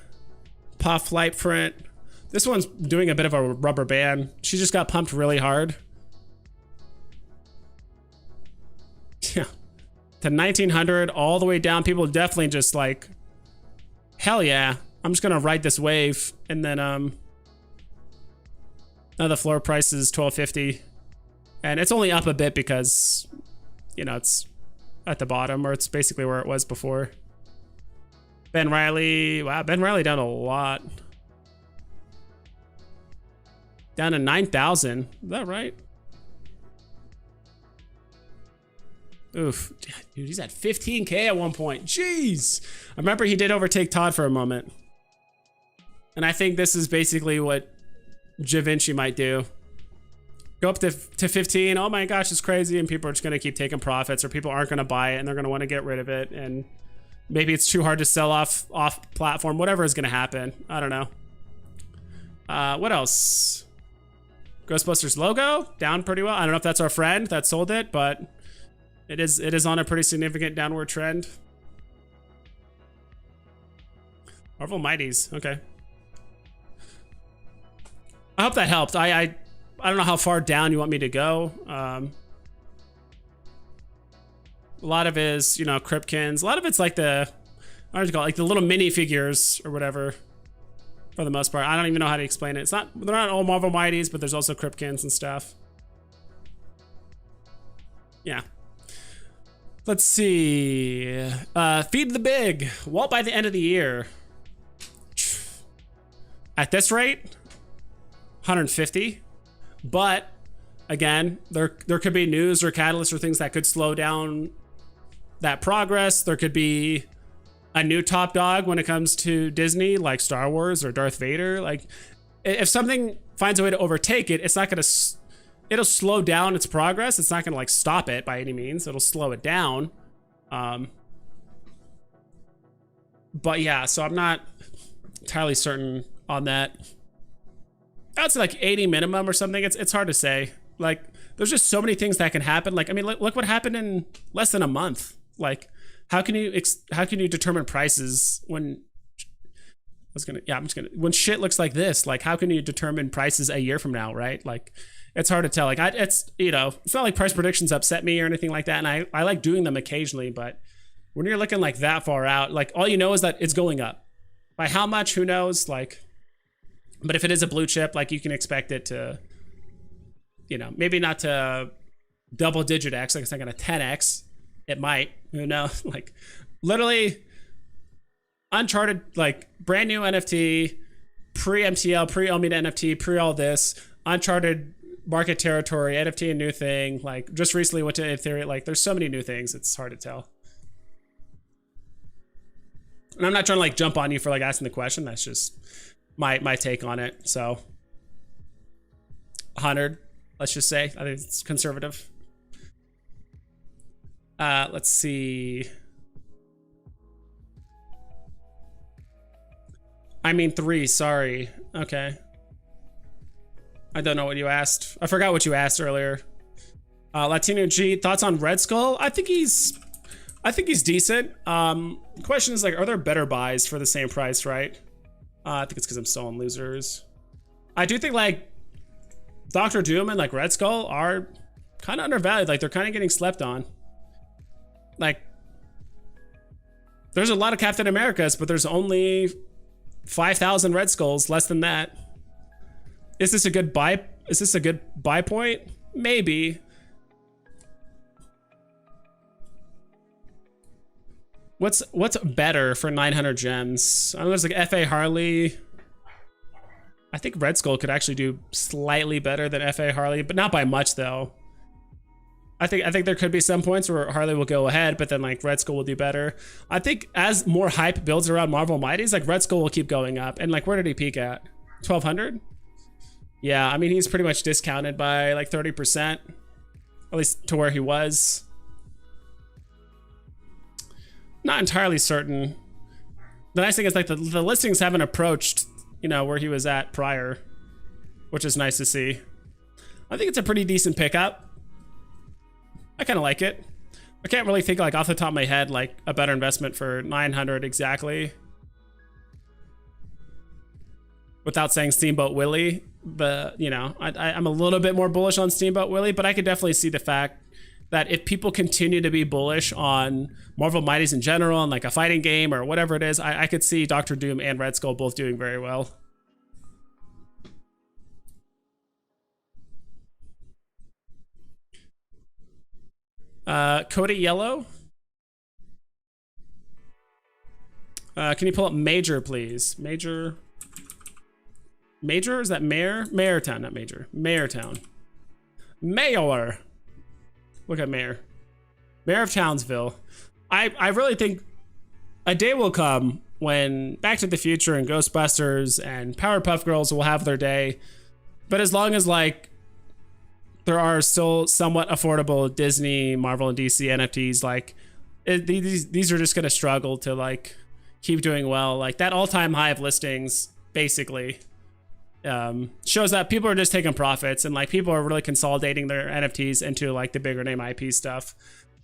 Puff, Light Print. This one's doing a bit of a rubber band. She just got pumped really hard. Yeah. To 1900, all the way down. People definitely just like, hell yeah. I'm just gonna ride this wave. And then, now the floor price is $12.50. And it's only up a bit because, you know, it's at the bottom, or it's basically where it was before. Ben Riley. Wow, Ben Riley down a lot. Down to 9,000. Is that right? Oof. Dude, he's at 15K at one point. Jeez. I remember he did overtake Todd for a moment. And I think this is basically what Da Vinci might do. Go up to 15. Oh my gosh, it's crazy. And people are just going to keep taking profits, or people aren't going to buy it and they're going to want to get rid of it. And maybe it's too hard to sell off platform. Whatever is going to happen. I don't know. What else? Ghostbusters logo down pretty well. I don't know if that's our friend that sold it, but it is on a pretty significant downward trend. Marvel Mighties. Okay. I hope that helped. I don't know how far down you want me to go. A lot of it is, you know, Kripkins. A lot of it's like the, I don't know, like the little mini figures or whatever. For the most part, I don't even know how to explain it. It's not, they're not all Marvel Mighties, but there's also Kripkins and stuff. Yeah. Let's see. Feed the Big. Walt by the end of the year. At this rate, 150. But again, there could be news or catalysts or things that could slow down that progress. There could be a new top dog when it comes to Disney, like Star Wars or Darth Vader. Like, if something finds a way to overtake it, it's not gonna, it'll slow down its progress. It's not gonna like stop it by any means. It'll slow it down. But yeah, so I'm not entirely certain on that. That's like 80 minimum or something. It's hard to say. Like, there's just so many things that can happen. Like, I mean, look what happened in less than a month. Like, how can you determine prices when when shit looks like this? Like, how can you determine prices a year from now, right? Like, it's hard to tell. Like, it's, you know, it's not like price predictions upset me or anything like that. And I like doing them occasionally, but when you're looking like that far out, like, all you know is that it's going up. By how much, who knows? Like, but if it is a blue chip, like, you can expect it to, you know, maybe not to double digit X, like it's not gonna 10X. It might, who knows? Like, literally Uncharted, like, brand new NFT, pre-MTL, pre-Elmina NFT, pre-all this, Uncharted market territory, NFT a new thing, like, just recently went to Ethereum. Like, there's so many new things, it's hard to tell. And I'm not trying to like jump on you for like asking the question. That's just my take on it. So 100, let's just say. I think it's conservative. Let's see. I mean 3, sorry. Okay. I don't know what you asked. I forgot what you asked earlier. Latino G, thoughts on Red Skull? I think he's decent. The question is, like, are there better buys for the same price, right? I think it's because I'm still on losers. I do think, like, Dr. Doom and, like, Red Skull are kind of undervalued. Like, they're kind of getting slept on. Like, there's a lot of Captain Americas, but there's only 5,000 Red Skulls, less than that. Is this a good buy? Is this a good buy point? Maybe. What's better for 900 gems? I know there's like F.A. Harley. I think Red Skull could actually do slightly better than F.A. Harley, but not by much though. I think there could be some points where Harley will go ahead, but then like Red Skull will do better. I think as more hype builds around Marvel Mighties, like Red Skull will keep going up. And like, where did he peak at? 1,200? Yeah, I mean, he's pretty much discounted by like 30%, at least to where he was. Not entirely certain. The nice thing is like the listings haven't approached, you know, where he was at prior, which is nice to see. I think it's a pretty decent pickup. I kind of like it. I can't really think like off the top of my head like a better investment for 900 exactly. Without saying Steamboat Willie, but you know, I'm a little bit more bullish on Steamboat Willie, but I could definitely see the fact that if people continue to be bullish on Marvel Mighties in general and like a fighting game or whatever it is, I could see Doctor Doom and Red Skull both doing very well. Cody Yellow. Can you pull up Major, please? Major. Major? Is that Mayor? Mayortown, not Major. Mayortown. Mayor. Look at Mayor. Mayor of Townsville. I really think a day will come when Back to the Future and Ghostbusters and Powerpuff Girls will have their day. But as long as like there are still somewhat affordable Disney, Marvel, and DC NFTs, like these are just gonna struggle to like keep doing well. Like that all-time high of listings basically shows that people are just taking profits and like people are really consolidating their NFTs into like the bigger name IP stuff.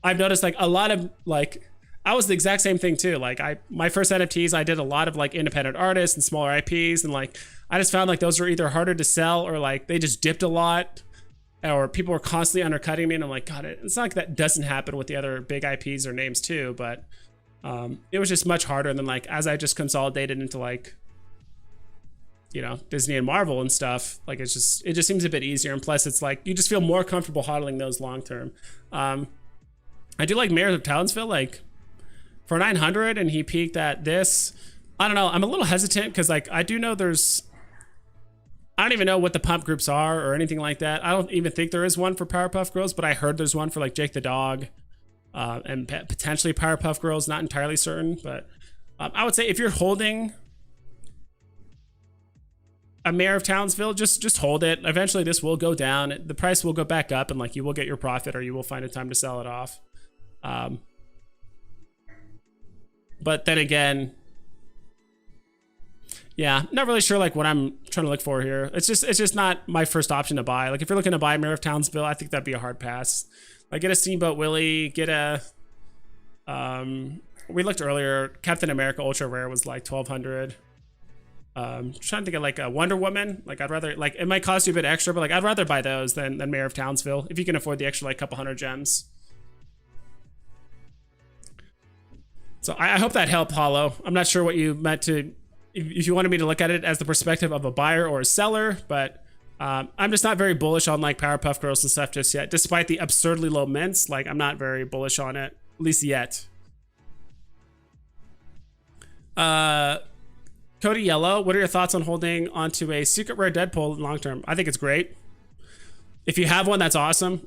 I've noticed like a lot of like, I was the exact same thing too. Like my first NFTs, I did a lot of like independent artists and smaller IPs. And like, I just found like those were either harder to sell or like they just dipped a lot or people were constantly undercutting me. And I'm like, God, it's not like that doesn't happen with the other big IPs or names too. But it was just much harder than like, as I just consolidated into like, you know, Disney and Marvel and stuff, like it just seems a bit easier. And plus it's like, you just feel more comfortable hodling those long-term. I do like Mayor of Townsville, like for 900 and he peaked at this. I don't know. I'm a little hesitant because like, I do know I don't even know what the pump groups are or anything like that. I don't even think there is one for Powerpuff Girls, but I heard there's one for like Jake the Dog and potentially Powerpuff Girls, not entirely certain, but I would say if you're holding a Mayor of Townsville, just hold it. Eventually this will go down. The price will go back up and like you will get your profit or you will find a time to sell it off. But then again, yeah, not really sure like what I'm trying to look for here. It's just not my first option to buy. Like if you're looking to buy Mayor of Townsville, I think that'd be a hard pass. Like get a Steamboat Willie, get a we looked earlier, Captain America Ultra Rare was like 1,200. Trying to get like a Wonder Woman. Like I'd rather, like it might cost you a bit extra, but like I'd rather buy those than Mayor of Townsville if you can afford the extra like couple hundred gems. So I hope that helped, Hollow. I'm not sure what you meant to, if you wanted me to look at it as the perspective of a buyer or a seller, but I'm just not very bullish on like Powerpuff Girls and stuff just yet. Despite the absurdly low mints, like I'm not very bullish on it, at least yet. Cody Yellow, what are your thoughts on holding onto a secret rare Deadpool long term? I think it's great. If you have one, that's awesome.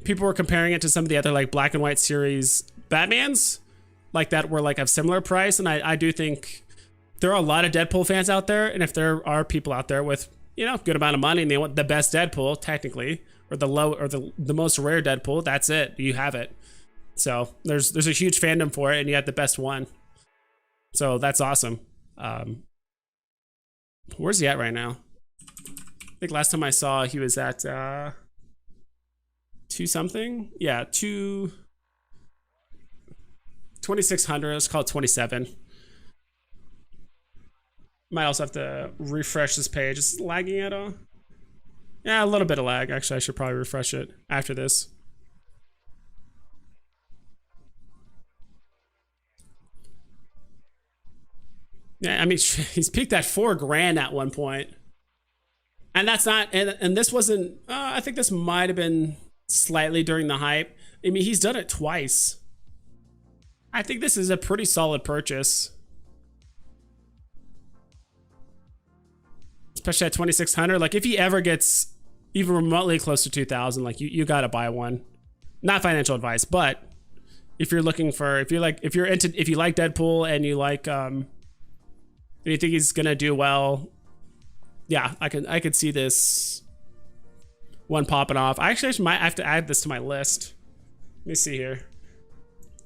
People were comparing it to some of the other like black and white series Batmans, like that were like of similar price, and I do think there are a lot of Deadpool fans out there, and if there are people out there with, you know, good amount of money and they want the best Deadpool technically, or the most rare Deadpool, that's it. You have it. So there's a huge fandom for it, and you have the best one. So that's awesome. Where's he at right now? I think last time I saw he was at 2 something. Yeah, 2,600. Let's call it 27. Might also have to refresh this page. Is it lagging at all? Yeah, a little bit of lag. Actually, I should probably refresh it after this. Yeah, I mean, he's peaked at $4,000 at one point. And that's not, and this wasn't, I think this might have been slightly during the hype. I mean, he's done it twice. I think this is a pretty solid purchase. Especially at 2,600. Like if he ever gets, even remotely close to 2,000, like you got to buy one. Not financial advice, but if you're looking for, if you like Deadpool and you like, you think he's gonna do well, yeah, I could see this one popping off. I actually might have to add this to my list. Let me see here.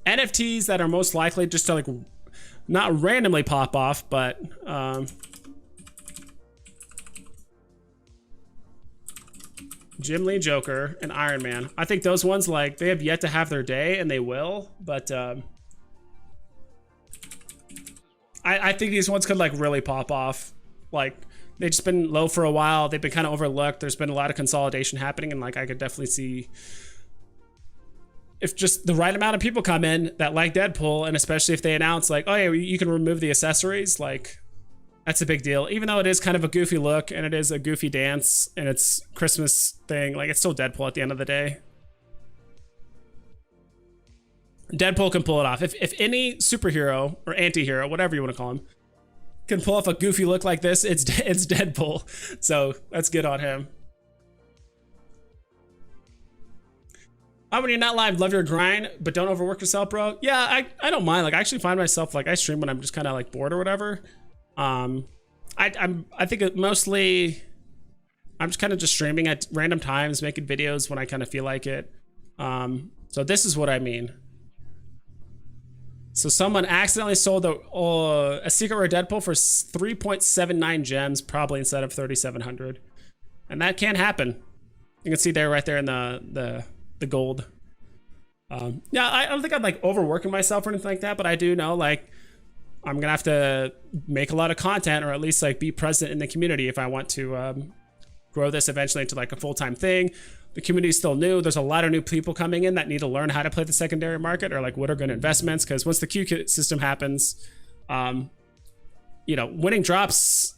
NFTs that are most likely just to like not randomly pop off, but Jim Lee Joker and Iron Man. I think those ones, like, they have yet to have their day, and they will, but I think these ones could like really pop off. Like, they've just been low for a while. They've been kind of overlooked. There's been a lot of consolidation happening, and like I could definitely see if just the right amount of people come in that like Deadpool, and especially if they announce like, oh yeah, you can remove the accessories, like that's a big deal. Even though it is kind of a goofy look and it is a goofy dance and it's Christmas thing, like it's still Deadpool at the end of the day. Deadpool can pull it off. If any superhero or anti-hero, whatever you want to call him, can pull off a goofy look like this, it's Deadpool. So that's good on him. When you're not live, love your grind, but don't overwork yourself, bro. Yeah, I don't mind. Like, I actually find myself, like, I stream when I'm just kind of like bored or whatever. I think it mostly, I'm just kind of just streaming at random times, making videos when I kind of feel like it. So this is what I mean. So someone accidentally sold a secret rare Deadpool for 3.79 gems, probably instead of 3,700, and that can happen. You can see there, right there in the gold. Yeah, I don't think I'm like overworking myself or anything like that, but I do know like I'm gonna have to make a lot of content, or at least like be present in the community if I want to grow this eventually into like a full-time thing. The community is still new. There's a lot of new people coming in that need to learn how to play the secondary market, or like what are good investments, because once the Q system happens, you know, winning drops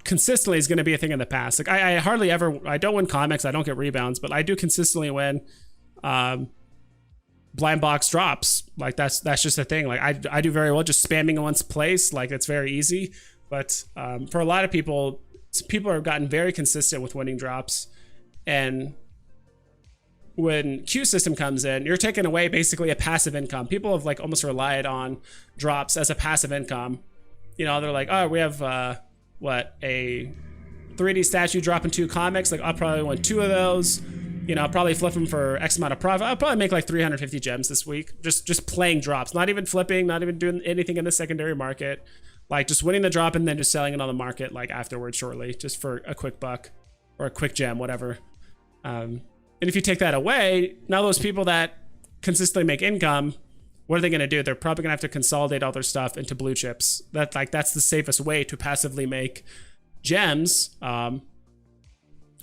consistently is going to be a thing in the past. Like I hardly ever, I don't win comics, I don't get rebounds, but I do consistently win blind box drops. Like that's just a thing. Like I do very well just spamming in one's place. Like it's very easy, but for a lot of people have gotten very consistent with winning drops. And when Q system comes in, you're taking away basically a passive income. People have like almost relied on drops as a passive income. You know, they're like, oh, we have what, a 3D statue dropping 2 comics. Like I'll probably win 2 of those. You know, I'll probably flip them for X amount of profit. I'll probably make like 350 gems this week. Just playing drops, not even flipping, not even doing anything in the secondary market. Like just winning the drop and then just selling it on the market like afterwards shortly, just for a quick buck or a quick gem, whatever. And if you take that away, now those people that consistently make income, what are they going to do? They're probably going to have to consolidate all their stuff into blue chips. That's the safest way to passively make gems.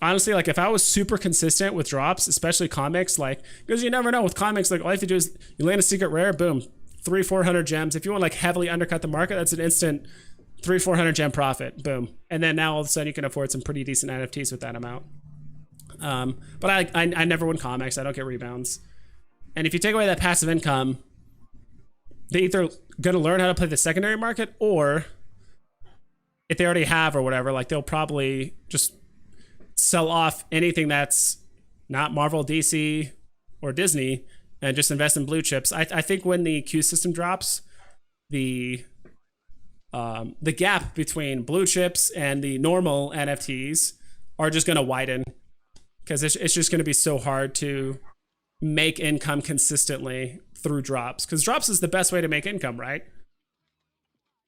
Honestly, like if I was super consistent with drops, especially comics, like, because you never know with comics, like all you have to do is you land a secret rare, boom, 300-400 gems. If you want to like heavily undercut the market, that's an instant 300-400 gem profit, boom. And then now all of a sudden you can afford some pretty decent NFTs with that amount. But I never win comics. I don't get rebounds. And if you take away that passive income, they either gonna learn how to play the secondary market, or if they already have or whatever, like they'll probably just sell off anything that's not Marvel, DC, or Disney and just invest in blue chips. I think when the Q system drops, the gap between blue chips and the normal NFTs are just gonna widen. Because it's just going to be so hard to make income consistently through drops. Because drops is the best way to make income, right?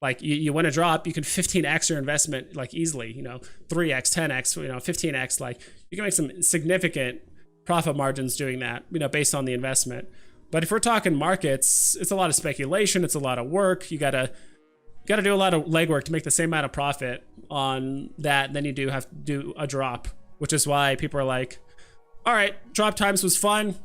Like you win a drop, you can 15x your investment like easily. You know, 3x, 10x, you know, 15x. Like you can make some significant profit margins doing that. You know, based on the investment. But if we're talking markets, it's a lot of speculation. It's a lot of work. You gotta do a lot of legwork to make the same amount of profit on that than you do have to do a drop. Which is why people are like, all right, drop times was fun.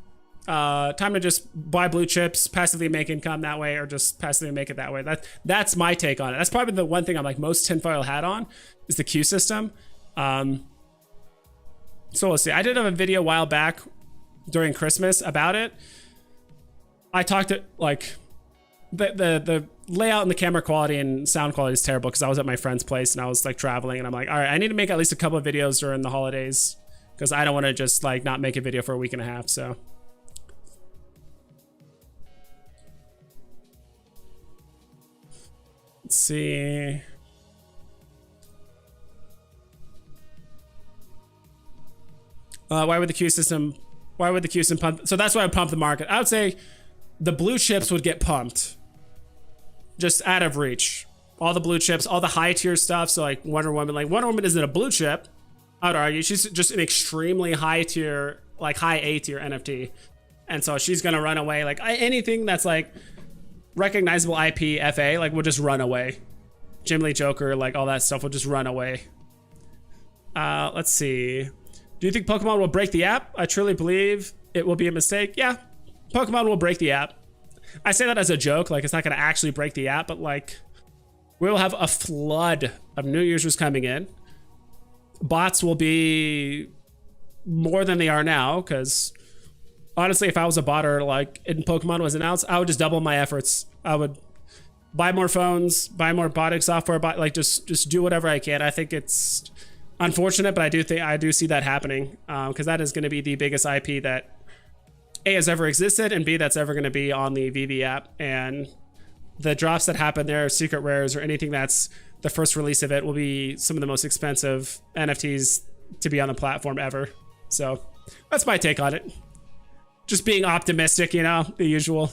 Time to just buy blue chips, passively make income that way, or just passively make it that way. That's my take on it. That's probably the one thing I'm like most tinfoil hat on is the Q system. So let's see. I did have a video a while back during Christmas about it. I talked to like the layout and the camera quality and sound quality is terrible because I was at my friend's place and I was like traveling and I'm like, all right, I need to make at least a couple of videos during the holidays because I don't want to just like not make a video for a week and a half. So let's see. Why would the Q system pump? So that's why I pump the market. I would say the blue chips would get pumped just out of reach. All the blue chips, all the high tier stuff. So like Wonder Woman, isn't a blue chip. I would argue she's just an extremely high tier, like high A tier NFT. And so she's going to run away. Like anything that's like recognizable IP FA, like will just run away. Jim Lee Joker, like all that stuff will just run away. Let's see. Do you think Pokemon will break the app? I truly believe it will be a mistake. Yeah, Pokemon will break the app. I say that as a joke, like it's not going to actually break the app, but like we'll have a flood of new users coming in. Bots will be more than they are now, because honestly, if I was a botter like in Pokemon was announced, I would just double my efforts. I would buy more phones, buy more botting software, like just do whatever I can. I think it's unfortunate, but I do see that happening, because that is going to be the biggest IP that A has ever existed, and B that's ever going to be on the Veve app. And the drops that happen there, secret rares or anything that's the first release of it, will be some of the most expensive NFTs to be on the platform ever. So that's my take on it. Just being optimistic, you know, the usual.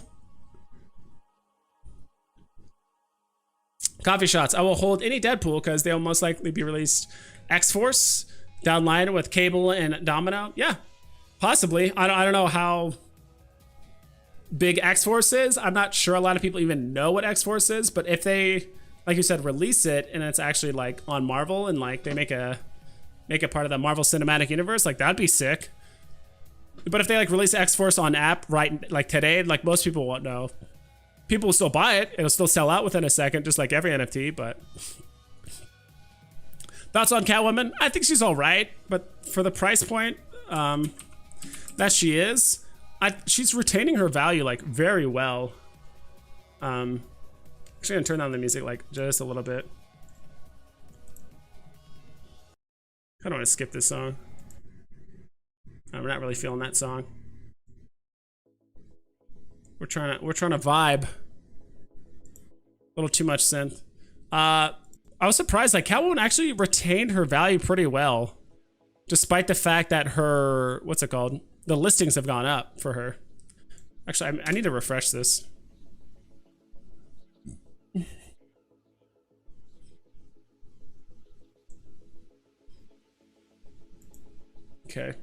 Coffee shots. I will hold any Deadpool because they will most likely be released. X-Force downline with Cable and Domino. Yeah, possibly. I don't know how big X-Force is. I'm not sure a lot of people even know what X-Force is, but if they, like you said, release it and it's actually like on Marvel and like they make it part of the Marvel Cinematic Universe, like that'd be sick. But if they like release X-Force on app right like today, like most people won't know. People will still buy it. It'll still sell out within a second, just like every NFT, but thoughts on Catwoman? I think she's all right, but for the price point that she is, she's retaining her value like very well. Actually gonna turn down the music like just a little bit. I don't want to skip this song. We're not really feeling that song. We're trying to vibe. A little too much synth. I was surprised, like Catwoman actually retained her value pretty well, despite the fact that her, what's it called? The listings have gone up for her. Actually, I need to refresh this. Okay.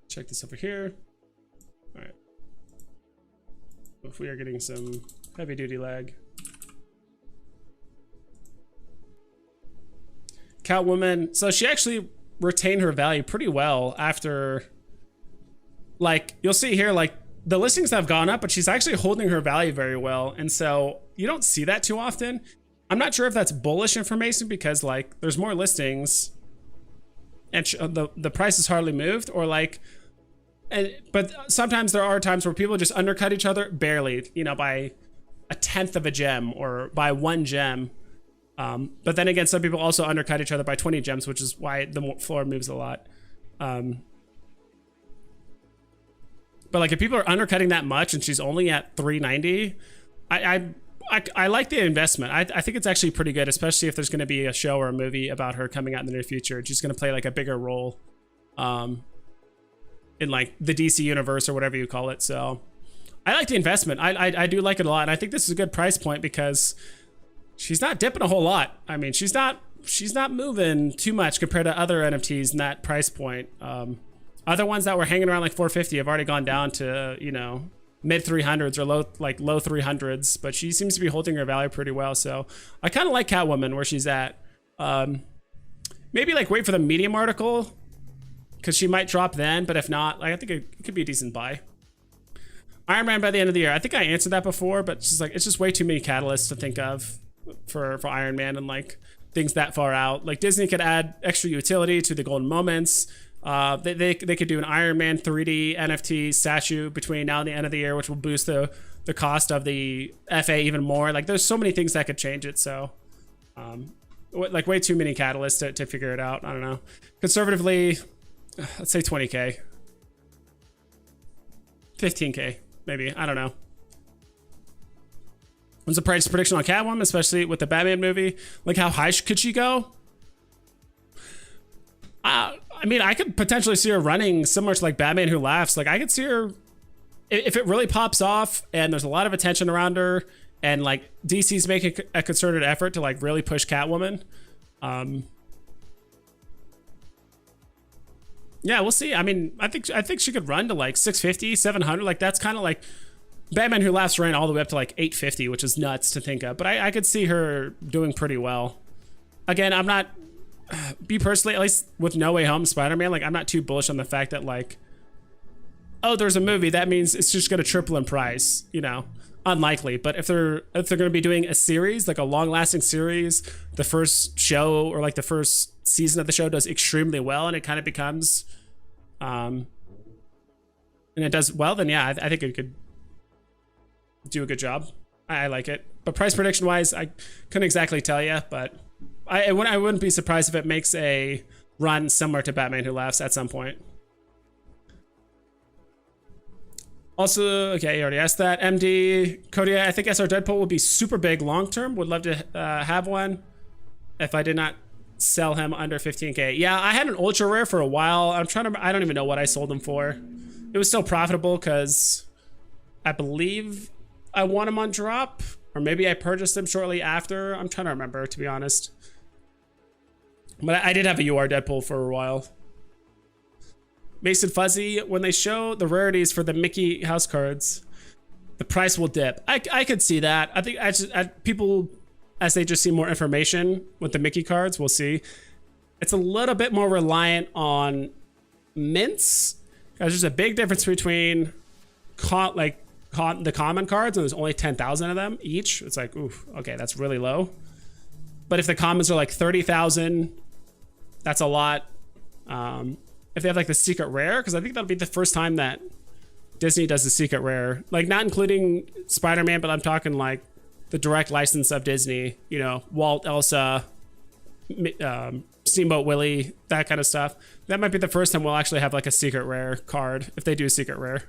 Check this over here. All right. If we are getting some heavy duty lag. Catwoman, so she actually retained her value pretty well after, like, you'll see here, like, the listings have gone up, but she's actually holding her value very well. And so you don't see that too often. I'm not sure if that's bullish information because, like, there's more listings and the price has hardly moved, or like, but sometimes there are times where people just undercut each other barely, you know, by a tenth of a gem or by 1 gem. But then again, some people also undercut each other by 20 gems, which is why the floor moves a lot. But like if people are undercutting that much and she's only at 390, I like the investment. I think it's actually pretty good, especially if there's going to be a show or a movie about her coming out in the near future. She's going to play like a bigger role in like the DC universe or whatever you call it. So I like the investment. I do like it a lot. And I think this is a good price point because she's not dipping a whole lot. I mean, she's not moving too much compared to other NFTs in that price point. Other ones that were hanging around like 450 have already gone down to, you know, mid 300s or low 300s, but she seems to be holding her value pretty well. So I kind of like Catwoman where she's at. Maybe like wait for the Medium article because she might drop then, but if not, like I think it could be a decent buy. Iron Man by the end of the year. I think I answered that before, but it's just way too many catalysts to think of for Iron Man and like things that far out. Like Disney could add extra utility to the golden moments. They could do an Iron Man 3D NFT statue between now and the end of the year, which will boost the cost of the FA even more. Like there's so many things that could change it. So like way too many catalysts to figure it out. I don't know. Conservatively, let's say 20K. 15K, maybe. I don't know. What's the price prediction on Catwoman, especially with the Batman movie? Like, how high could she go? I mean, I could potentially see her running similar to like Batman Who Laughs. Like, I could see her, if it really pops off and there's a lot of attention around her and like DC's making a concerted effort to like really push Catwoman. Yeah, we'll see. I mean, I think she could run to like 650, 700. Like, that's kind of like Batman Who Laughs ran all the way up to like 850, which is nuts to think of. But I could see her doing pretty well. Again, I'm not, be personally, at least with No Way Home Spider-Man, like I'm not too bullish on the fact that like, oh, there's a movie, that means it's just gonna triple in price, you know? Unlikely. But if they're gonna be doing a series, like a long-lasting series, the first show or like the first season of the show does extremely well and it kind of becomes and it does well, then yeah, I think it could do a good job. I like it. But price prediction wise, I couldn't exactly tell you, but I wouldn't be surprised if it makes a run similar to Batman Who Laughs at some point. Also, okay, you already asked that. MD, Cody, I think SR Deadpool will be super big long term. Would love to have one if I did not sell him under 15K. Yeah, I had an ultra rare for a while. I don't even know what I sold him for. It was still profitable because I believe I won him on drop, or maybe I purchased him shortly after. I'm trying to remember, to be honest. But I did have a UR Deadpool for a while. Mason Fuzzy, when they show the rarities for the Mickey house cards, the price will dip. I could see that. I think people, as they just see more information with the Mickey cards, we'll see. It's a little bit more reliant on mints, because there's a big difference between the common cards, and there's only 10,000 of them each. It's like, oof, okay, that's really low. But if the commons are like 30,000, that's a lot. If they have like the secret rare, because I think that'll be the first time that Disney does the secret rare, like not including Spider-Man, but I'm talking like the direct license of Disney, you know, Walt, Elsa, Steamboat Willie, that kind of stuff. That might be the first time we'll actually have like a secret rare card, if they do a secret rare.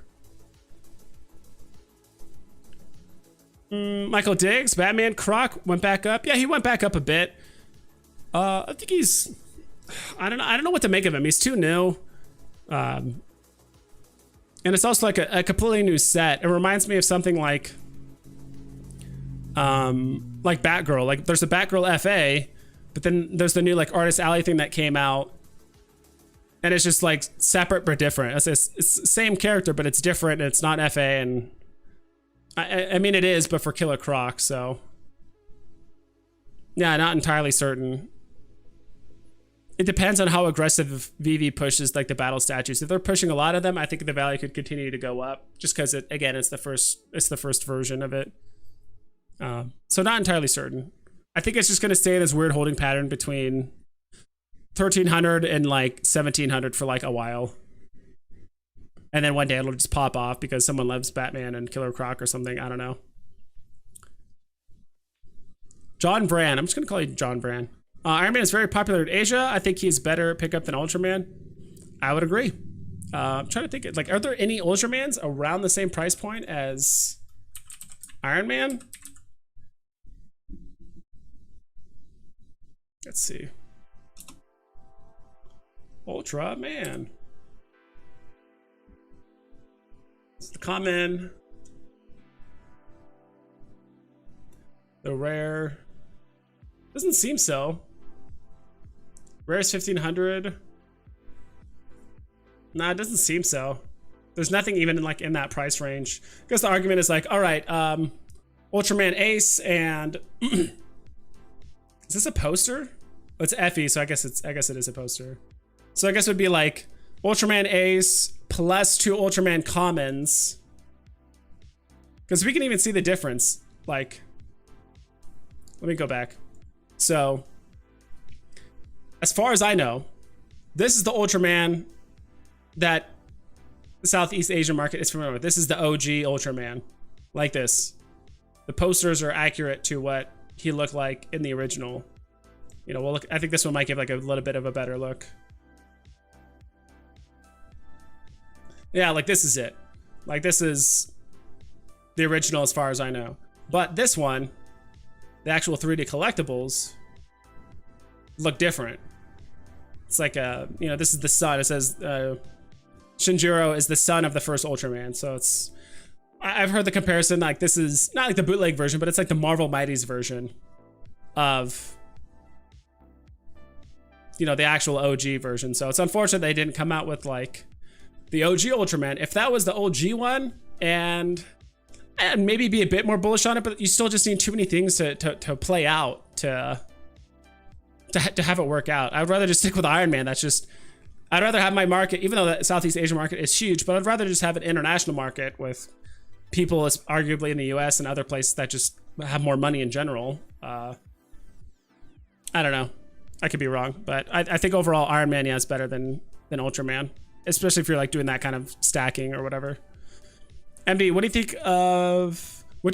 Michael Diggs, Batman Croc went back up. Yeah, he went back up a bit. I think he's, I don't know what to make of him. He's too new. And it's also like a completely new set. It reminds me of something like Batgirl. Like there's a Batgirl FA, but then there's the new like Artist Alley thing that came out. And it's just like separate but different. It's the same character, but it's different and it's not FA, and I mean it is, but for Killer Croc, so yeah, not entirely certain. It depends on how aggressive Veve pushes like the battle statues. If they're pushing a lot of them, I think the value could continue to go up, just because it's the first version of it. So not entirely certain. I think it's just gonna stay in this weird holding pattern between 1,300 and like 1,700 for like a while. And then one day it'll just pop off because someone loves Batman and Killer Croc or something. I don't know. John Brand. I'm just going to call you John Brand. Iron Man is very popular in Asia. I think he's better pickup than Ultraman. I would agree. I'm trying to think. Like, are there any Ultramans around the same price point as Iron Man? Let's see. Ultraman. It's the common, the rare. Doesn't seem so. Rare is 1,500. Nah, it doesn't seem so. There's nothing even in that price range. I guess the argument is like, all right, Ultraman Ace and is this a poster? Oh, it's FE, so I guess it is a poster. So I guess it would be like Ultraman Ace plus 2 Ultraman commons, because we can even see the difference. Like, let me go back. So as far as I know, this is the Ultraman that the Southeast Asian market is familiar with. This is the OG Ultraman, like this. The posters are accurate to what he looked like in the original. You know, we'll look. I think this one might give like a little bit of a better look. Yeah, like this is it. Like this is the original as far as I know. But this one, the actual 3D collectibles look different. It's like you know, this is the son. It says Shinjiro is the son of the first Ultraman. So it's, I've heard the comparison, like this is not like the bootleg version, but it's like the Marvel Mighties version of, you know, the actual OG version. So it's unfortunate they didn't come out with like the OG Ultraman. If that was the OG one, and maybe be a bit more bullish on it, but you still just need too many things to play out to have it work out. I'd rather just stick with Iron Man. That's just, I'd rather have my market, even though the Southeast Asian market is huge, but I'd rather just have an international market with people arguably in the US and other places that just have more money in general. I don't know. I could be wrong, but I think overall Iron Man, yeah, is better than Ultraman, especially if you're like doing that kind of stacking or whatever. MD, what do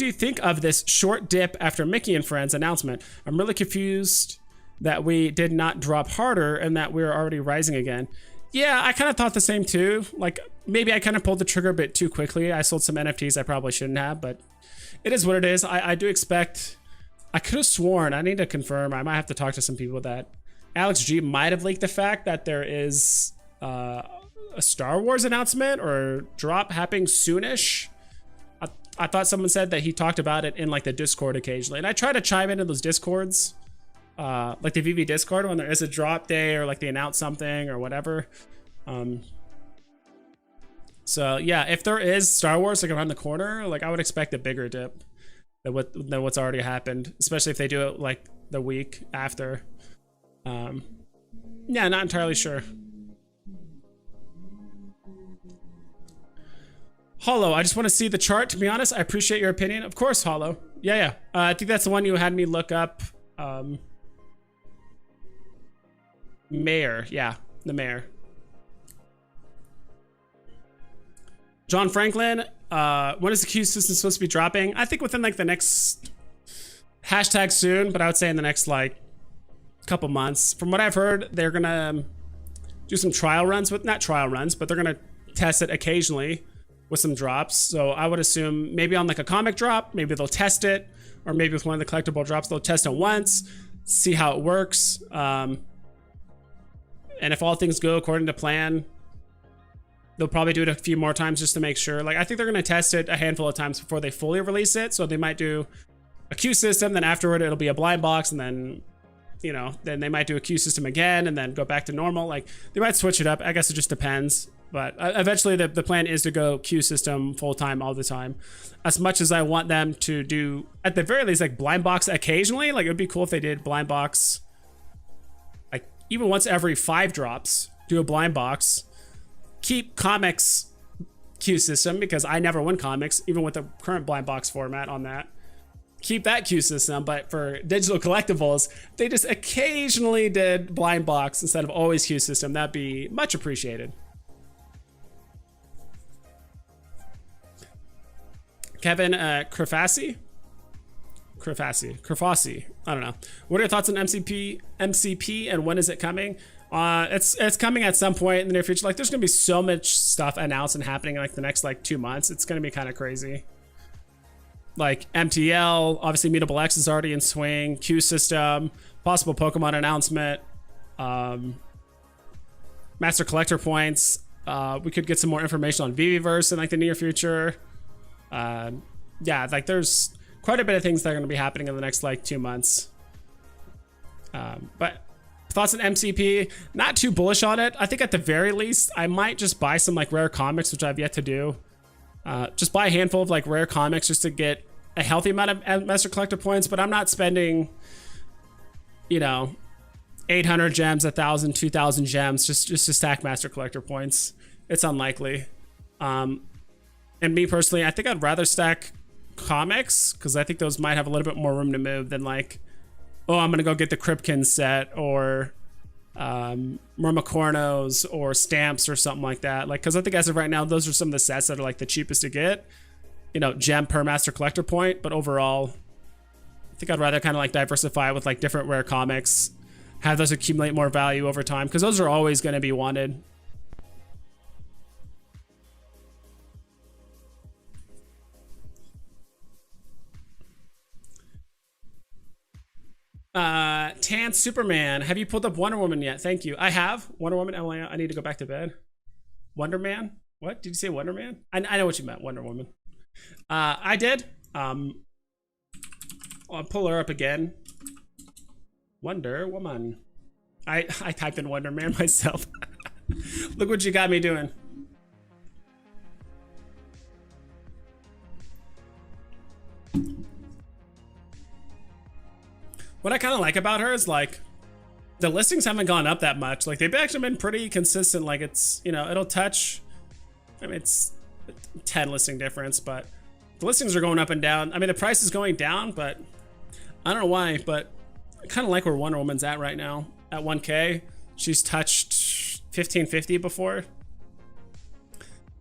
you think of this short dip after Mickey and Friends announcement? I'm really confused that we did not drop harder and that we're already rising again. Yeah, I kind of thought the same too. Like maybe I kind of pulled the trigger a bit too quickly. I sold some NFTs I probably shouldn't have, but it is what it is. I do expect, I could have sworn, I need to confirm, I might have to talk to some people, that Alex G might have leaked the fact that there is a Star Wars announcement or drop happening soonish. I thought someone said that he talked about it in like the Discord occasionally, and I try to chime into those Discords, like the VV Discord, when there is a drop day or like they announce something or whatever. So yeah, if there is Star Wars like around the corner, like I would expect a bigger dip than what's already happened, especially if they do it like the week after. Yeah, not entirely sure. Hollow, I just want to see the chart, to be honest. I appreciate your opinion. Of course, Hollow. Yeah. I think that's the one you had me look up. Mayor. Yeah, the mayor. John Franklin, when is the Q system supposed to be dropping? I think within like the next hashtag soon, but I would say in the next like couple months. From what I've heard, they're gonna do some trial runs with, not trial runs, but they're gonna test it occasionally with some drops. So I would assume maybe on like a comic drop, maybe they'll test it, or maybe with one of the collectible drops, they'll test it once, see how it works. And if all things go according to plan, they'll probably do it a few more times just to make sure. Like I think they're gonna test it a handful of times before they fully release it. So they might do a queue system, then afterward it'll be a blind box, and then, you know, then they might do a queue system again and then go back to normal. Like they might switch it up. I guess it just depends. But eventually the plan is to go queue system full time all the time. As much as I want them to do, at the very least, like blind box occasionally, like it would be cool if they did blind box, like even once every 5 drops, do a blind box, keep comics queue system, because I never win comics, even with the current blind box format on that. Keep that queue system, but for digital collectibles, they just occasionally did blind box instead of always queue system. That'd be much appreciated. Kevin Crafasi, I don't know. What are your thoughts on MCP, and when is it coming? It's coming at some point in the near future. Like there's gonna be so much stuff announced and happening in like the next like 2 months. It's gonna be kind of crazy. Like MTL, obviously Mutable X is already in swing, queue system, possible Pokemon announcement, Master Collector points. We could get some more information on Viviverse in like the near future. Yeah, like there's quite a bit of things that are going to be happening in the next like 2 months. But thoughts on MCP, not too bullish on it. I think at the very least, I might just buy some like rare comics, which I've yet to do. Just buy a handful of like rare comics just to get a healthy amount of Master Collector points, but I'm not spending, you know, 800 gems, 1,000, 2,000 gems just to stack Master Collector points. It's unlikely. And me personally, I think I'd rather stack comics, because I think those might have a little bit more room to move than like, oh, I'm gonna go get the Kripken set or Murmacornos or stamps or something like that. Like, because I think as of right now, those are some of the sets that are like the cheapest to get. You know, gem per Master Collector point, but overall, I think I'd rather kind of like diversify with like different rare comics. have those accumulate more value over time, because those are always going to be wanted. Tan Superman, have you pulled up Wonder Woman yet? Thank you. I have. Wonder Woman. Oh, I need to go back to bed. Wonder Man? What? Did you say Wonder Man? I know what you meant, Wonder Woman. I did. I'll pull her up again. Wonder Woman. I typed in Wonder Man myself. Look what you got me doing. What I kind of like about her is like the listings haven't gone up that much. Like they've actually been pretty consistent. Like it's, you know, it'll touch, I mean, it's 10 listing difference, but the listings are going up and down. I mean, the price is going down, but I don't know why, but I kind of like where Wonder Woman's at right now at 1K. She's touched 1550 before.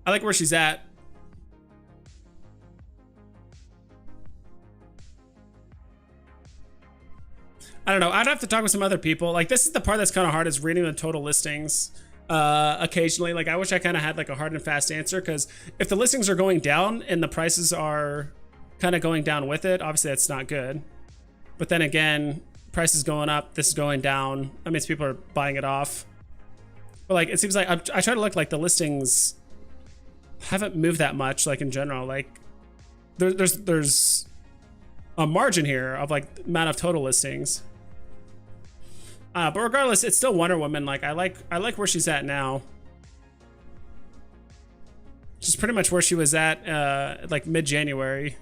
I like where she's at. I don't know. I'd have to talk with some other people. Like this is the part that's kind of hard, is reading the total listings occasionally. Like I wish I kind of had like a hard and fast answer, because if the listings are going down and the prices are kind of going down with it, obviously that's not good. But then again, price is going up, this is going down. That means people are buying it off. But like it seems like I try to look, like the listings haven't moved that much. Like in general, like there's a margin here of like amount of total listings. But regardless, it's still Wonder Woman. Like I like where she's at now. She's pretty much where she was at like mid-January.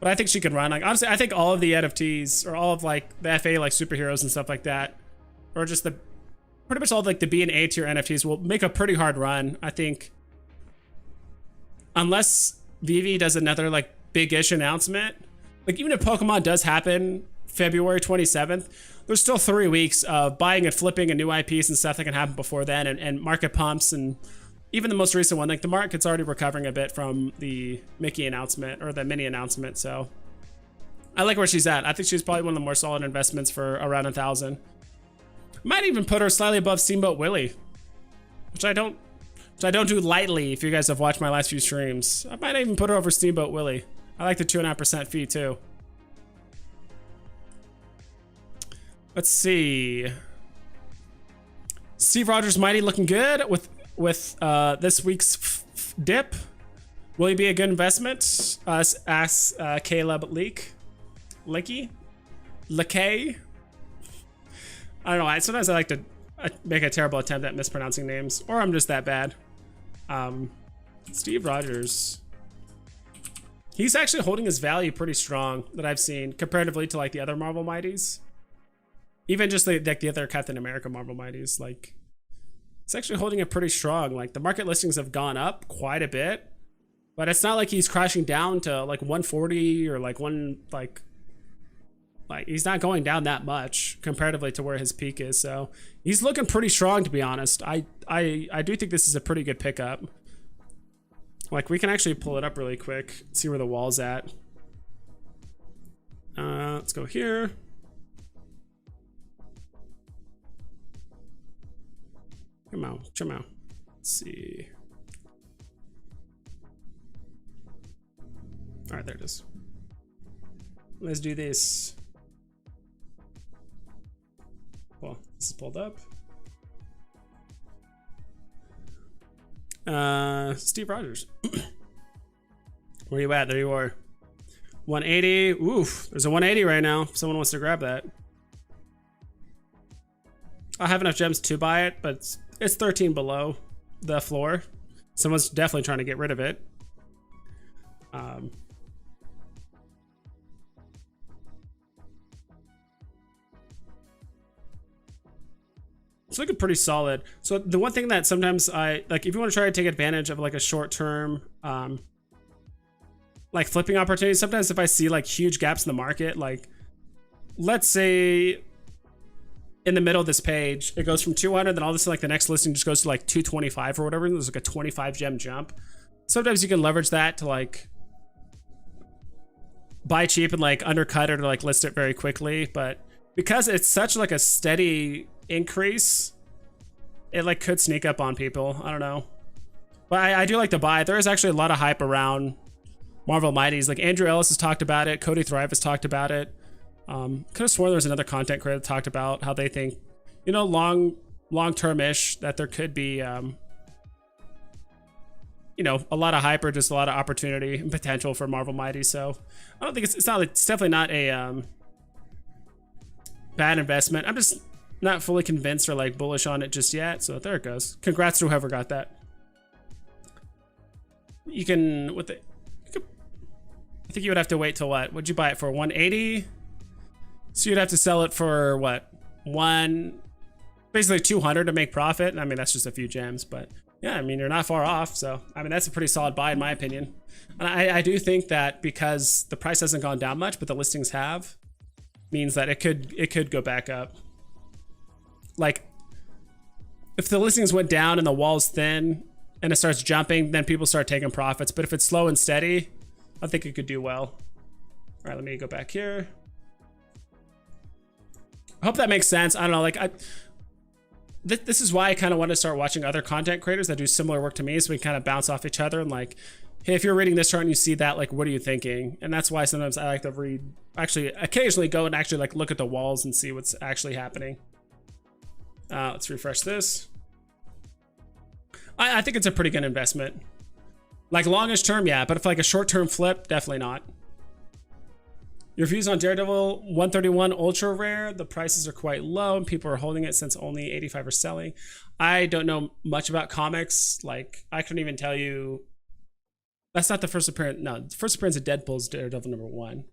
But I think she could run. Like honestly, I think all of the NFTs, or all of like the FA like superheroes and stuff like that, or just the pretty much all of, like the B and A tier NFTs will make a pretty hard run. I think unless Veve does another like big-ish announcement. Like even if Pokemon does happen February 27th, there's still 3 weeks of buying and flipping and new IPs and stuff that can happen before then, and market pumps, and even the most recent one, like the market's already recovering a bit from the Mickey announcement, or the mini announcement. So I like where she's at. I think she's probably one of the more solid investments for around 1,000. Might even put her slightly above Steamboat Willie, which I don't do lightly. If you guys have watched my last few streams, I might even put her over Steamboat Willie. I like the 2.5% fee too. Let's see. Steve Rogers Mighty looking good with this week's dip. Will he be a good investment? Asks Caleb Licky. I don't know. Sometimes I like to make a terrible attempt at mispronouncing names, or I'm just that bad. Steve Rogers. He's actually holding his value pretty strong that I've seen comparatively to like the other Marvel Mighties. Even just like the other Captain America Marvel Mighties, like it's actually holding it pretty strong. Like the market listings have gone up quite a bit, but it's not like he's crashing down to like 140 or like like he's not going down that much comparatively to where his peak is. So he's looking pretty strong, to be honest. I do think this is a pretty good pickup. Like we can actually pull it up really quick, see where the wall's at. Let's go here. Come on. Let's see. All right, there it is. Let's do this. Well, this is pulled up. Steve Rogers. Where you at? There you are. 180. Oof, there's a 180 right now. If someone wants to grab that. I have enough gems to buy it, but it's 13 below the floor. Someone's definitely trying to get rid of it. It's looking pretty solid. So the one thing that sometimes I like, if you want to try to take advantage of like a short-term like flipping opportunities, sometimes if I see like huge gaps in the market, like let's say in the middle of this page it goes from 200, then all of a sudden like the next listing just goes to like 225 or whatever, and there's like a 25 gem jump. Sometimes you can leverage that to like buy cheap and like undercut it or like list it very quickly. But because it's such like a steady increase, it like could sneak up on people. I don't know. But I do like to buy it. There is actually a lot of hype around Marvel Mighties. Like Andrew Ellis has talked about it. Cody Thrive has talked about it. Could have sworn there was another content creator that talked about how they think, you know, long-term-ish, that there could be, you know, a lot of hype or just a lot of opportunity and potential for Marvel Mighty. So I don't think it's definitely not a bad investment. I'm just not fully convinced or like bullish on it just yet. So there it goes. Congrats to whoever got that. You can, I think you would have to wait till what? Would you buy it for 180? So you'd have to sell it for what? Basically 200 to make profit. I mean, that's just a few gems, but yeah, I mean, you're not far off. So, I mean, that's a pretty solid buy in my opinion. And I do think that because the price hasn't gone down much, but the listings have, means that it could go back up. Like, if the listings went down and the wall's thin and it starts jumping, then people start taking profits. But if it's slow and steady, I think it could do well. All right, let me go back here. I hope that makes sense. I don't know, like this is why I kind of want to start watching other content creators that do similar work to me, so we kind of bounce off each other and like, hey, if you're reading this chart and you see that, like, what are you thinking? And that's why sometimes I like to read, actually occasionally go and actually like look at the walls and see what's actually happening. Let's refresh this. I think it's a pretty good investment. Like longish term, yeah, but if like a short-term flip, definitely not. Your views on Daredevil 131 ultra rare. The prices are quite low and people are holding it since only 85 are selling. I don't know much about comics. Like, I couldn't even tell you. That's not the first appearance. No, the first appearance of Deadpool's Daredevil #1.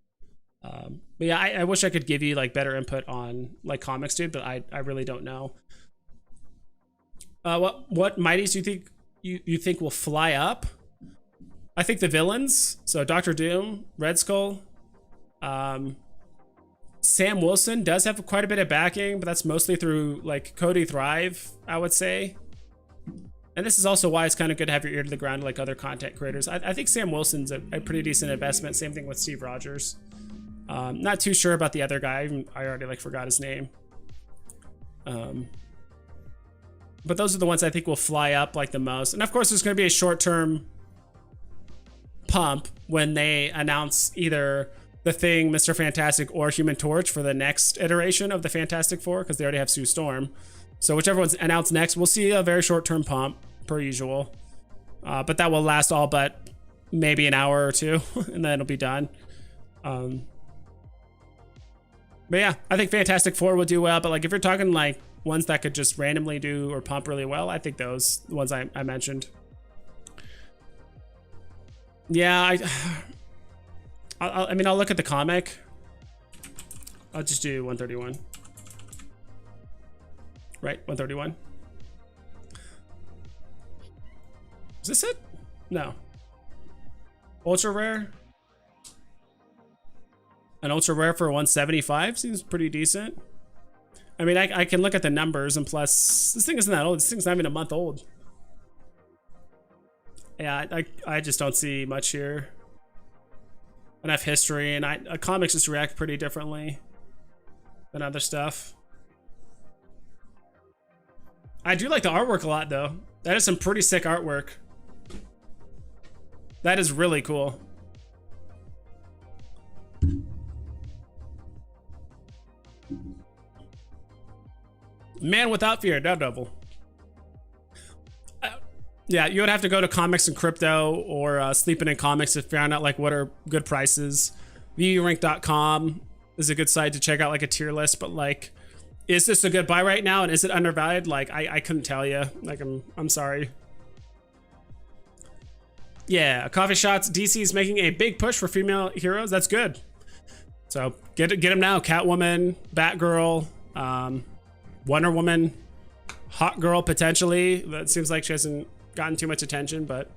But yeah, I wish I could give you like better input on like comics, dude, but I really don't know. What mighties do you think you think will fly up? I think the villains. So Doctor Doom, Red Skull. Sam Wilson does have quite a bit of backing, but that's mostly through like Cody Thrive, I would say. And this is also why it's kind of good to have your ear to the ground like other content creators. I think Sam Wilson's a pretty decent investment. Same thing with Steve Rogers. Not too sure about the other guy. I already like forgot his name. But those are the ones I think will fly up like the most. And of course, there's going to be a short-term pump when they announce either the Thing, Mr. Fantastic, or Human Torch for the next iteration of the Fantastic Four, because they already have Sue Storm. So whichever one's announced next, we'll see a very short-term pump, per usual. But that will last all but maybe an hour or two, and then it'll be done. But yeah, I think Fantastic Four will do well, but like if you're talking like ones that could just randomly do or pump really well, I think those, the ones I mentioned. Yeah, I mean, I'll look at the comic. I'll just do 131. Right, 131. Is this it? No. Ultra rare? An ultra rare for 175 seems pretty decent. I mean, I can look at the numbers, and plus, this thing isn't that old. This thing's not even a month old. Yeah, I just don't see much here. Enough history, and comics just react pretty differently than other stuff. I do like the artwork a lot, though. That is some pretty sick artwork. That is really cool. Man Without Fear, Daredevil. Yeah, you would have to go to Comics and Crypto or Sleeping in Comics to find out like what are good prices. VURank.com is a good site to check out like a tier list, but like, is this a good buy right now and is it undervalued? Like, I couldn't tell you. Like, I'm sorry. Yeah, Coffee Shots. DC is making a big push for female heroes. That's good. So get them now. Catwoman, Batgirl, Wonder Woman, Hot Girl potentially. That seems like she hasn't gotten too much attention, but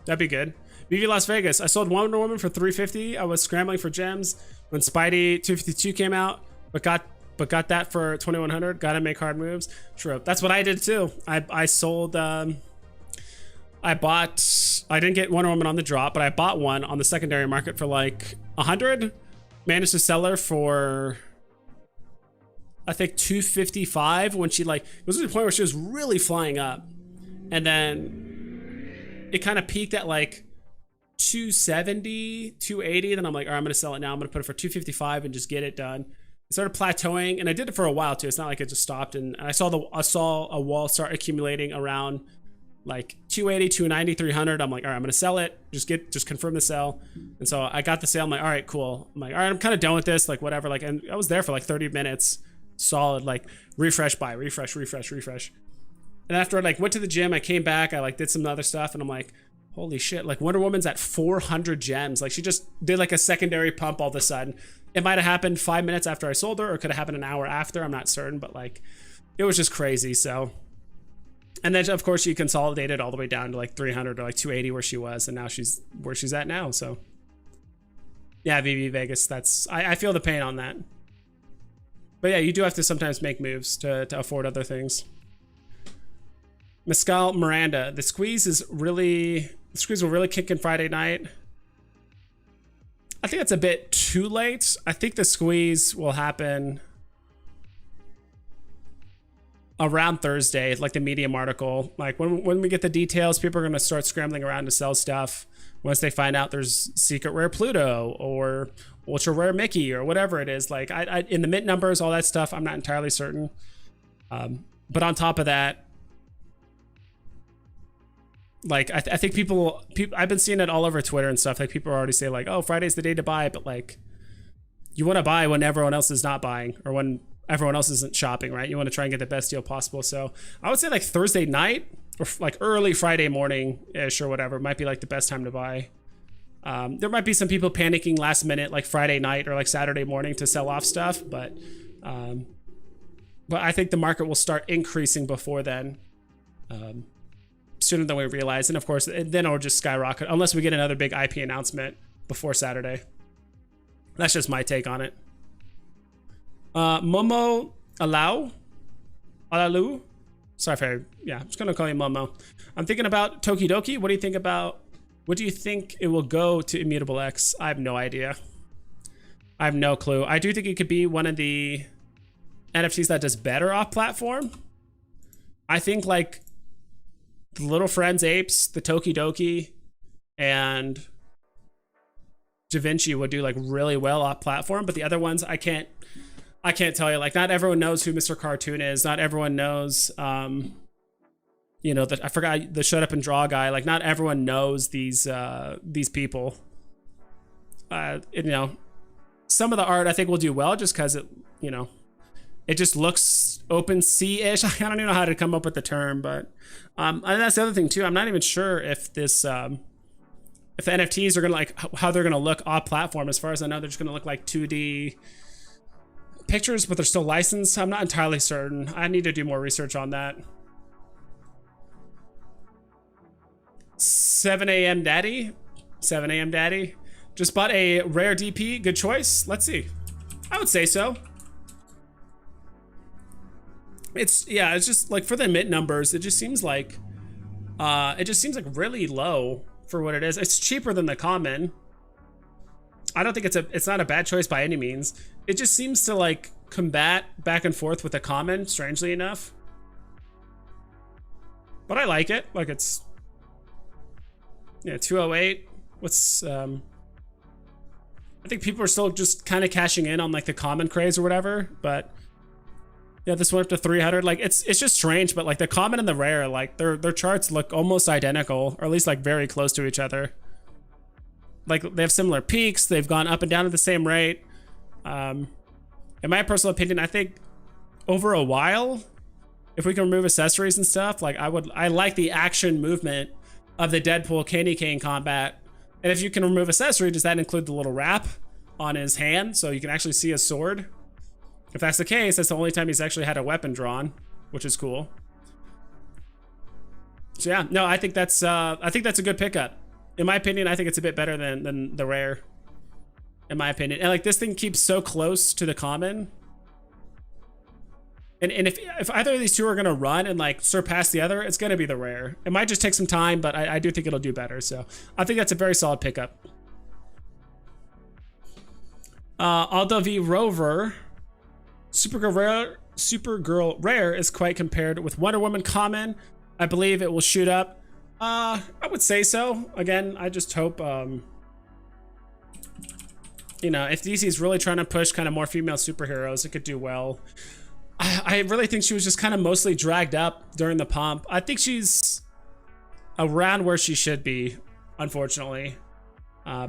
that'd be good. Veve Las Vegas. I sold Wonder Woman for $350. I was scrambling for gems when Spidey 252 came out, but got that for $2100. Gotta make hard moves. True. That's what I did too. I sold. I didn't get Wonder Woman on the drop, but I bought one on the secondary market for like 100. Managed to sell her for I think 255 when she like, it was to the point where she was really flying up. And then it kind of peaked at like 270, 280. Then I'm like, all right, I'm going to sell it now. I'm going to put it for 255 and just get it done. It started plateauing, and I did it for a while too. It's not like it just stopped. And I saw a wall start accumulating around like 280, 290, 300. I'm like, all right, I'm going to sell it. Just confirm the sell. And so I got the sale. I'm like, all right, cool. I'm like, all right, I'm kind of done with this. Like whatever. Like, and I was there for like 30 minutes solid, like refresh, buy, refresh. And after I like went to the gym, I came back, I like did some other stuff, and I'm like, holy shit, like Wonder Woman's at 400 gems. Like she just did like a secondary pump all of a sudden. It might have happened 5 minutes after I sold her, or could have happened an hour after. I'm not certain, but like it was just crazy. So, and then of course she consolidated all the way down to like 300 or like 280 where she was, and now she's where she's at now. So yeah, Veve Vegas, that's, I feel the pain on that. But yeah, you do have to sometimes make moves to afford other things. Mescal Miranda, the squeeze will really kick in Friday night. I think it's a bit too late. I think the squeeze will happen around Thursday, like the Medium article. Like when we get the details, people are going to start scrambling around to sell stuff once they find out there's secret rare Pluto or ultra rare Mickey or whatever it is. Like I in the mint numbers, all that stuff, I'm not entirely certain. But on top of that, like I think people, I've been seeing it all over Twitter and stuff. Like people already say like, oh, Friday's the day to buy, but like you want to buy when everyone else is not buying or when everyone else isn't shopping, right? You want to try and get the best deal possible. So I would say like Thursday night or like early Friday morning-ish or whatever might be like the best time to buy. There might be some people panicking last minute, like Friday night or like Saturday morning to sell off stuff, but I think the market will start increasing before then. Sooner than we realize, and of course then it'll just skyrocket unless we get another big IP announcement before Saturday. That's just my take on it. Momo Alalu, sorry if I'm just gonna call you Momo. I'm thinking about Tokidoki. What do you think it will go to Immutable X? I have no idea. I have no clue. I do think it could be one of the NFTs that does better off platform. I think like the Little Friends Apes, the Tokidoki, and Da Vinci would do like really well off platform, but the other ones I can't tell you. Like not everyone knows who Mr. Cartoon is. Not everyone knows you know, I forgot the Shut Up and Draw guy. Like not everyone knows these people. You know, some of the art I think will do well just because it, you know, it just looks OpenSea-ish. I don't even know how to come up with the term, but and that's the other thing too. I'm not even sure if this if the NFTs are gonna like how they're gonna look off platform. As far as I know, they're just gonna look like 2D pictures, but they're still licensed. I'm not entirely certain. I need to do more research on that. 7 a.m. Daddy just bought a rare DP. Good choice. Let's see. I would say so. It's just like for the mint numbers, it just seems like really low for what it is. It's cheaper than the common. I don't think it's not a bad choice by any means. It just seems to like combat back and forth with the common, strangely enough. But I like it. Like it's 208. What's I think people are still just kind of cashing in on like the common craze or whatever, but yeah, this went up to 300. Like it's just strange, but like the common and the rare, like their charts look almost identical, or at least like very close to each other. Like they have similar peaks. They've gone up and down at the same rate. In my personal opinion, I think over a while, if we can remove accessories and stuff, like I like the action movement of the Deadpool candy cane combat. And if you can remove accessory, does that include the little wrap on his hand so you can actually see his sword? If that's the case, that's the only time he's actually had a weapon drawn, which is cool. So yeah, no, I think that's a good pickup. In my opinion, I think it's a bit better than the rare. In my opinion, and like this thing keeps so close to the common. And if either of these two are gonna run and like surpass the other, it's gonna be the rare. It might just take some time, but I do think it'll do better. So I think that's a very solid pickup. Aldo V Rover. Supergirl Rare is quite compared with Wonder Woman Common. I believe it will shoot up. I would say so. Again, I just hope, you know, if DC is really trying to push kind of more female superheroes, it could do well. I really think she was just kind of mostly dragged up during the pump. I think she's around where she should be, unfortunately.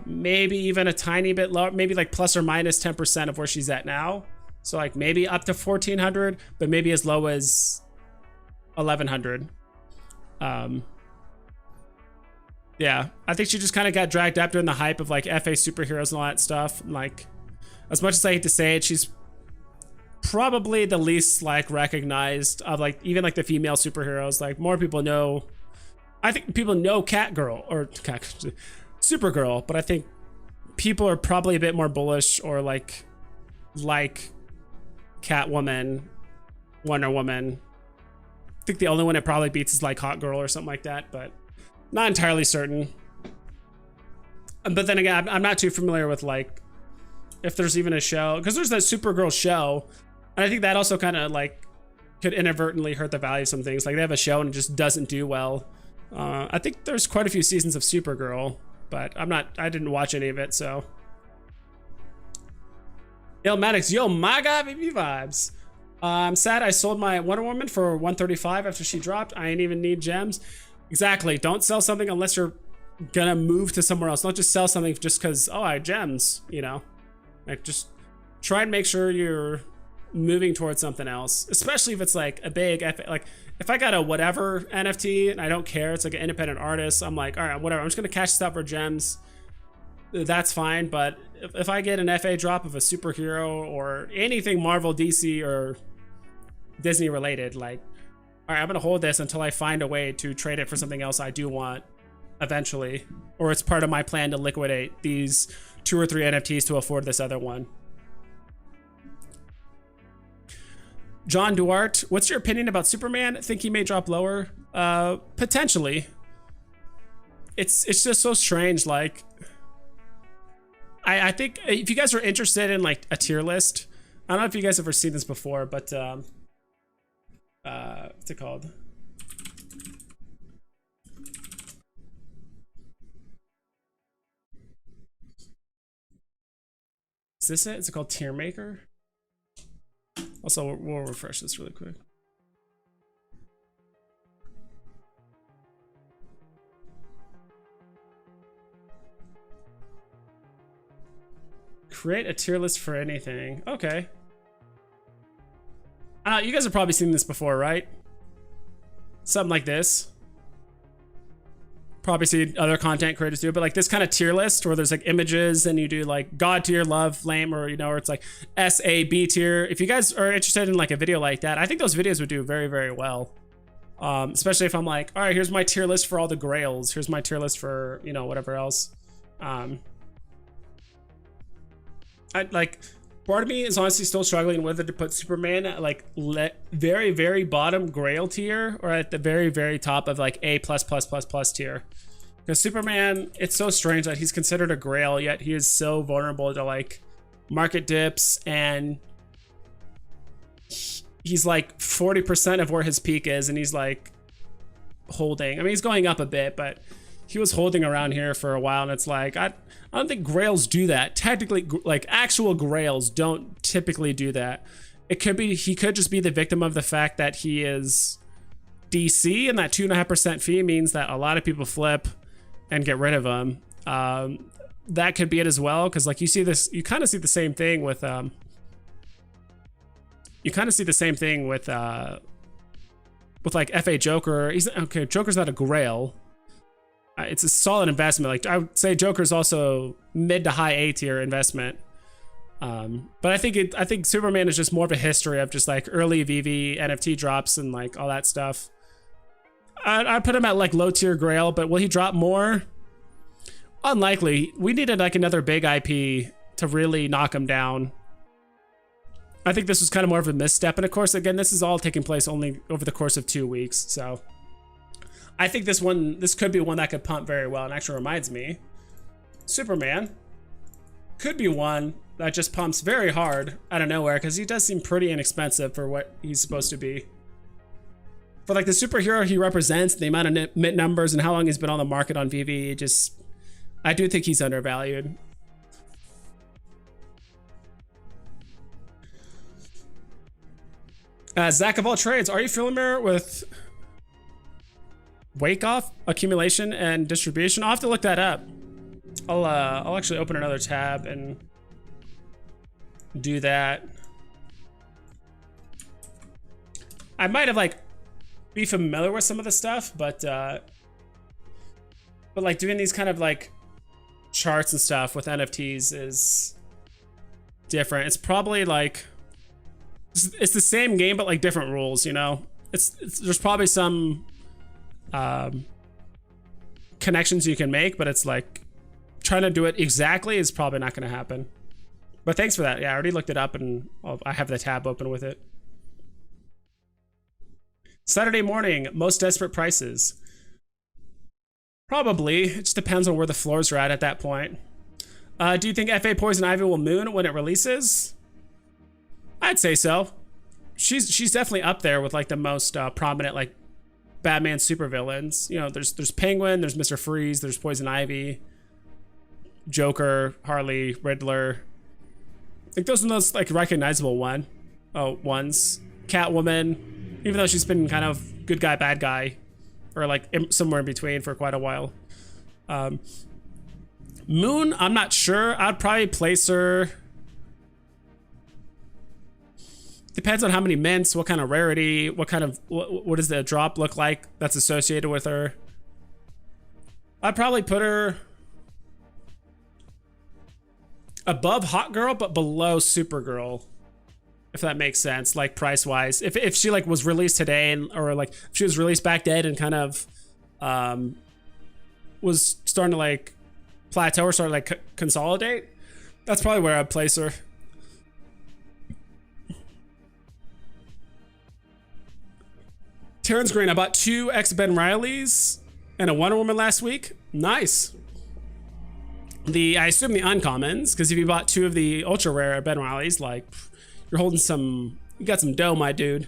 Maybe even a tiny bit lower, maybe like plus or minus 10% of where she's at now. So like maybe up to 1400, but maybe as low as 1100. Yeah, I think she just kind of got dragged up during the hype of like FA superheroes and all that stuff. Like, as much as I hate to say it, she's probably the least like recognized of like even like the female superheroes. Like more people know, I think people know Catgirl or Supergirl, but I think people are probably a bit more bullish or like Catwoman, Wonder Woman. I think the only one it probably beats is like Hot Girl or something like that, but not entirely certain. But then again, I'm not too familiar with like if there's even a show, because there's that Supergirl show, and I think that also kind of like could inadvertently hurt the value of some things. Like they have a show and it just doesn't do well. I think there's quite a few seasons of Supergirl, but I didn't watch any of it, so. Yo, Maddox, yo, my God, baby vibes. I'm sad I sold my Wonder Woman for 135 after she dropped. I ain't even need gems. Exactly. Don't sell something unless you're gonna move to somewhere else. Don't just sell something just because, oh, I have gems, you know? Like, just try and make sure you're moving towards something else, especially if it's like a big, like, if I got a whatever NFT and I don't care, it's like an independent artist, I'm like, all right, whatever, I'm just gonna cash this out for gems. That's fine, but if I get an FA drop of a superhero or anything Marvel, DC, or Disney related, like, all right, I'm gonna hold this until I find a way to trade it for something else I do want eventually, or it's part of my plan to liquidate these 2 or 3 NFTs to afford this other one. John Duarte, what's your opinion about Superman? Think he may drop lower? Potentially. It's just so strange. Like, I think if you guys are interested in like a tier list, I don't know if you guys have ever seen this before, but what's it called? Is this it? Is it called Tier Maker? Also, we'll refresh this really quick. Create a tier list for anything. Okay. You guys have probably seen this before, right? Something like this. Probably see other content creators do it, but like this kind of tier list where there's like images and you do like God tier, love, lame, or you know, or it's like S, A, B tier. If you guys are interested in like a video like that, I think those videos would do very, very well. Especially if I'm like, all right, here's my tier list for all the grails. Here's my tier list for, you know, whatever else. Part of me is honestly still struggling whether to put Superman at like very, very bottom grail tier or at the very, very top of like A++++ tier. Because Superman, it's so strange that he's considered a grail, yet he is so vulnerable to like market dips, and he's like 40% of where his peak is, and he's like holding. I mean, he's going up a bit, but he was holding around here for a while, and it's like, I don't think grails do that. Technically, like actual grails don't typically do that. It could be, he could just be the victim of the fact that he is DC, and that 2.5% fee means that a lot of people flip and get rid of him. That could be it as well, because like you see this, you kind of see the same thing with like FA Joker. He's okay. Joker's not a grail. It's a solid investment. Like I would say, Joker's also mid to high A tier investment. But I think Superman is just more of a history of just like early Veve NFT drops and like all that stuff. I'd put him at like low tier grail, but will he drop more? Unlikely. We needed like another big IP to really knock him down. I think this was kind of more of a misstep. And of course, again, this is all taking place only over the course of 2 weeks. So I think this could be one that could pump very well. And actually reminds me, Superman could be one that just pumps very hard out of nowhere because he does seem pretty inexpensive for what he's supposed to be. For like the superhero he represents, the amount of mint numbers and how long he's been on the market on Veve, I do think he's undervalued. Zach of all trades, are you familiar with wake off, accumulation, and distribution? I'll have to look that up. I'll actually open another tab and do that. I might have like be familiar with some of the stuff, but like doing these kind of like charts and stuff with NFTs is different. It's probably like it's the same game but like different rules, you know. There's probably some connections you can make, but it's like trying to do it exactly is probably not going to happen. But thanks for that. Yeah, I already looked it up and I have the tab open with it. Saturday morning, most desperate prices. Probably. It just depends on where the floors are at that point. Do you think FA Poison Ivy will moon when it releases? I'd say so. She's definitely up there with like the most prominent like Batman supervillains. You know, there's Penguin, there's Mr. Freeze, there's Poison Ivy, Joker, Harley, Riddler. I think those are the most like recognizable ones. Catwoman, even though she's been kind of good guy, bad guy, or like somewhere in between for quite a while. Moon, I'm not sure. I'd probably place her. Depends on how many mints, what kind of rarity, what does the drop look like that's associated with her. I'd probably put her above Hot Girl, but below Supergirl, if that makes sense, like price wise. If she like was released today, or like if she was released back then and kind of was starting to like plateau or start to like consolidate, that's probably where I'd place her. Terrence Green, I bought 2 Ben Rileys and a Wonder Woman last week. Nice. I assume the uncommons, because if you bought 2 of the ultra rare Ben Rileys, like you're holding you got some dough, my dude.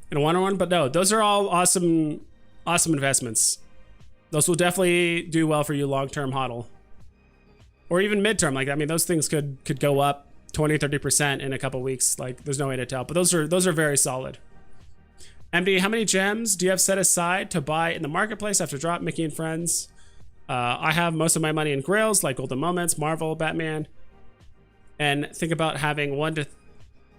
And a Wonder Woman, but no, those are all awesome investments. Those will definitely do well for you long-term hodl. Or even midterm, like I mean, those things could go up 20-30% in a couple weeks. Like there's no way to tell, but those are very solid. MD, how many gems do you have set aside to buy in the marketplace after drop, Mickey and friends? I have most of my money in grails like Golden Moments, Marvel, Batman, and think about having 1 to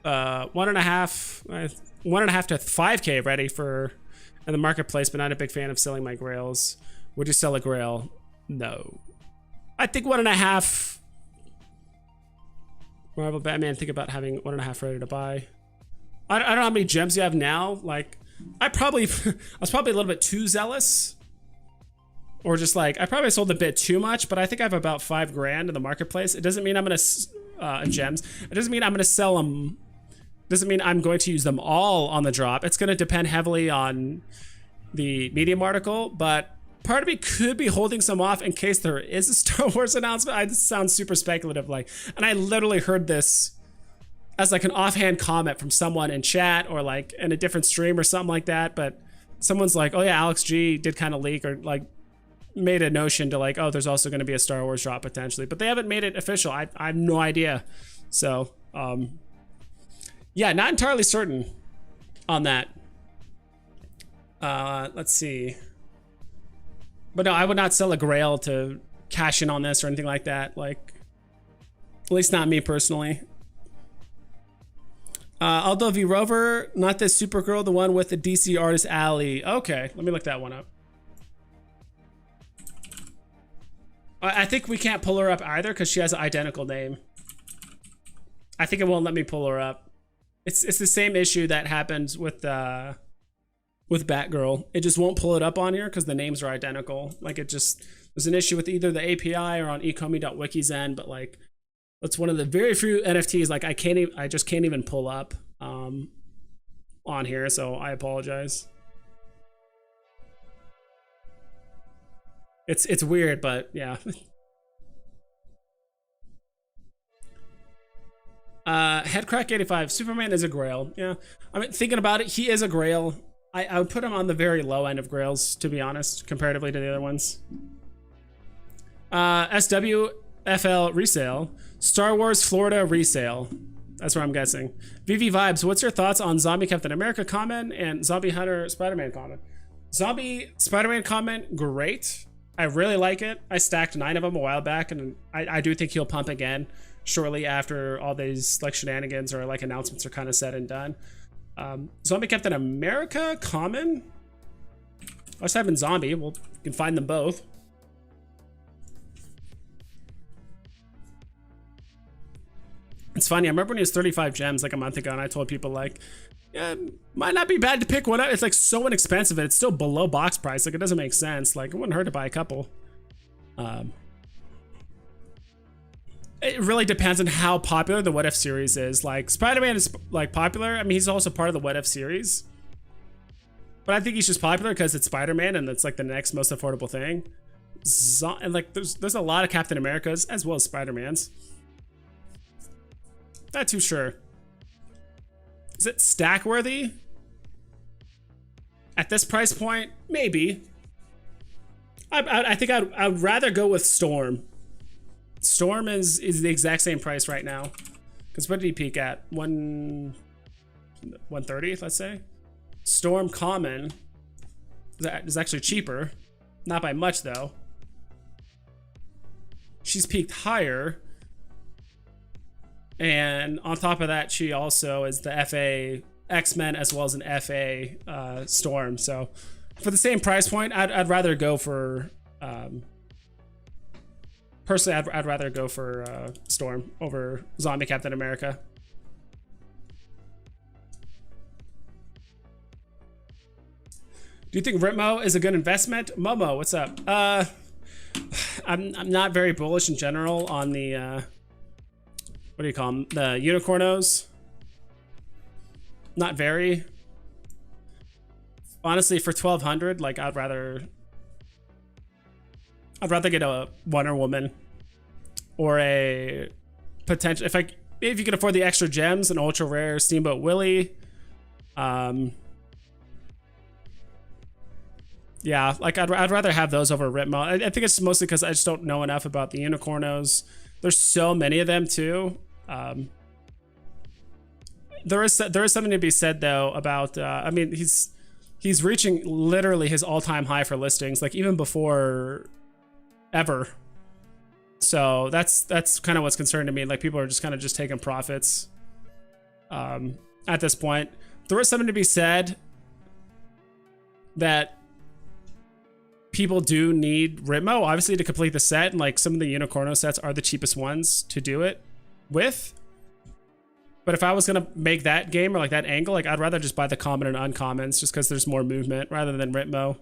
1.5 to 5K ready for in the marketplace, but not a big fan of selling my grails. Would you sell a grail? No. I think 1.5. Marvel, Batman, think about having 1.5 ready to buy. I don't know how many gems you have now. Like, I was probably a little bit too zealous. Or just like, I probably sold a bit too much, but I think I have about $5,000 in the marketplace. It doesn't mean I'm gonna, gems. It doesn't mean I'm gonna sell them. Doesn't mean I'm going to use them all on the drop. It's gonna depend heavily on the Medium article, but part of me could be holding some off in case there is a Star Wars announcement. This sounds super speculative, like, and I literally heard this as like an offhand comment from someone in chat or like in a different stream or something like that, but someone's like, oh yeah, Alex G did kind of leak or like made a notion to like, oh, there's also going to be a Star Wars drop potentially, but they haven't made it official. I have no idea. So, yeah, not entirely certain on that. Let's see. But no, I would not sell a grail to cash in on this or anything like that. Like, at least not me personally. Aldo V Rover, not the Supergirl, the one with the DC artist alley. Okay, let me look that one up. I think we can't pull her up either because she has an identical name. I think it won't let me pull her up. It's the same issue that happens with Batgirl. It just won't pull it up on here because the names are identical. Like it just, there's an issue with either the API or on ecomi.wiki's end, but like it's one of the very few NFTs like I just can't even pull up on here, so I apologize. It's weird, but yeah. Headcrack85. Superman is a grail. Yeah. I mean, thinking about it, he is a grail. I would put him on the very low end of grails, to be honest, comparatively to the other ones. SWFL resale. Star Wars Florida resale. That's where I'm guessing. VV Vibes, what's your thoughts on Zombie Captain America comment and Zombie Hunter Spider-Man comment? Zombie Spider-Man comment, great. I really like it. I stacked 9 of them a while back, and I do think he'll pump again shortly after all these like shenanigans or like announcements are kind of said and done. Zombie Captain America common. Let's have in Zombie. You can find them both. It's funny. I remember when he was 35 gems like a month ago, and I told people like, yeah, might not be bad to pick one up. It's like so inexpensive, and it's still below box price. Like it doesn't make sense. Like it wouldn't hurt to buy a couple. It really depends on how popular the What If series is. Like Spider-Man is like popular. I mean, he's also part of the What If series, but I think he's just popular because it's Spider-Man and it's like the next most affordable thing. And like there's a lot of Captain Americas as well as Spider-Mans. Not too sure. Is it stack worthy? At this price point, maybe. I think I'd rather go with Storm. Storm is the exact same price right now. Because what did he peak at? 130, let's say. Storm Common is actually cheaper. Not by much though. She's peaked higher. And on top of that, she also is the FA X-Men as well as an FA Storm. So for the same price point, I'd rather go for personally, I'd rather go for Storm over Zombie Captain America. Do you think Ritmo is a good investment? Momo, what's up? I'm not very bullish in general on the what do you call them? The Unicornos. Not very. Honestly, for 1200, like I'd rather get a Wonder Woman or a potential if you can afford the extra gems, an ultra rare Steamboat Willie. Yeah, like I'd rather have those over Ritmo. I think it's mostly because I just don't know enough about the Unicornos. There's so many of them too. There is something to be said though about I mean he's reaching literally his all-time high for listings, like even before ever. So that's kind of what's concerning to me. Like people are just kind of just taking profits at this point. There is something to be said that people do need Ritmo, obviously, to complete the set, and like some of the Unicorno sets are the cheapest ones to do it with. But if I was gonna make that game or like that angle, like I'd rather just buy the common and uncommons just because there's more movement rather than Ritmo.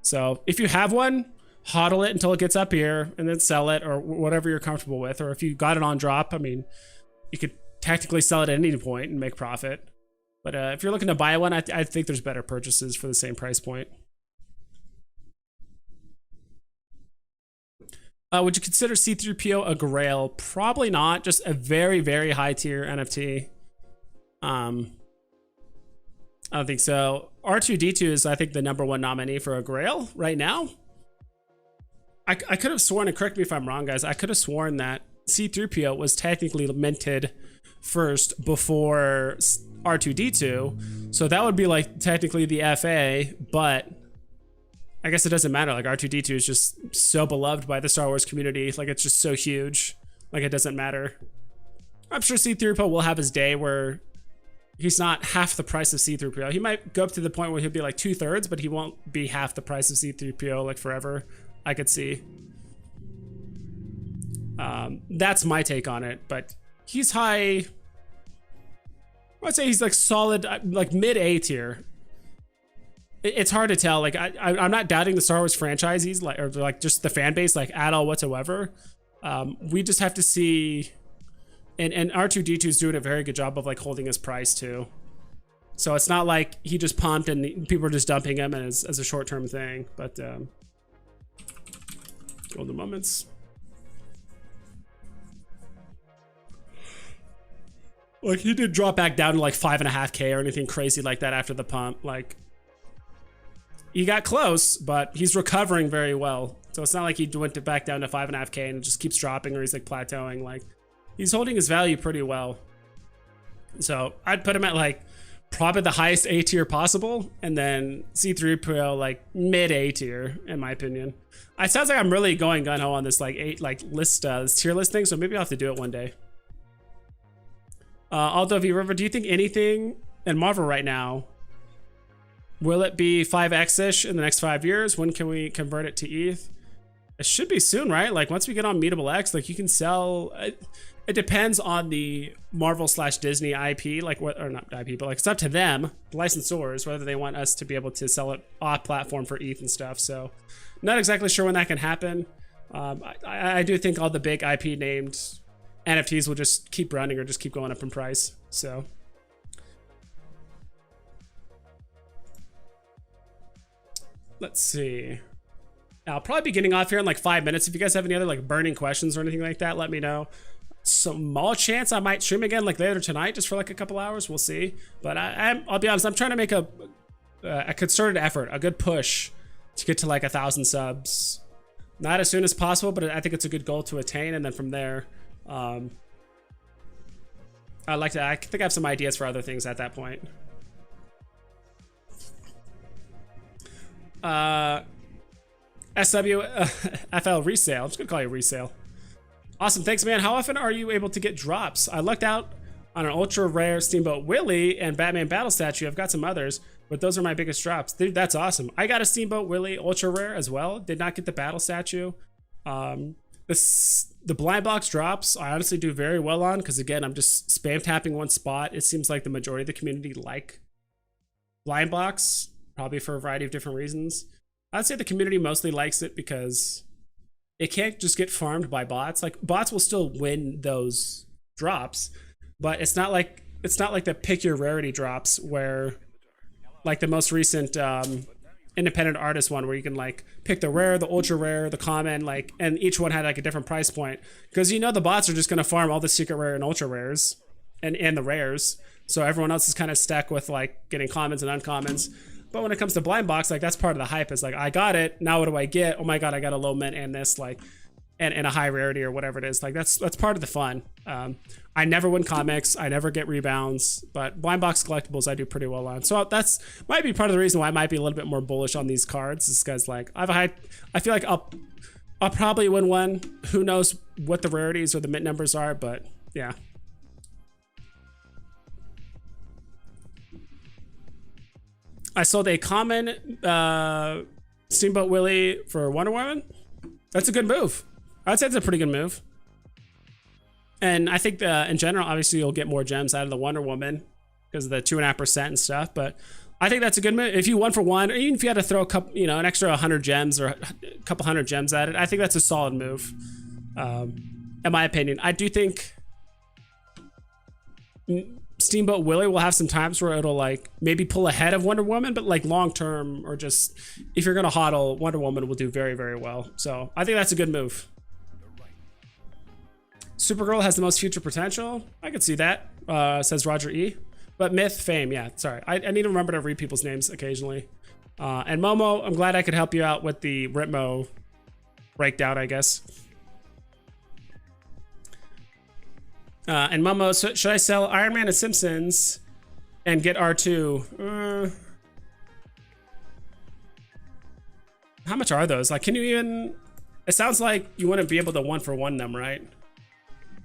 So if you have one, hodl it until it gets up here and then sell it or whatever you're comfortable with. Or if you got it on drop, I mean, you could technically sell it at any point and make profit. But if you're looking to buy one, I think there's better purchases for the same price point. Would you consider C3PO a grail? Probably not. Just a very, very high tier NFT. I don't think so. R2-D2 is, I think, the #1 nominee for a grail right now. I could have sworn, and correct me if I'm wrong, guys, I could have sworn that C3PO was technically minted first before R2-D2. So that would be like technically the FA, but I guess it doesn't matter. Like R2-D2 is just so beloved by the Star Wars community. Like it's just so huge. Like it doesn't matter. I'm sure C3PO will have his day where he's not half the price of C3PO. He might go up to the point where he'll be like 2/3, but he won't be half the price of C3PO like forever. I could see. That's my take on it, but he's high. I'd say he's like solid, like mid A tier. It's hard to tell. Like I'm not doubting the Star Wars franchises, like or like just the fan base, like at all whatsoever. We just have to see, and R2-D2 is doing a very good job of like holding his price too. So it's not like he just pumped and people are just dumping him as a short-term thing. But golden moments. Like, he did drop back down to like 5.5K or anything crazy like that after the pump. Like, he got close, but he's recovering very well. So it's not like he went back down to 5.5K and it just keeps dropping, or he's like plateauing. Like, he's holding his value pretty well. So I'd put him at like probably the highest A tier possible, and then C3PO like mid A tier in my opinion. It sounds like I'm really going gun ho on this like this tier list thing, so maybe I'll have to do it one day. Aldo V River, do you think anything in Marvel right now, will it be 5x-ish in the next 5 years? When can we convert it to ETH? It should be soon, right? Like, once we get on Meetable X, like, you can sell. It depends on the Marvel/Disney IP, like, what, or not IP, but like, it's up to them, the licensors, whether they want us to be able to sell it off platform for ETH and stuff. So, not exactly sure when that can happen. I do think all the big IP named NFTs will just keep running or just keep going up in price. So. Let's see. I'll probably be getting off here in like 5 minutes. If you guys have any other like burning questions or anything like that, let me know. Small chance I might stream again like later tonight, just for like a couple hours. We'll see. But I'll be honest, I'm trying to make a concerted effort, a good push to get to like 1,000 subs. Not as soon as possible, but I think it's a good goal to attain. And then from there, I think I have some ideas for other things at that point. SWFL resale. I'm just gonna call you resale. Awesome, thanks, man. How often are you able to get drops? I lucked out on an ultra rare Steamboat Willie and Batman Battle Statue. I've got some others, but those are my biggest drops. Dude, that's awesome. I got a Steamboat Willie ultra rare as well. Did not get the Battle Statue. The blind box drops I honestly do very well on, because again, I'm just spam tapping one spot. It seems like the majority of the community like blind box, probably for a variety of different reasons. I'd say the community mostly likes it because it can't just get farmed by bots. Like, bots will still win those drops, but it's not like the pick your rarity drops where, like the most recent independent artist one, where you can like pick the rare, the ultra rare, the common, like, and each one had like a different price point, because you know the bots are just gonna farm all the secret rare and ultra rares and the rares, so everyone else is kind of stuck with like getting commons and uncommons. But when it comes to blind box, like, that's part of the hype. Is like, I got it, now what do I get? Oh my god, I got a low mint and this, like, and a high rarity or whatever it is. Like, that's part of the fun. I never win comics, I never get rebounds, but blind box collectibles I do pretty well on. So that's might be part of the reason why I might be a little bit more bullish on these cards, is because like I feel like I'll probably win one. Who knows what the rarities or the mint numbers are, but yeah. I sold a common Steamboat Willie for Wonder Woman. That's a good move. I'd say it's a pretty good move. And I think in general, obviously, you'll get more gems out of the Wonder Woman because of the 2.5% and stuff. But I think that's a good move. If you 1-for-1, or even if you had to throw a couple, an extra 100 gems or a couple hundred gems at it, I think that's a solid move. In my opinion, I do think Steamboat Willie will have some times where it'll like maybe pull ahead of Wonder Woman, but like long term, or just if you're gonna hodl, Wonder Woman will do very, very well. So I think that's a good move. Supergirl has the most future potential. I could see that, says Roger E. But Myth, Fame, yeah, sorry. I need to remember to read people's names occasionally. And Momo, I'm glad I could help you out with the Ritmo breakdown, I guess. And Momo, so should I sell Iron Man and Simpsons and get R2? How much are those? Like, can you even... It sounds like you wouldn't be able to 1-for-1 them, right?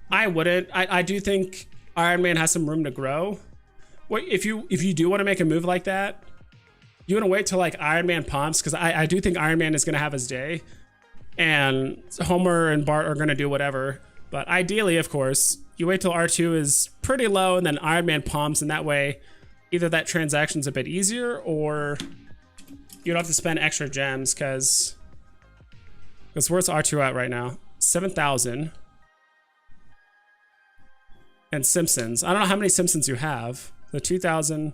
I wouldn't. I do think Iron Man has some room to grow. What if you do want to make a move like that, you want to wait till like Iron Man pumps, because I do think Iron Man is going to have his day, and Homer and Bart are going to do whatever. But ideally, of course, you wait till R2 is pretty low, and then Iron Man pumps, and that way either that transaction's a bit easier, or you don't have to spend extra gems, because where's R2 at right now? 7,000. And Simpsons. I don't know how many Simpsons you have. The 2,000.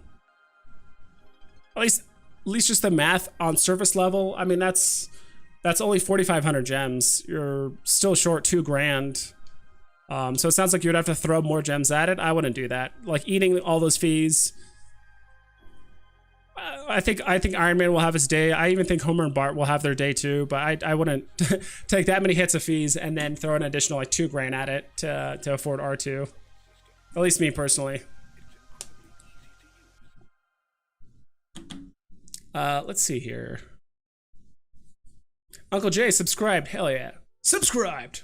At least just the math on surface level. I mean, that's only 4,500 gems. You're still short $2,000 So it sounds like you would have to throw more gems at it. I wouldn't do that. Like eating all those fees. I think Iron Man will have his day. I even think Homer and Bart will have their day too. But I wouldn't take that many hits of fees and then throw an additional like $2,000 at it to afford R2. At least me personally. Let's see here. Uncle Jay subscribed. Hell yeah. Subscribed.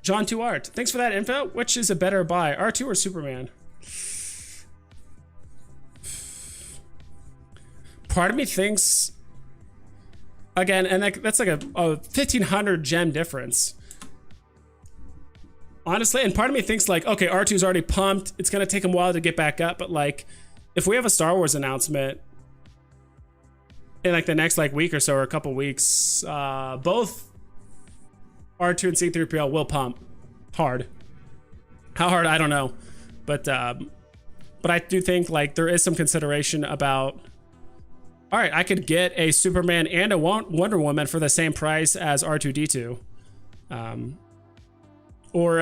John 2 Art. Thanks for that info. Which is a better buy, R2 or Superman? Part of me thinks, again, and that's like a 1,500 gem difference. Honestly, and part of me thinks like, okay, R2's already pumped. It's gonna take him a while to get back up, but like, if we have a Star Wars announcement in like the next like week or so, or a couple weeks, both R2 and C-3PO will pump hard. How hard, I don't know, but I do think like there is some consideration about, all right, I could get a Superman and a Wonder Woman for the same price as R2-D2, or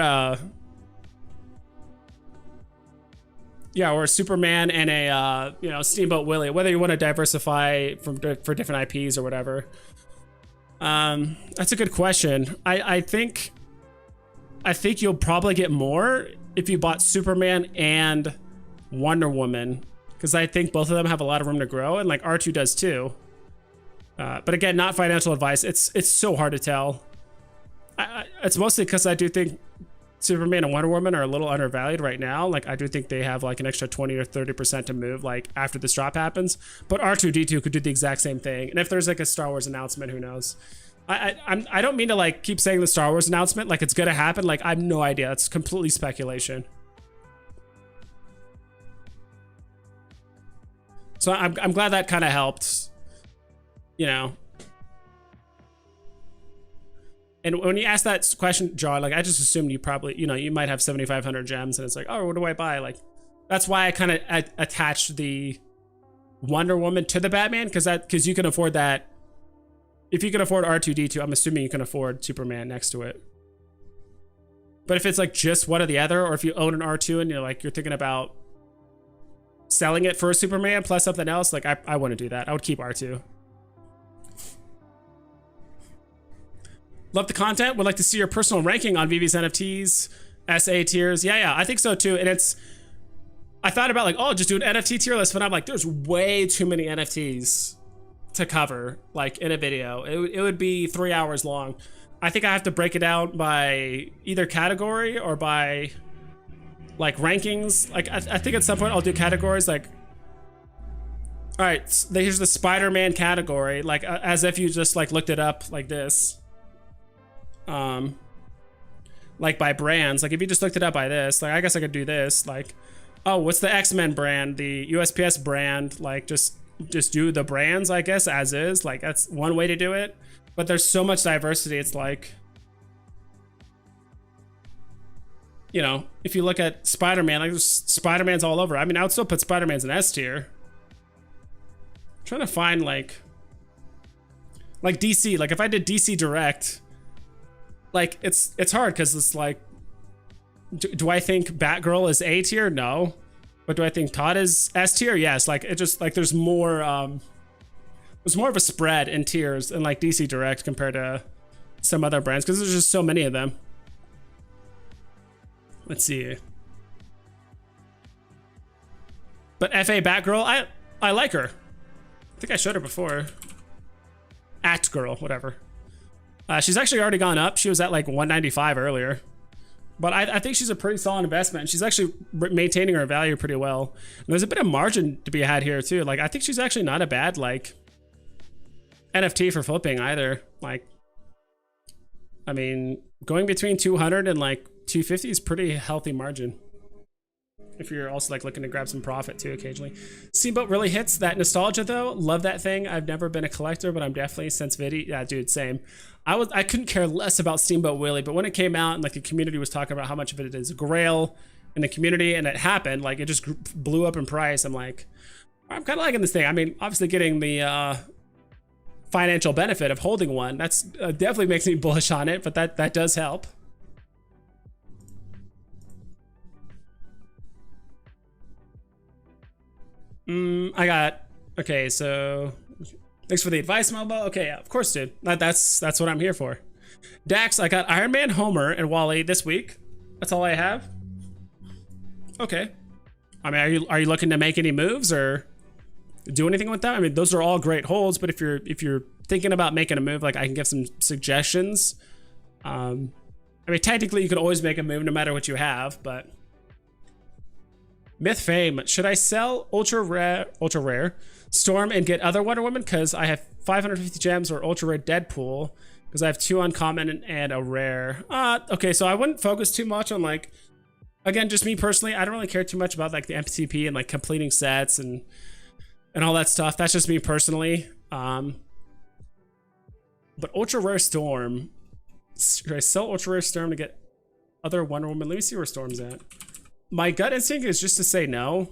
a Superman and a Steamboat Willie. Whether you want to diversify for different IPs or whatever. That's a good question. I think you'll probably get more if you bought Superman and Wonder Woman, because I think both of them have a lot of room to grow, and like R2 does too. But again, not financial advice. It's so hard to tell. It's mostly because I do think Superman and Wonder Woman are a little undervalued right now. Like I do think they have like an extra 20 or 30% to move like after this drop happens. But R2-D2 could do the exact same thing. And if there's like a Star Wars announcement, who knows? I don't mean to like keep saying the Star Wars announcement like it's gonna happen. Like I have no idea. It's completely speculation. So I'm glad that kind of helped, you know. And when you ask that question, John, like I just assumed you probably, you might have 7,500 gems, and it's like, oh, what do I buy? Like that's why I kind of attached the Wonder Woman to the Batman, because you can afford that. If you can afford R2-D2, I'm assuming you can afford Superman next to it. But if it's like just one or the other, or if you own an R2 and you're thinking about selling it for a Superman plus something else, like I wouldn't do that. I would keep R2. Love the content. Would like to see your personal ranking on Veve's NFTs, SA tiers. Yeah, I think so too. And I thought about like, oh, just do an NFT tier list, but I'm like, there's way too many NFTs to cover like in a video. It would be 3 hours long. I think I have to break it out by either category or by like rankings. Like I think at some point I'll do categories like, all right, so here's the Spider-Man category, like as if you just like looked it up like this. Like by brands, like if you just looked it up by this, like I guess I could do this, like, oh, what's the X-Men brand, the USPS brand, like just do the brands, I guess, as is. Like that's one way to do it, but there's so much diversity. It's like, if you look at Spider-Man, like there's Spider-Man's all over. I mean, I would still put Spider-Man's in S tier. I'm trying to find like DC, like if I did DC Direct, like it's hard because it's like, do I think Batgirl is A tier? No. But do I think Todd is S tier? Yes. Like it just like there's more of a spread in tiers in like DC Direct compared to some other brands because there's just so many of them. Let's see. But FA Batgirl, I like her. I think I showed her before. Act Girl, whatever. She's actually already gone up. She was at like 195 earlier. But I think she's a pretty solid investment. And she's actually maintaining her value pretty well. And there's a bit of margin to be had here too. Like I think she's actually not a bad like NFT for flipping either. Like, I mean, going between 200 and like 250 is pretty healthy margin. If you're also like looking to grab some profit too occasionally. Steamboat really hits that nostalgia though. Love that thing. I've never been a collector, but I'm definitely since video. Yeah, dude, same. I couldn't care less about Steamboat Willie, but when it came out and like the community was talking about how much of it is a grail in the community and it happened, like it just blew up in price. I'm like, I'm kind of liking this thing. I mean, obviously getting the financial benefit of holding one, that's definitely makes me bullish on it, but that does help. I got, okay, so thanks for the advice, Mobo. Okay, yeah, of course, dude. That's what I'm here for. Dax, I got Iron Man, Homer, and Wally this week. That's all I have. Okay. I mean, are you looking to make any moves or do anything with that? I mean, those are all great holds, but if you're thinking about making a move, like I can give some suggestions. I mean, technically you could always make a move no matter what you have, but Myth Fame, should I sell ultra rare Storm and get other Wonder Woman because I have 550 gems, or ultra rare Deadpool because I have 2 uncommon and a rare? Okay, so I wouldn't focus too much on, like, again, just me personally, I don't really care too much about like the MTP and like completing sets and all that stuff. That's just me personally. But ultra rare Storm, should I sell ultra rare Storm to get other Wonder Woman? Let me see where Storm's at. My gut instinct is just to say no,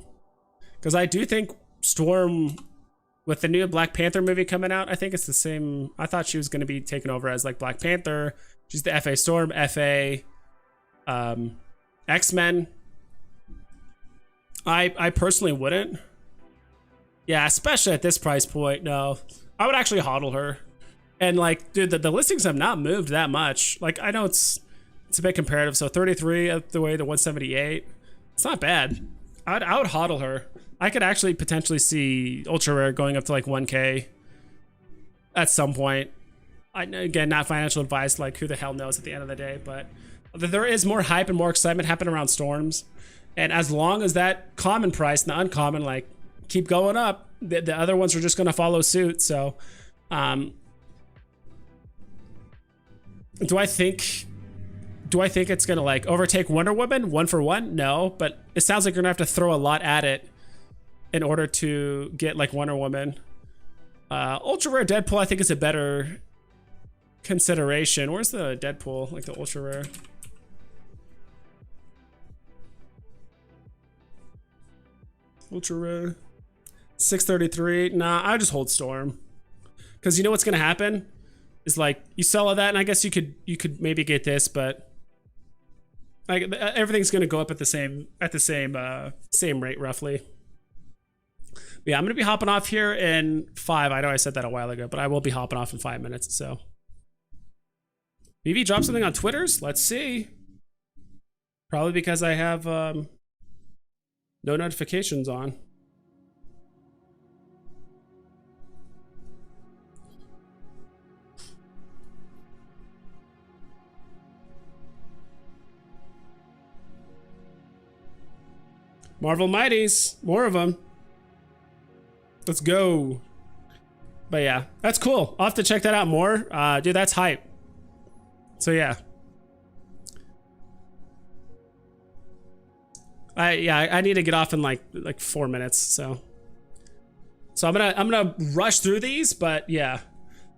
because I do think Storm, with the new Black Panther movie coming out, I think it's the same. I thought she was going to be taken over as like Black Panther. She's the FA Storm, FA X-Men. I personally wouldn't. Yeah, especially at this price point, no. I would actually hodl her. And like, dude, the listings have not moved that much. Like, I know it's a bit comparative. So 33 up the way to 178. It's not bad. I would hodl her. I could actually potentially see ultra rare going up to like 1K at some point. Again, not financial advice, like who the hell knows at the end of the day, but there is more hype and more excitement happening around Storms. And as long as that common price and the uncommon like keep going up, the other ones are just going to follow suit. So do I think it's going to like overtake Wonder Woman 1 for 1? No, but it sounds like you're going to have to throw a lot at it in order to get like Wonder Woman. Ultra rare Deadpool, I think, is a better consideration. Where's the Deadpool, like the ultra rare? Ultra rare 633. Nah, I just hold Storm, because you know what's gonna happen is like you sell all that, and I guess you could maybe get this, but like everything's gonna go up at the same rate roughly. But yeah, I'm gonna be hopping off here in 5. I know I said that a while ago, but I will be hopping off in 5 minutes. So Veve dropped something on Twitters. Let's see. Probably because I have no notifications on. Marvel Mighties, more of them. Let's go. But yeah, that's cool. I'll have to check that out more. Dude, that's hype. So yeah. I need to get off in like 4 minutes, so I'm gonna rush through these, but yeah.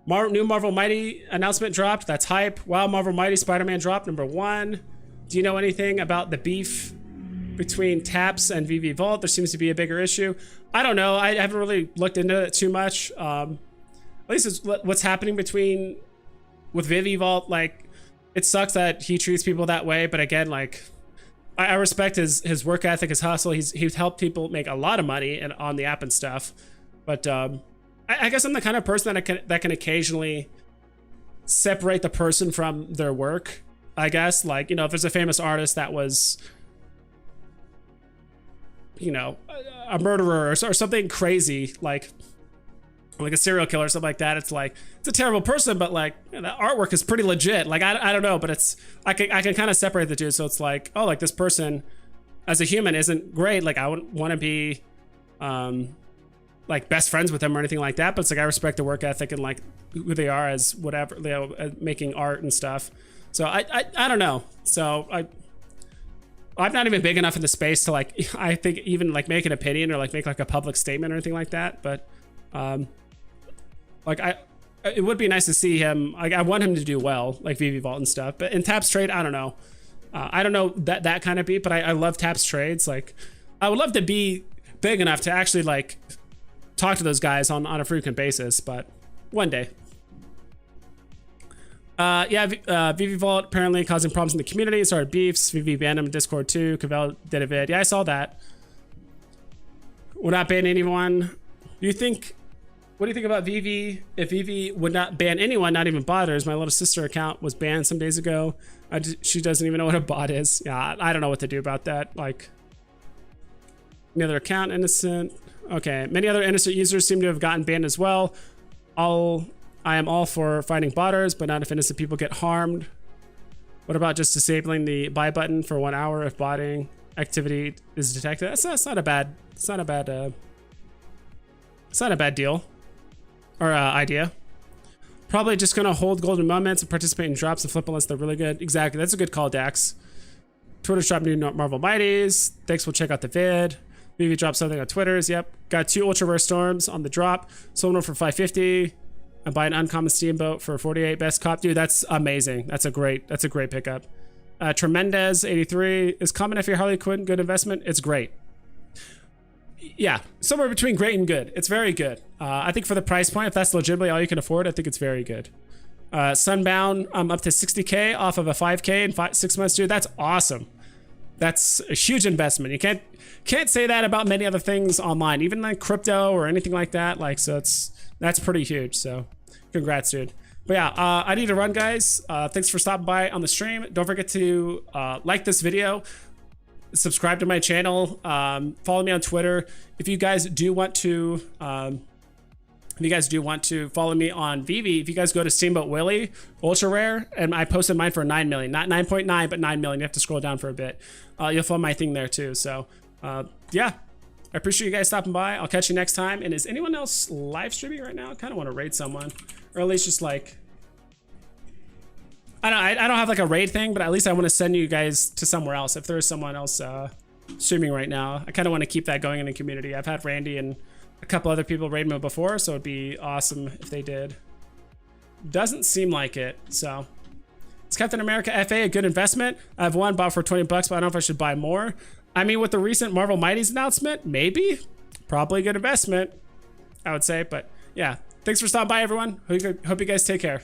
New Marvel Mighty announcement dropped. That's hype. Wow, Marvel Mighty Spider-Man dropped #1. Do you know anything about the beef between Taps and Veve Vault? There seems to be a bigger issue. I don't know. I haven't really looked into it too much. At least it's what's happening with Veve Vault. Like, it sucks that he treats people that way, but again, like, I respect his work ethic, his hustle. He's helped people make a lot of money on the app and stuff. But I guess I'm the kind of person that can occasionally separate the person from their work. I guess, like, you know, if there's a famous artist that was, you know, a murderer or something crazy, like a serial killer or something like that, it's like, it's a terrible person, but like, you know, the artwork is pretty legit. Like, I don't know, but I can kind of separate the two. So it's like, oh, like, this person as a human isn't great. Like, I wouldn't want to be like best friends with them or anything like that, but it's like, I respect the work ethic and like who they are as whatever, you know, making art and stuff. So I don't know. So I'm not even big enough in the space to like, I think, even like make an opinion or like make like a public statement or anything like that. But like, it would be nice to see him. Like, I want him to do well, like Veve Vault and stuff. But in Tap's trade, I don't know. I don't know that kind of beat, but I love Tap's trades. Like, I would love to be big enough to actually like talk to those guys on a frequent basis, but one day. Yeah, Veve Vault apparently causing problems in the community. Started beefs. Veve banned him in Discord too. Cavell did a vid. Yeah, I saw that. Would not ban anyone. Do you think? What do you think about Veve? If Veve would not ban anyone, not even botters. My little sister account was banned some days ago. She doesn't even know what a bot is. Yeah, I don't know what to do about that. Like, any other account innocent? Okay, many other innocent users seem to have gotten banned as well. I am all for fighting botters, but not if innocent people get harmed. What about just disabling the buy button for 1 hour if botting activity is detected? That's not a bad. It's not a bad. It's not a bad deal or idea. Probably just gonna hold golden moments and participate in drops and flip unless they're really good. Exactly, that's a good call, Dax. Twitter's dropped new Marvel Mighties. Thanks, we'll check out the vid. Maybe drop something on Twitter's. Yep, got 2 ultra rare storms on the drop. Sold one for 550. And buy an uncommon steamboat for 48 best cop. Dude, that's amazing. That's a great pickup. Tremendez 83 is common if you're Harley Quinn. Good investment. It's great. Yeah, somewhere between great and good. It's very good. I think for the price point, if that's legitimately all you can afford, I think it's very good. Sunbound, up to 60K off of a 5K in 6 months, dude. That's awesome. That's a huge investment. You can't say that about many other things online, even like crypto or anything like that. Like, so that's pretty huge. So congrats, dude. But yeah, I need to run, guys. Thanks for stopping by on the stream. Don't forget to like this video, subscribe to my channel, follow me on Twitter. If you guys do want to follow me on Veve, if you guys go to Steamboat Willie, ultra rare, and I posted mine for 9 million, not 9.9, but 9 million. You have to scroll down for a bit. You'll find my thing there too. So yeah, I appreciate you guys stopping by. I'll catch you next time. And is anyone else live streaming right now? I kind of want to raid someone, or at least just like, I don't have like a raid thing, but at least I want to send you guys to somewhere else. If there's someone else streaming right now, I kind of want to keep that going in the community. I've had Randy and a couple other people raid me before, so it'd be awesome if they did. Doesn't seem like it, so. Is Captain America FA a good investment? I have one bought for 20 bucks, but I don't know if I should buy more. I mean, with the recent Marvel Mighties announcement, maybe. Probably a good investment, I would say. But yeah, thanks for stopping by, everyone. Hope you guys take care.